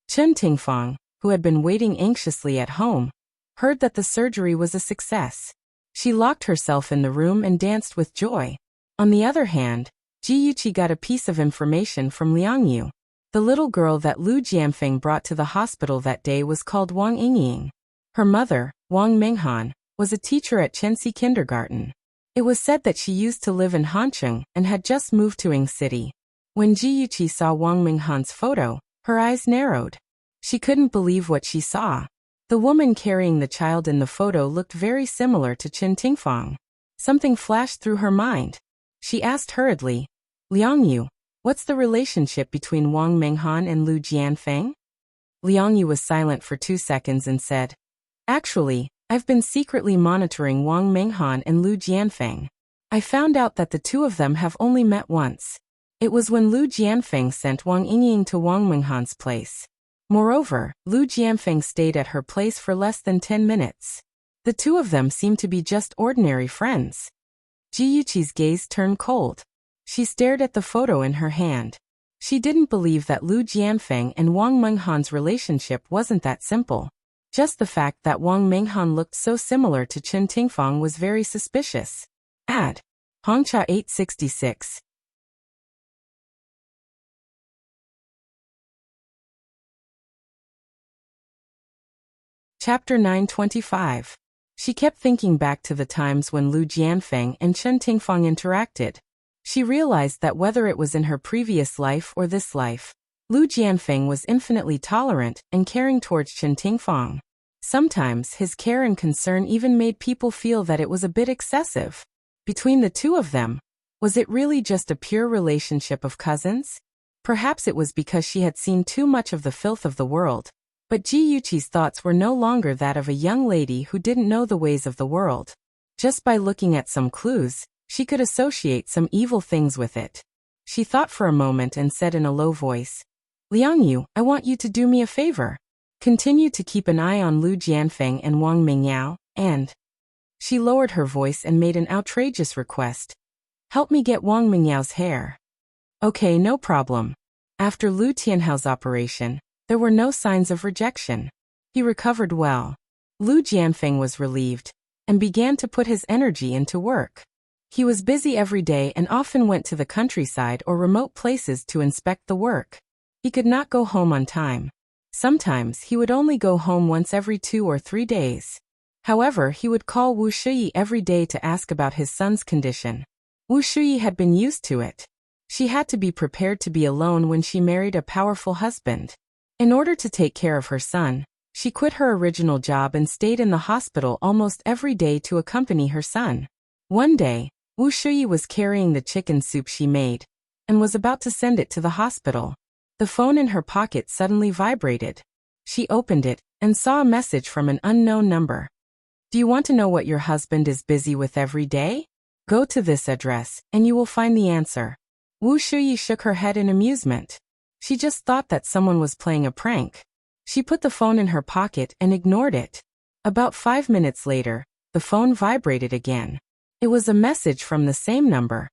Chen Tingfang, who had been waiting anxiously at home, heard that the surgery was a success. She locked herself in the room and danced with joy. On the other hand, Ji Yuqi got a piece of information from Liang Yu. The little girl that Lu Jianfeng brought to the hospital that day was called Wang Yingying. Her mother, Wang Minghan, was a teacher at Chenxi Kindergarten. It was said that she used to live in Hancheng and had just moved to Ying City. When Ji Yuqi saw Wang Minghan's photo, her eyes narrowed. She couldn't believe what she saw. The woman carrying the child in the photo looked very similar to Chen Tingfang. Something flashed through her mind. She asked hurriedly, "Liang Yu, what's the relationship between Wang Minghan and Lu Jianfeng?" Liang Yu was silent for 2 seconds and said, "Actually, I've been secretly monitoring Wang Minghan and Lu Jianfeng. I found out that the two of them have only met once. It was when Lu Jianfeng sent Wang Yingying to Wang Minghan's place. Moreover, Lu Jianfeng stayed at her place for less than 10 minutes. The two of them seemed to be just ordinary friends." Ji Yuqi's gaze turned cold. She stared at the photo in her hand. She didn't believe that Lu Jianfeng and Wang Minghan's relationship wasn't that simple. Just the fact that Wang Minghan looked so similar to Chen Tingfang was very suspicious. Ad. Hongcha 866. Chapter 925. She kept thinking back to the times when Lu Jianfeng and Chen Tingfang interacted. She realized that whether it was in her previous life or this life, Lu Jianfeng was infinitely tolerant and caring towards Chen Tingfang. Sometimes his care and concern even made people feel that it was a bit excessive. Between the two of them, was it really just a pure relationship of cousins? Perhaps it was because she had seen too much of the filth of the world. But Ji Yuqi's thoughts were no longer that of a young lady who didn't know the ways of the world. Just by looking at some clues, she could associate some evil things with it. She thought for a moment and said in a low voice, "Liang Yu, I want you to do me a favor. Continue to keep an eye on Lu Jianfeng and Wang Mingyao, and..." She lowered her voice and made an outrageous request. "Help me get Wang Mingyao's hair." "Okay, no problem." After Lu Tianhao's operation, there were no signs of rejection. He recovered well. Lu Jianfeng was relieved and began to put his energy into work. He was busy every day and often went to the countryside or remote places to inspect the work. He could not go home on time. Sometimes he would only go home once every 2 or 3 days. However, he would call Wu Shuyi every day to ask about his son's condition. Wu Shuyi had been used to it. She had to be prepared to be alone when she married a powerful husband. In order to take care of her son, she quit her original job and stayed in the hospital almost every day to accompany her son. One day, Wu Shuyi was carrying the chicken soup she made and was about to send it to the hospital. The phone in her pocket suddenly vibrated. She opened it and saw a message from an unknown number. "Do you want to know what your husband is busy with every day? Go to this address and you will find the answer." Wu Shuyi shook her head in amusement. She just thought that someone was playing a prank. She put the phone in her pocket and ignored it. About 5 minutes later, the phone vibrated again. It was a message from the same number.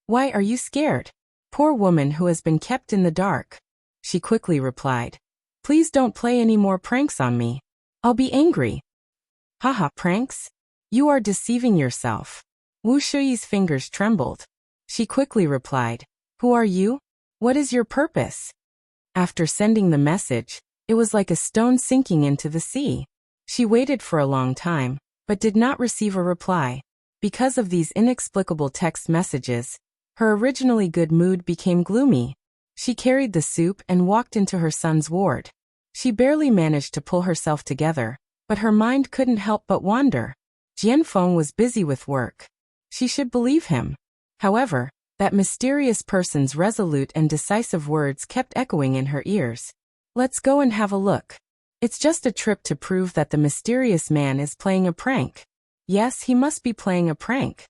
"Why are you scared? Poor woman who has been kept in the dark." She quickly replied, "Please don't play any more pranks on me. I'll be angry." "Haha, pranks? You are deceiving yourself." Wu Shuyi's fingers trembled. She quickly replied, "Who are you? What is your purpose?" After sending the message, it was like a stone sinking into the sea. She waited for a long time, but did not receive a reply. Because of these inexplicable text messages, her originally good mood became gloomy. She carried the soup and walked into her son's ward. She barely managed to pull herself together, But her mind couldn't help but wander. Jianfeng was busy with work. She should believe him. However, that mysterious person's resolute and decisive words kept echoing in her ears. Let's go and have a look. It's just a trip to prove that the mysterious man is playing a prank. Yes, he must be playing a prank.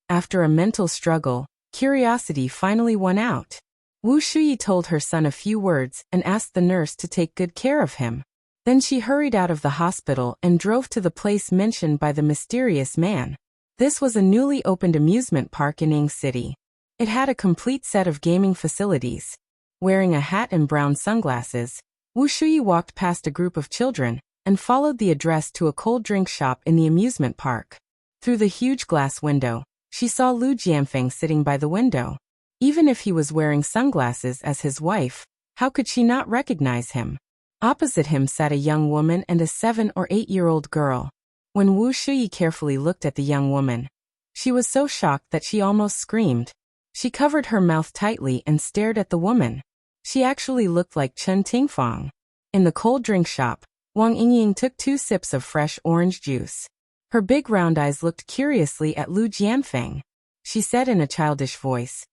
After a mental struggle, curiosity finally won out. Wu Shuyi told her son a few words and asked the nurse to take good care of him. Then she hurried out of the hospital and drove to the place mentioned by the mysterious man. This was a newly opened amusement park in Ying City. It had a complete set of gaming facilities. Wearing a hat and brown sunglasses, Wu Shuyi walked past a group of children and followed the address to a cold drink shop in the amusement park. Through the huge glass window, she saw Lu Jianfeng sitting by the window. Even if he was wearing sunglasses as his wife, how could she not recognize him? Opposite him sat a young woman and a 7 or 8-year-old girl. When Wu Shuyi carefully looked at the young woman, she was so shocked that she almost screamed. She covered her mouth tightly and stared at the woman. She actually looked like Chen Tingfang. In the cold drink shop, Wang Yingying took 2 sips of fresh orange juice. Her big round eyes looked curiously at Lu Jianfeng. She said in a childish voice,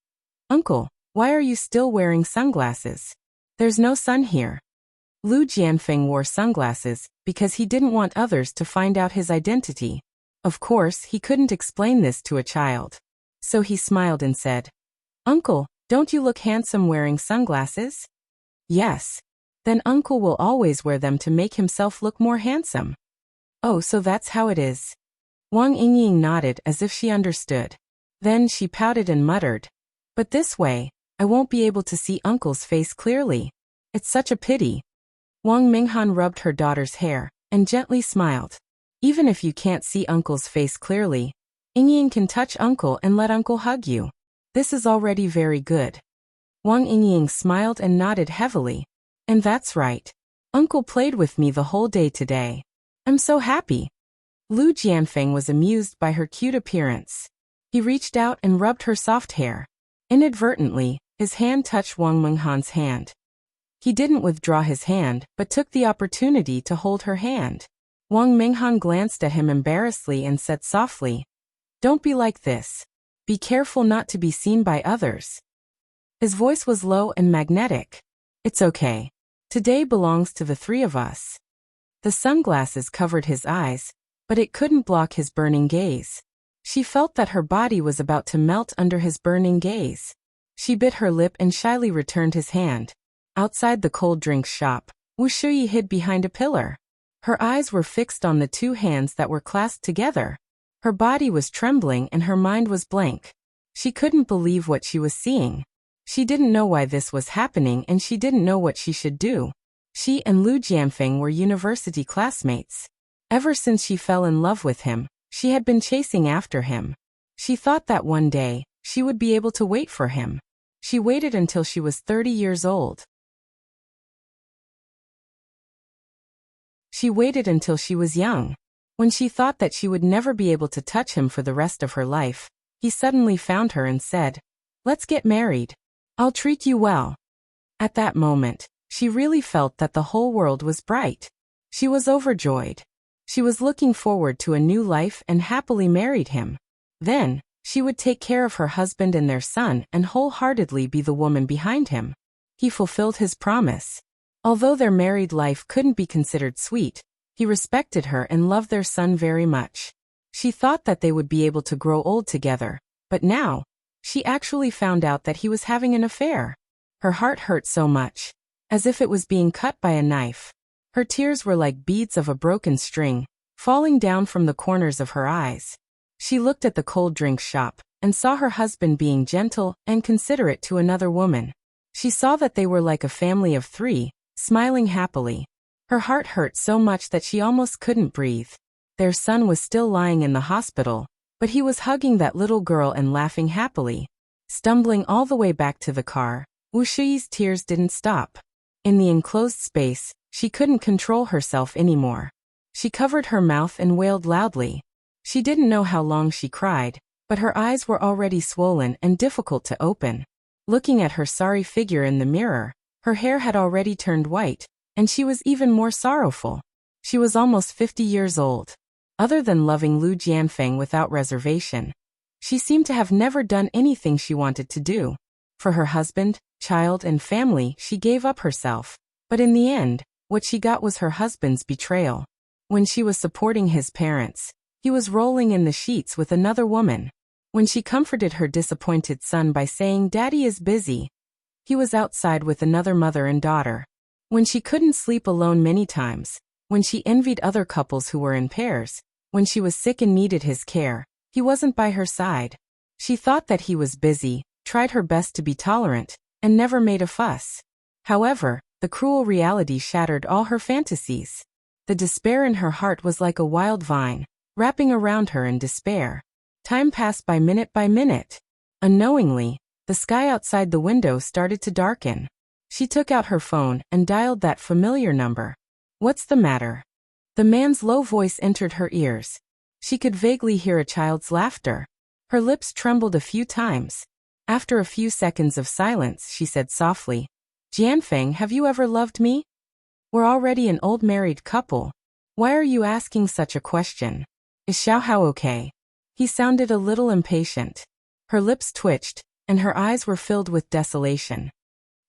"Uncle, why are you still wearing sunglasses? There's no sun here." Lu Jianfeng wore sunglasses because he didn't want others to find out his identity. Of course, he couldn't explain this to a child. So he smiled and said, "Uncle, don't you look handsome wearing sunglasses?" "Yes." "Then Uncle will always wear them to make himself look more handsome." "Oh, so that's how it is." Wang Yingying nodded as if she understood. Then she pouted and muttered, "But this way, I won't be able to see Uncle's face clearly. It's such a pity." Wang Minghan rubbed her daughter's hair and gently smiled. "Even if you can't see Uncle's face clearly, Yingying can touch Uncle and let Uncle hug you. This is already very good." Wang Yingying smiled and nodded heavily. "And that's right. Uncle played with me the whole day today. I'm so happy." Lu Jianfeng was amused by her cute appearance. He reached out and rubbed her soft hair. Inadvertently, his hand touched Wang Minghan's hand. He didn't withdraw his hand, but took the opportunity to hold her hand. Wang Minghan glanced at him embarrassedly and said softly, "Don't be like this. Be careful not to be seen by others." His voice was low and magnetic. "It's okay. Today belongs to the 3 of us." The sunglasses covered his eyes, but it couldn't block his burning gaze. She felt that her body was about to melt under his burning gaze. She bit her lip and shyly returned his hand. Outside the cold drinks shop, Wu Shuyi hid behind a pillar. Her eyes were fixed on the 2 hands that were clasped together. Her body was trembling and her mind was blank. She couldn't believe what she was seeing. She didn't know why this was happening and she didn't know what she should do. She and Lu Jianfeng were university classmates. Ever since she fell in love with him, she had been chasing after him. She thought that one day, she would be able to wait for him. She waited until she was 30 years old. She waited until she was young. When she thought that she would never be able to touch him for the rest of her life, he suddenly found her and said, "Let's get married. I'll treat you well." At that moment, she really felt that the whole world was bright. She was overjoyed. She was looking forward to a new life and happily married him. Then, she would take care of her husband and their son and wholeheartedly be the woman behind him. He fulfilled his promise. Although their married life couldn't be considered sweet, he respected her and loved their son very much. She thought that they would be able to grow old together, but now, she actually found out that he was having an affair. Her heart hurt so much, as if it was being cut by a knife. Her tears were like beads of a broken string, falling down from the corners of her eyes. She looked at the cold drink shop and saw her husband being gentle and considerate to another woman. She saw that they were like a family of 3, smiling happily. Her heart hurt so much that she almost couldn't breathe. Their son was still lying in the hospital, but he was hugging that little girl and laughing happily. Stumbling all the way back to the car, Wu Shuyi's tears didn't stop. In the enclosed space, she couldn't control herself anymore. She covered her mouth and wailed loudly. She didn't know how long she cried, but her eyes were already swollen and difficult to open. Looking at her sorry figure in the mirror, her hair had already turned white, And she was even more sorrowful. She was almost 50 years old. Other than loving Lu Jianfeng without reservation, she seemed to have never done anything she wanted to do. For her husband, child, and family, she gave up herself. But in the end, what she got was her husband's betrayal. When she was supporting his parents, he was rolling in the sheets with another woman. When she comforted her disappointed son by saying Daddy is busy, he was outside with another mother and daughter. When she couldn't sleep alone many times, when she envied other couples who were in pairs, when she was sick and needed his care, he wasn't by her side. She thought that he was busy, tried her best to be tolerant, and never made a fuss. However, the cruel reality shattered all her fantasies. The despair in her heart was like a wild vine, wrapping around her in despair. Time passed by minute. Unknowingly, the sky outside the window started to darken. She took out her phone and dialed that familiar number. "What's the matter?" The man's low voice entered her ears. She could vaguely hear a child's laughter. Her lips trembled a few times. After a few seconds of silence, she said softly, "Jianfeng, have you ever loved me? We're already an old married couple. Why are you asking such a question? Is Xiaohao okay?" He sounded a little impatient. Her lips twitched, and her eyes were filled with desolation.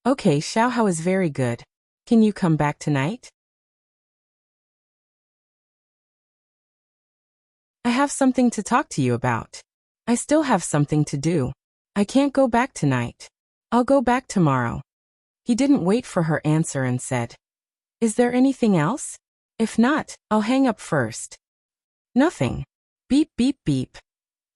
"Okay, Xiaohao is very good. Can you come back tonight?" "I have something to talk to you about. I still have something to do. I can't go back tonight. I'll go back tomorrow." He didn't wait for her answer and said, "Is there anything else? If not, I'll hang up first." "Nothing." Beep, beep, beep.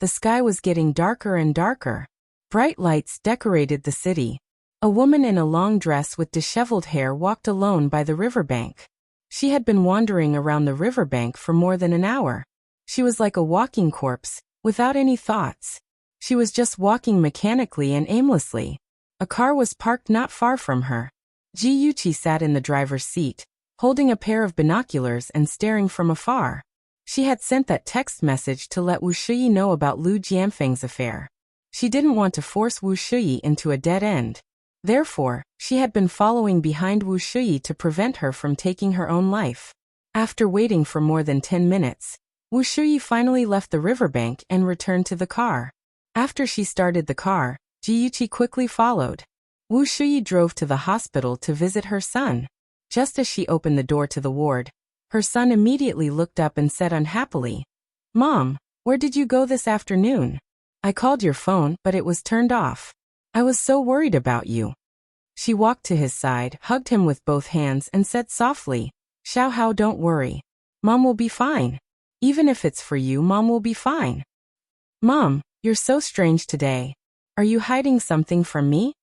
The sky was getting darker and darker. Bright lights decorated the city. A woman in a long dress with disheveled hair walked alone by the riverbank. She had been wandering around the riverbank for more than an hour. She was like a walking corpse, without any thoughts. She was just walking mechanically and aimlessly. A car was parked not far from her. Ji Yuqi sat in the driver's seat, holding a pair of binoculars and staring from afar. She had sent that text message to let Wu Shiyi know about Lu Jianfeng's affair. She didn't want to force Wu Shiyi into a dead end. Therefore, she had been following behind Wu Shiyi to prevent her from taking her own life. After waiting for more than 10 minutes, Wu Shiyi finally left the riverbank and returned to the car. After she started the car, Ji Yuqi quickly followed. Wu Shiyi drove to the hospital to visit her son. Just as she opened the door to the ward, her son immediately looked up and said unhappily, "Mom, where did you go this afternoon? I called your phone, but it was turned off. I was so worried about you." She walked to his side, hugged him with both hands, and said softly, "Xiaohao, don't worry. Mom will be fine. Even if it's for you, Mom will be fine." "Mom, you're so strange today. Are you hiding something from me?"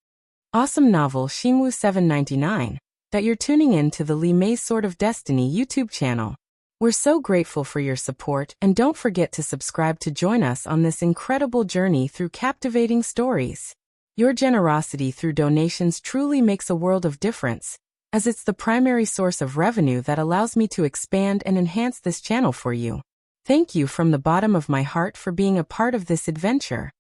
Awesome novel Xingwu 799. That you're tuning in to the Li Mei's Sword of Destiny YouTube channel. We're so grateful for your support, and don't forget to subscribe to join us on this incredible journey through captivating stories. Your generosity through donations truly makes a world of difference, as it's the primary source of revenue that allows me to expand and enhance this channel for you. Thank you from the bottom of my heart for being a part of this adventure.